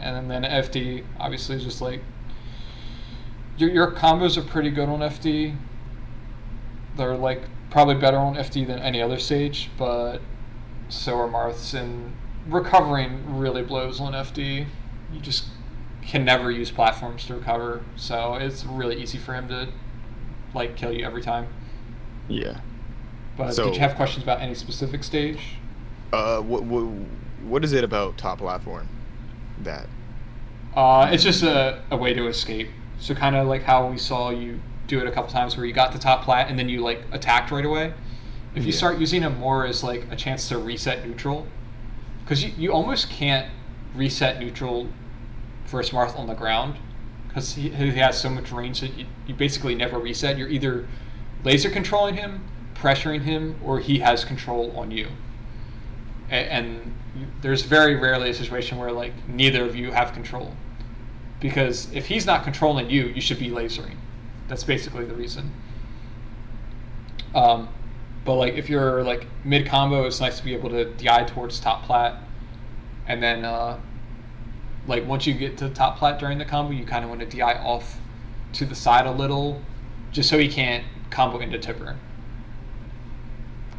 And then FD obviously is just like your combos are pretty good on FD. They're like probably better on FD than any other stage, but so are Marth's, and recovering really blows on FD. You just can never use platforms to recover, so it's really easy for him to like kill you every time. Yeah. But did you have questions about any specific stage? What is it about top platform that? It's just a way to escape. So kind of like how we saw you do it a couple times where you got the top plat and then you like attacked right away. If you start using it more as like a chance to reset neutral, because you almost can't reset neutral for a Marth on the ground because he has so much range that you basically never reset. You're either laser controlling him, pressuring him, or he has control on you. and there's very rarely a situation where like neither of you have control, because if he's not controlling you, you should be lasering. That's basically the reason. But like if you're like mid combo, it's nice to be able to DI towards top plat, and then like once you get to top plat during the combo, you kind of want to DI off to the side a little, just so he can't combo into tipper.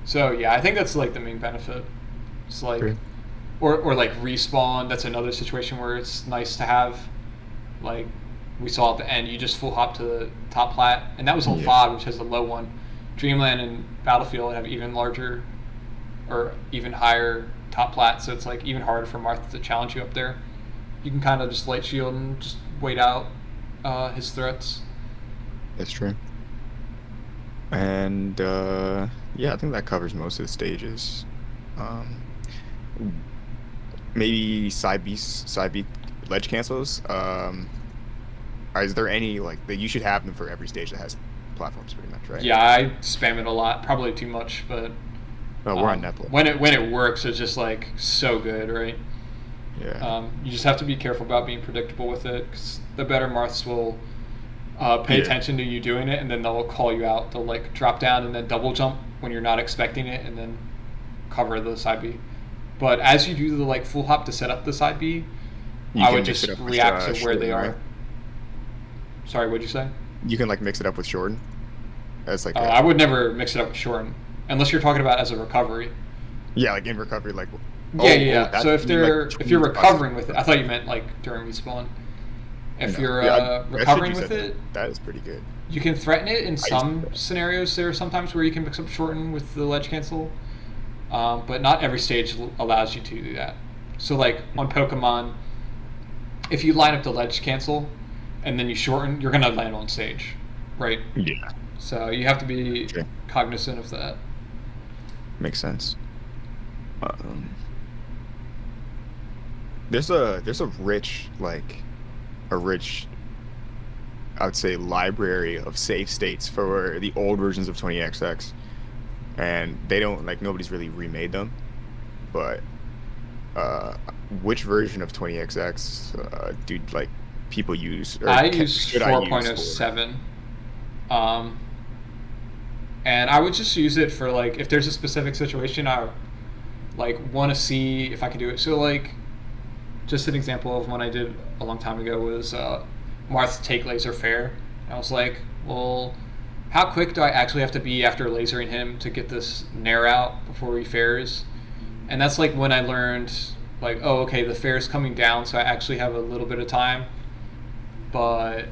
So yeah, I think that's like the main benefit. It's like, True. or like respawn. That's another situation where it's nice to have. Like we saw at the end, you just full hop to the top plat, and that was on VOD, which has the low one. Dreamland and Battlefield have even larger or even higher top plat, so it's like even harder for Marth to challenge you up there. You can kind of just light shield and just wait out his threats. That's true. And yeah, I think that covers most of the stages. Maybe side B ledge cancels. Is there any like that you should have them for every stage that has platforms, pretty much, right? Yeah, I spam it a lot, probably too much, but we're on Netflix. When it works, it's just like so good, right? Yeah. You just have to be careful about being predictable with it, because the better Marths will pay attention to you doing it, and then they'll call you out. They'll like drop down and then double jump when you're not expecting it, and then cover the side B. But as you do the like full hop to set up the side B, I would just react to where they are. Right? Sorry, what'd you say? You can like mix it up with Shorten. As like I would never mix it up with Shorten unless you're talking about as a recovery. Yeah, like in recovery, like. Yeah. So if you're recovering with it, I thought you meant like during respawn. If you're recovering with it, that is pretty good. You can threaten it in some scenarios. There are sometimes where you can mix up Shorten with the ledge cancel, but not every stage allows you to do that. So like on Pokemon, if you line up the ledge cancel and then you Shorten, you're gonna land on stage, right? Yeah. So you have to be cognizant of that. Makes sense. There's a rich I would say library of save states for the old versions of 20XX, and they don't like nobody's really remade them, but which version of 20XX do like people use? I use 4.07, and I would just use it for like if there's a specific situation I like want to see if I can do it. So like just an example of one I did a long time ago was Marth take laser fair. And I was like, well, how quick do I actually have to be after lasering him to get this nair out before he fairs? And that's like when I learned like, oh, okay, the fair is coming down, so I actually have a little bit of time. But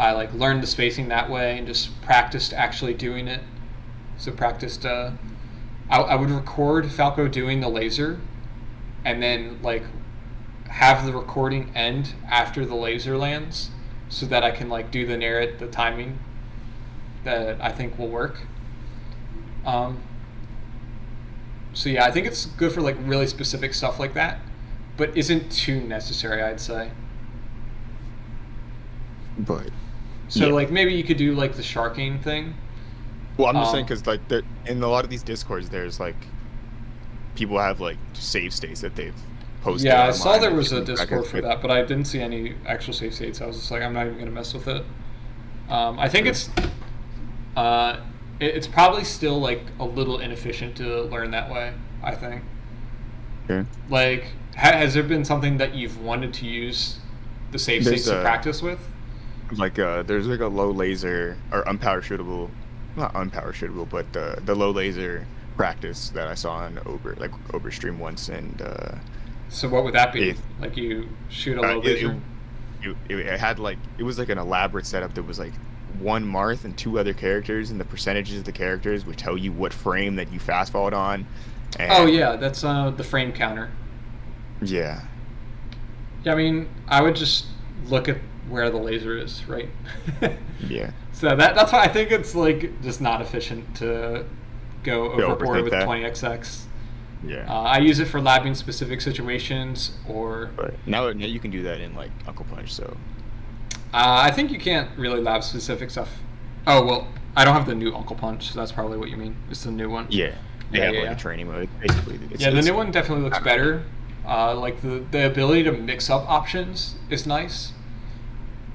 I like learned the spacing that way and just practiced actually doing it. So practiced. I would record Falco doing the laser, and then like have the recording end after the laser lands, so that I can like do the nair at the timing that I think will work. So yeah, I think it's good for like really specific stuff like that, but isn't too necessary, I'd say. But so like maybe you could do like the sharking thing. Well, I'm just saying because like in a lot of these discords, there's like people have like save states that they've posted. Yeah, I saw there was a Discord for that, but I didn't see any actual save states. I was just like, I'm not even gonna mess with it. I think it's probably still like a little inefficient to learn that way. I think. Okay. Like, has there been something that you've wanted to use the save states to practice with? Like there's like a low laser or unpower shootable, not unpower shootable, but the low laser practice that I saw on Ober stream once, and so what would that be? Like you shoot a low laser? It had like it was like an elaborate setup that was like one Marth and two other characters, and the percentages of the characters would tell you what frame that you fast forward on. And oh yeah, that's the frame counter. Yeah. Yeah, I mean, I would just look at where the laser is, right? Yeah. So that's why I think it's like just not efficient to go overboard with 20XX. Yeah. I use it for labbing specific situations, or but now you can do that in like Uncle Punch. So I think you can't really lab specific stuff. Oh well, I don't have the new Uncle Punch, so that's probably what you mean. It's the new one. Yeah. they Yeah, have yeah, like a yeah. training mode. Basically, Yeah, the it's new one definitely looks better. Like the ability to mix up options is nice,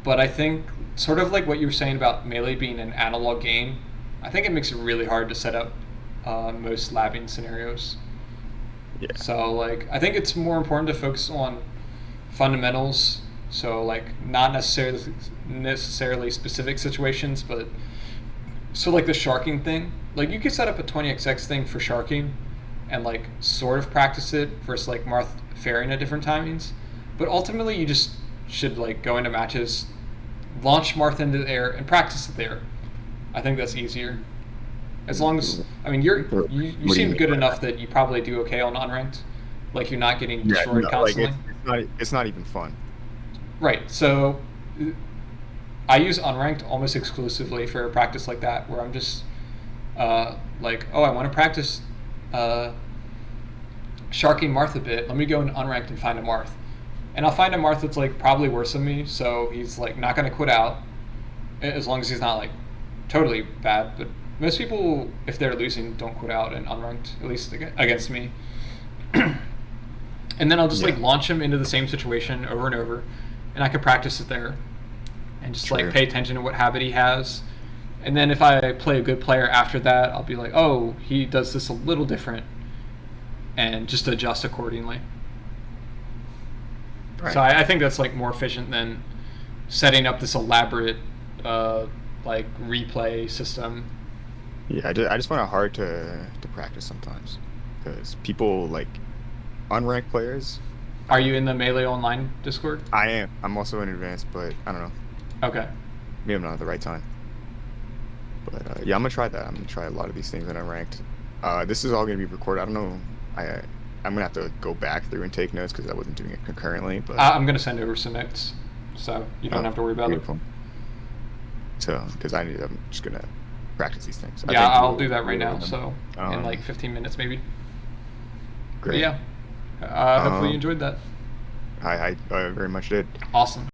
but I think sort of like what you were saying about Melee being an analog game, I think it makes it really hard to set up most labbing scenarios. yeah, So like I think it's more important to focus on fundamentals. So like not necessarily specific situations, but so like the sharking thing, like you could set up a 20xx thing for sharking, and like sort of practice it versus like Marth fairing at different timings. But ultimately, you just should like go into matches, launch Marth into the air, and practice it there. I think that's easier. As long as I mean you what do you seem mean good by enough that? that you probably do okay on unranked, like you're not getting Yeah, destroyed no, like constantly. it's not even fun. Right. So I use unranked almost exclusively for a practice like that, where I'm just like, oh, I want to practice uh, sharking Marth a bit. Let me go in unranked and find a Marth, and I'll find a Marth that's like probably worse than me, so he's like not gonna quit out, as long as he's not like totally bad. But most people, if they're losing, don't quit out in unranked, at least against me. And then I'll just like Yeah, launch him into the same situation over and over, and I can practice it there, and just like true. pay attention to what habit he has. And then if I play a good player after that, I'll be like, oh, he does this a little different, and just adjust accordingly. So Right. I think that's like more efficient than setting up this elaborate like replay system. Yeah, I just find it hard to practice sometimes because people like unranked players. Are you in the Melee Online Discord? I am. I'm also in advanced, but I don't know. Okay. Maybe I'm not at the right time. But yeah, I'm gonna try that. I'm gonna try a lot of these things that unranked. This is all gonna be recorded. I don't know. I'm gonna have to go back through and take notes because I wasn't doing it concurrently. But I'm gonna send over some notes, so you don't oh, have to worry about it. beautiful. So because I'm just gonna practice these things. I Yeah, think I'll do that right now. them. So in like 15 minutes maybe. But Great. yeah, hopefully you enjoyed that. I very much did. Awesome.